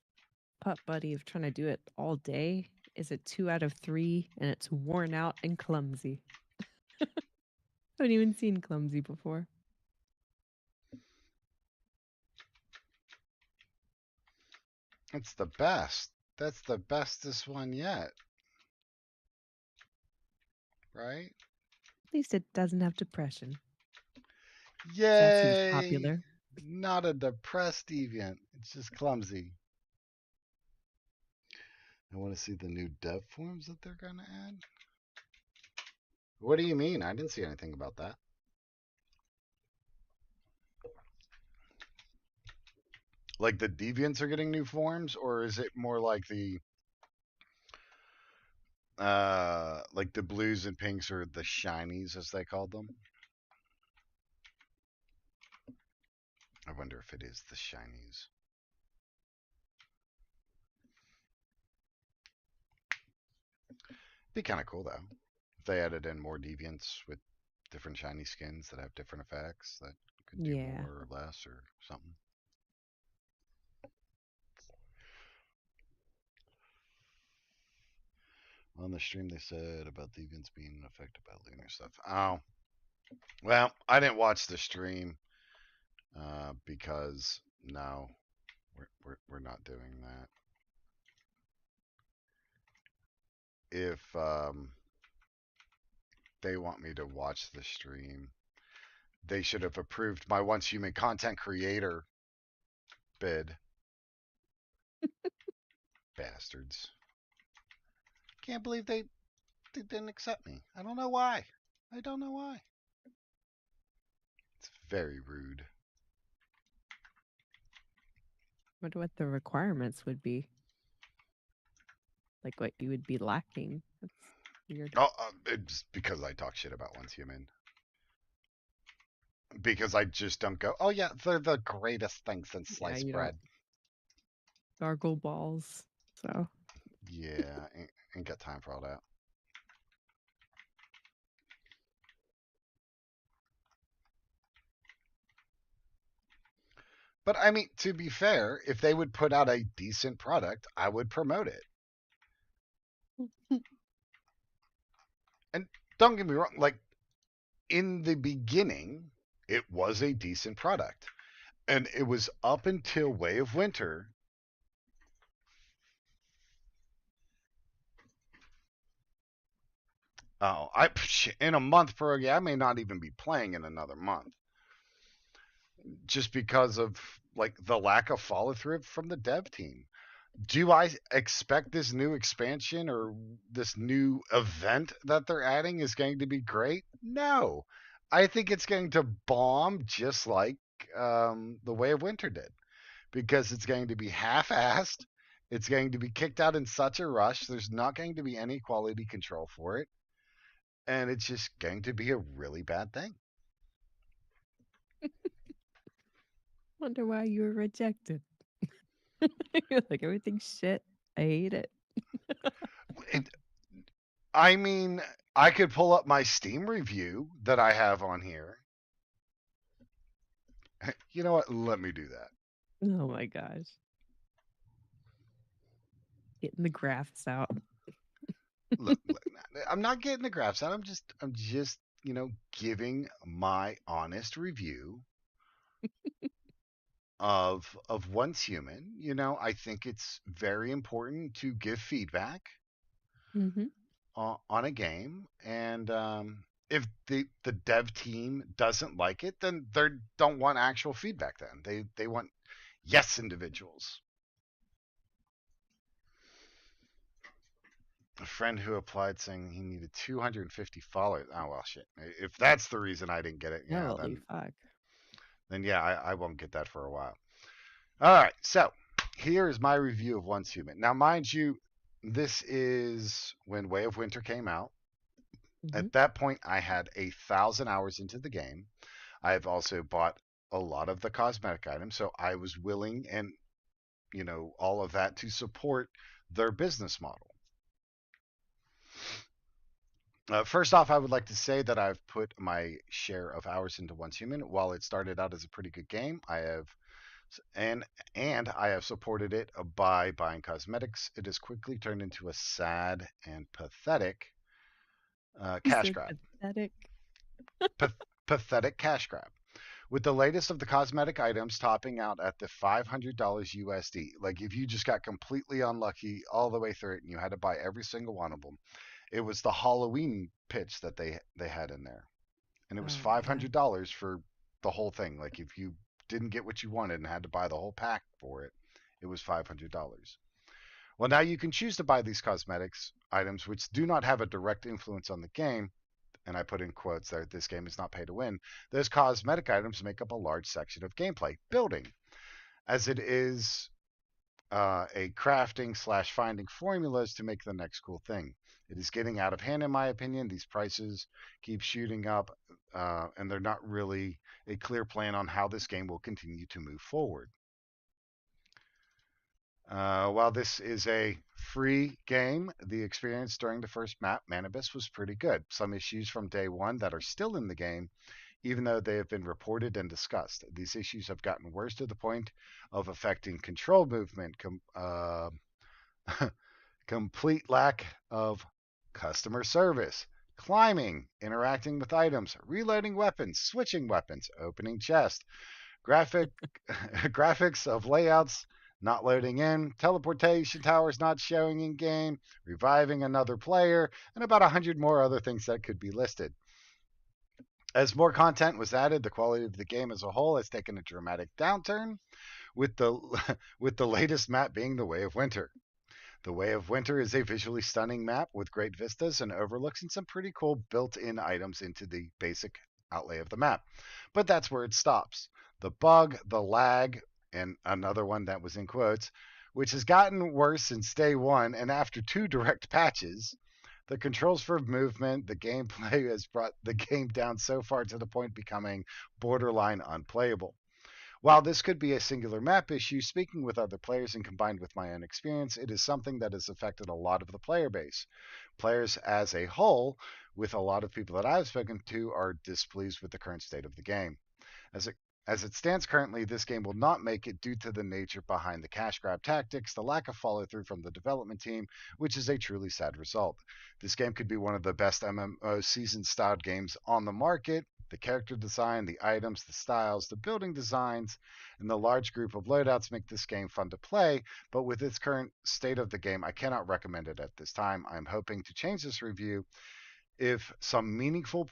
putt buddy of trying to do it all day is a 2 out of 3, and it's worn out and clumsy. Haven't even seen clumsy before. It's the best. That's the bestest one yet. Right? At least it doesn't have depression. Yay! That seems popular. Not a depressed deviant. It's just clumsy. I want to see the new dev forms that they're going to add. What do you mean? I didn't see anything about that. Like the deviants are getting new forms, or is it more like the blues and pinks, or the shinies as they called them? I wonder if it is the shinies. Be kind of cool though if they added in more deviants with different shiny skins that have different effects that could do Yeah. more or less or something. On the stream, they said about deviants being affected by lunar stuff. Oh, well, I didn't watch the stream because no, we're not doing that. If they want me to watch the stream, they should have approved my Once Human content creator bid. Bastards. Can't believe they didn't accept me. I don't know why. I don't know why. It's very rude. Wonder what the requirements would be. Like what you would be lacking. That's weird. Oh, it's because I talk shit about Once Human. Because I just don't go, oh yeah, they're the greatest thing since sliced you bread. don't gargle balls. So Yeah, ain't got time for all that. But I mean, to be fair, if they would put out a decent product, I would promote it. And don't get me wrong, like in the beginning, it was a decent product. And it was up until Way of Winter. Oh, in a month, Pierogi, I may not even be playing in another month. Just because of like the lack of follow through from the dev team. Do I expect this new expansion or this new event that they're adding is going to be great? No. I think it's going to bomb just like the Way of Winter did because it's going to be half assed. It's going to be kicked out in such a rush. There's not going to be any quality control for it. And it's just going to be a really bad thing. wonder why you were rejected. You're like everything's shit. I hate it. I mean, I could pull up my Steam review that I have on here. You know what? Let me do that. Oh my gosh. Getting the graphs out. Look, I'm not getting the graphs out. I'm just, giving my honest review of Once Human. I think it's very important to give feedback Mm-hmm. on a game, and if the dev team doesn't like it, then they don't want actual feedback. Then they want yes individuals. A friend who applied saying he needed 250 followers. Oh well, shit. If that's the reason I didn't get it, Holy fuck. then yeah, I won't get that for a while. All right, so here is my review of Once Human. Now, mind you, this is when Way of Winter came out. Mhm. At that point, I had 1,000 hours into the game. I've also bought a lot of the cosmetic items, so I was willing and all of that to support their business model. First off, I would like to say that I've put my share of hours into Once Human. While it started out as a pretty good game, I have and I have supported it by buying cosmetics. It has quickly turned into a sad and pathetic cash grab. Pathetic. Pathetic cash grab. With the latest of the cosmetic items topping out at the $500 USD. Like if you just got completely unlucky all the way through it and you had to buy every single one of them, it was the Halloween pitch that they had in there, and it was $500 for the whole thing. Like if you didn't get what you wanted and had to buy the whole pack for it, it was $500. Well, now you can choose to buy these cosmetics items, which do not have a direct influence on the game. And I put in quotes there, this game is not pay to win. Those cosmetic items make up a large section of gameplay, building, as it is a crafting / finding formulas to make the next cool thing. It is getting out of hand, in my opinion. These prices keep shooting up, and they're not really a clear plan on how this game will continue to move forward. While this is a free game, the experience during the first map, Manibus, was pretty good. Some issues from day one that are still in the game, even though they have been reported and discussed. These issues have gotten worse to the point of affecting control movement, complete lack of customer service, climbing, interacting with items, reloading weapons, switching weapons, opening chest, graphics of layouts not loading in, teleportation towers not showing in game, reviving another player, and about 100 more other things that could be listed. As more content was added, the quality of the game as a whole has taken a dramatic downturn, with the latest map being the Way of Winter. The Way of Winter is a visually stunning map with great vistas and overlooks and some pretty cool built-in items into the basic outlay of the map. But that's where it stops. The bug, the lag, and another one that was in quotes, which has gotten worse since day one. And after 2 direct patches, the controls for movement, the gameplay has brought the game down so far to the point becoming borderline unplayable. While this could be a singular map issue, speaking with other players and combined with my own experience, it is something that has affected a lot of the player base. Players as a whole, with a lot of people that I've spoken to, are displeased with the current state of the game. As it stands currently, this game will not make it due to the nature behind the cash grab tactics, the lack of follow through from the development team, which is a truly sad result. This game could be one of the best MMO season styled games on the market. The character design, the items, the styles, the building designs, and the large group of loadouts make this game fun to play, but with its current state of the game, I cannot recommend it at this time. I'm hoping to change this review if some meaningful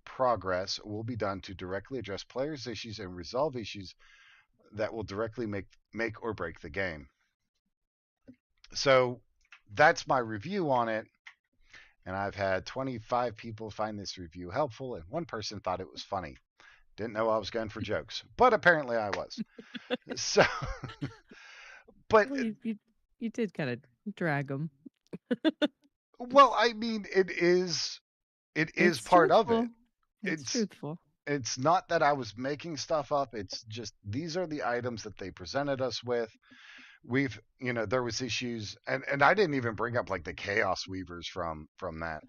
progress will be done to directly address players' issues and resolve issues that will directly make or break the game. So that's my review on it. And I've had 25 people find this review helpful, and one person thought it was funny. Didn't know I was going for jokes, but apparently I was. So, but Well, you did kind of drag them. well, I mean, it is It's part of it. truthful. It's truthful. It's not that I was making stuff up. It's just these are the items that they presented us with. There was issues, and I didn't even bring up like the Chaos Weavers from that.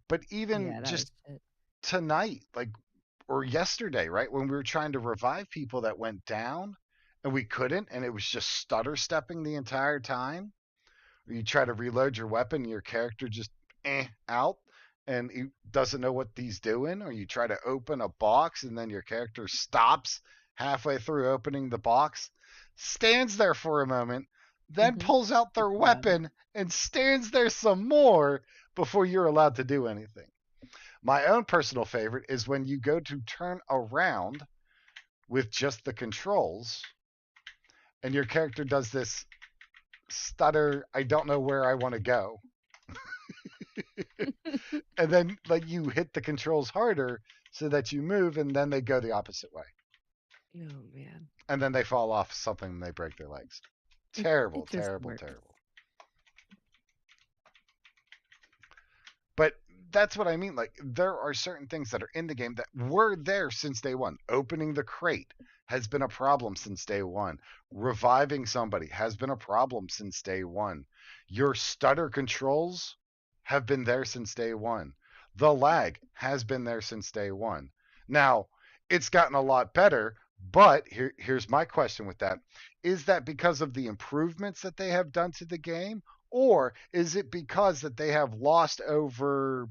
But even Yeah, that just was it. tonight, like, or yesterday, right, when we were trying to revive people that went down and we couldn't, and it was just stutter stepping the entire time. Or you try to reload your weapon, your character just out, and he doesn't know what he's doing. Or you try to open a box and then your character stops halfway through opening the box, stands there for a moment, then pulls out their weapon and stands there some more before you're allowed to do anything. My own personal favorite is when you go to turn around with just the controls and your character does this stutter, I don't know where I want to go. And then like you hit the controls harder so that you move, and then they go the opposite way. Oh man. And then they fall off something and they break their legs. Terrible, it just terrible, works. terrible. But that's what I mean. Like, there are certain things that are in the game that were there since day one. Opening the crate has been a problem since day one. Reviving somebody has been a problem since day one. Your stutter controls have been there since day one. The lag has been there since day one. Now, it's gotten a lot better, but here's my question with that. Is that because of the improvements that they have done to the game? Or is it because that they have lost over,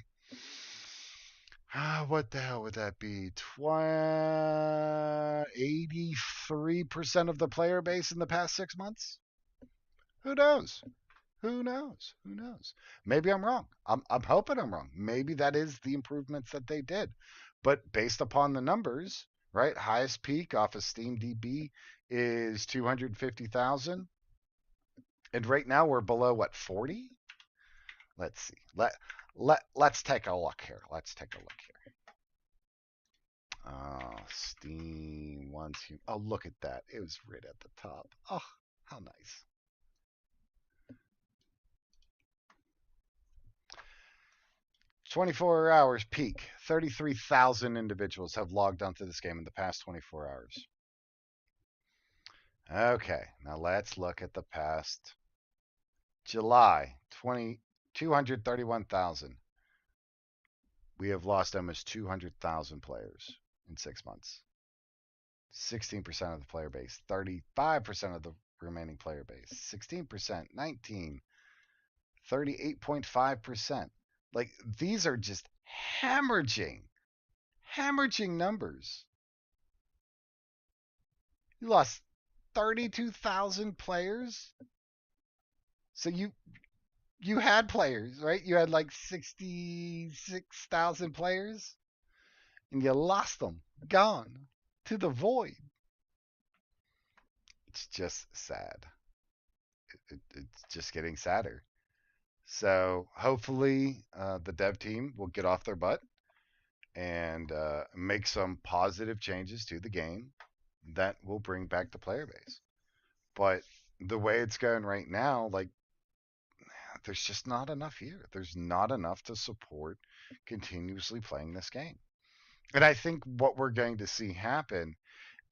what the hell would that be? 83% of the player base in the past 6 months? Who knows? Who knows? Who knows? Maybe I'm wrong. I'm hoping I'm wrong. Maybe that is the improvements that they did. But based upon the numbers, right? Highest peak off of SteamDB is 250,000. And right now we're below what, 40? Let's see. Let's take a look here. Let's take a look here. Steam 1, 2. Oh, look at that. It was right at the top. Oh, how nice. "24 hours peak. 33,000 individuals have logged onto this game in the past 24 hours. Okay, now let's look at the past. July 231,000. We have lost almost 200,000 players in 6 months. 16% of the player base, 35% of the remaining player base, 16%, 19, 38.5%. Like, these are just hemorrhaging numbers. You lost 32,000 players. So you had players, right? You had like 66,000 players, and you lost them, gone to the void. It's just sad. It's just getting sadder. So hopefully the dev team will get off their butt and make some positive changes to the game that will bring back the player base. But the way it's going right now, like, there's just not enough here. There's not enough to support continuously playing this game. And I think what we're going to see happen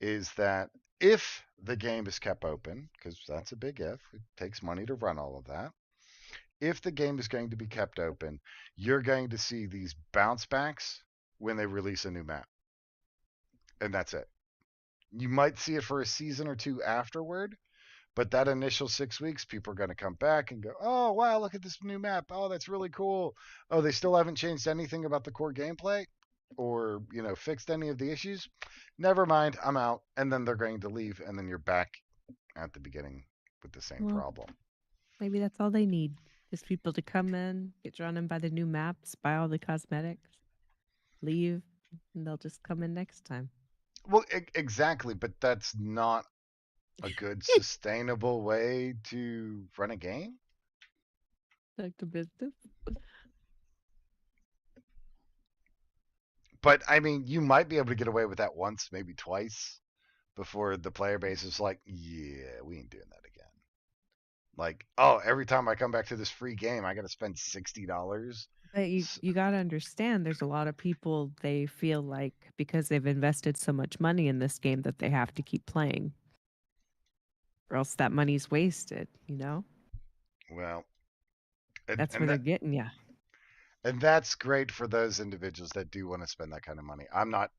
is that if the game is kept open, because that's a big if, it takes money to run all of that. If the game is going to be kept open, you're going to see these bounce backs when they release a new map. And that's it. You might see it for a season or two afterward, but that initial 6 weeks, people are going to come back and go, oh, wow, look at this new map. Oh, that's really cool. Oh, they still haven't changed anything about the core gameplay or, fixed any of the issues. Never mind, I'm out. And then they're going to leave, and then you're back at the beginning with the same Well, problem. maybe that's all they need. Just people to come in, get drawn in by the new maps, buy all the cosmetics, leave, and they'll just come in next time. Well, exactly, but that's not a good, sustainable way to run a game. Back to business. But I mean, you might be able to get away with that once, maybe twice, before the player base is like, yeah, we ain't doing that again. Like, oh, every time I come back to this free game, I got to spend $60. But you got to understand, there's a lot of people, they feel like because they've invested so much money in this game that they have to keep playing. Or else that money's wasted, Well, That's where they're getting you. and that's great for those individuals that do want to spend that kind of money. I'm not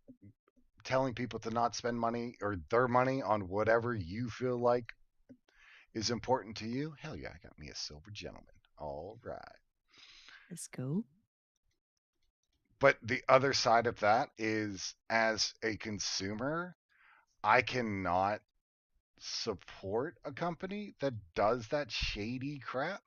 telling people to not spend money or their money on whatever you feel like is important to you. Hell yeah, I got me a silver gentleman. All right. Let's go. But the other side of that is, as a consumer, I cannot support a company that does that shady crap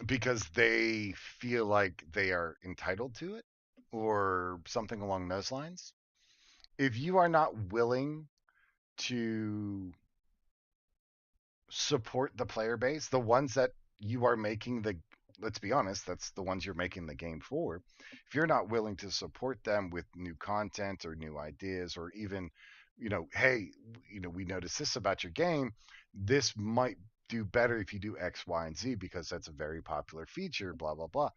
because they feel like they are entitled to it or something along those lines. If you are not willing to support the player base, the ones that you are making let's be honest, that's the ones you're making the game for. If you're not willing to support them with new content or new ideas, or even, hey, we noticed this about your game. This might do better if you do X, Y, and Z because that's a very popular feature, blah, blah, blah.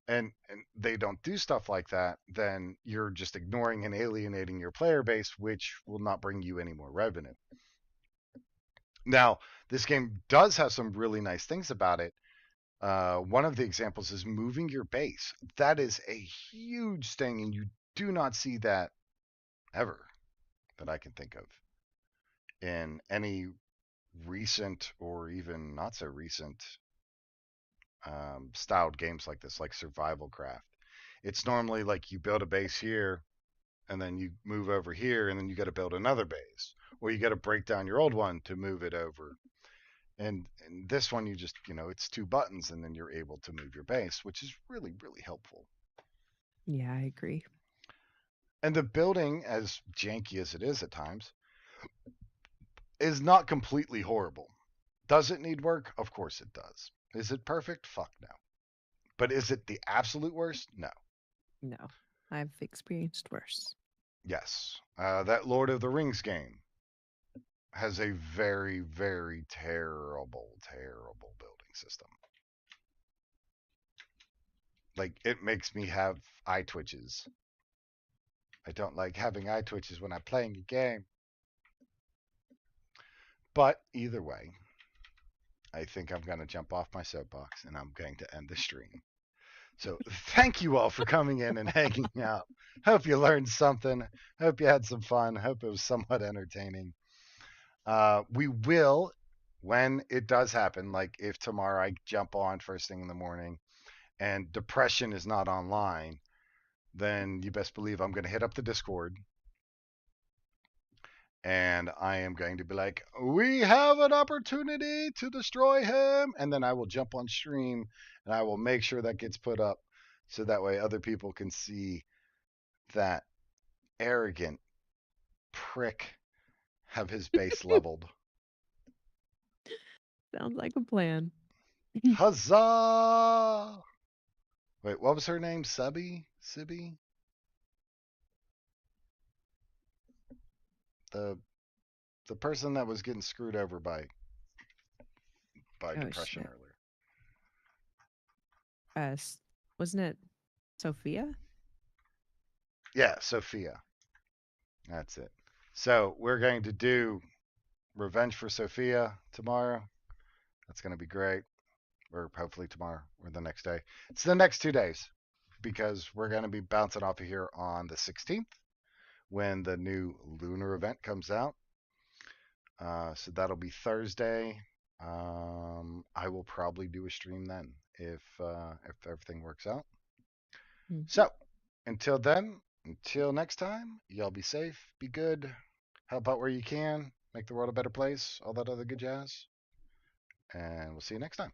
And they don't do stuff like that, then you're just ignoring and alienating your player base, which will not bring you any more revenue. Now, this game does have some really nice things about it. One of the examples is moving your base. That is a huge thing, and you do not see that ever that I can think of in any recent or even not so recent styled games like this, like Survival Craft. It's normally like you build a base here, and then you move over here, and then you got to build another base, or you got to break down your old one to move it over. And this one, you just, it's 2 buttons, and then you're able to move your base, which is really, really helpful. Yeah, I agree. And the building, as janky as it is at times, is not completely horrible. Does it need work? Of course it does. Is it perfect? Fuck no. But is it the absolute worst? No. No, I've experienced worse. Yes. That Lord of the Rings game has a very, very terrible, terrible building system. Like, it makes me have eye twitches. I don't like having eye twitches when I'm playing a game. But either way, I think I'm going to jump off my soapbox and I'm going to end the stream. So thank you all for coming in and hanging out. Hope you learned something. Hope you had some fun. Hope it was somewhat entertaining. We will, when it does happen, like if tomorrow I jump on first thing in the morning and Depression is not online, then you best believe I'm going to hit up the Discord. And I am going to be like, we have an opportunity to destroy him. And then I will jump on stream and I will make sure that gets put up so that way other people can see that arrogant prick have his base leveled. Sounds like a plan. Huzzah! Wait, what was her name? Sibby? the person that was getting screwed over by Oh, depression shit. earlier. Wasn't it Sophia? Yeah, Sophia. That's it. So we're going to do Revenge for Sophia tomorrow. That's going to be great. Or hopefully tomorrow or the next day. It's the next 2 days because we're going to be bouncing off of here on the 16th when the new lunar event comes out. So that'll be Thursday. I will probably do a stream then if everything works out. Mhm. So until then, until next time, y'all be safe, be good, help out where you can, make the world a better place, all that other good jazz. And we'll see you next time.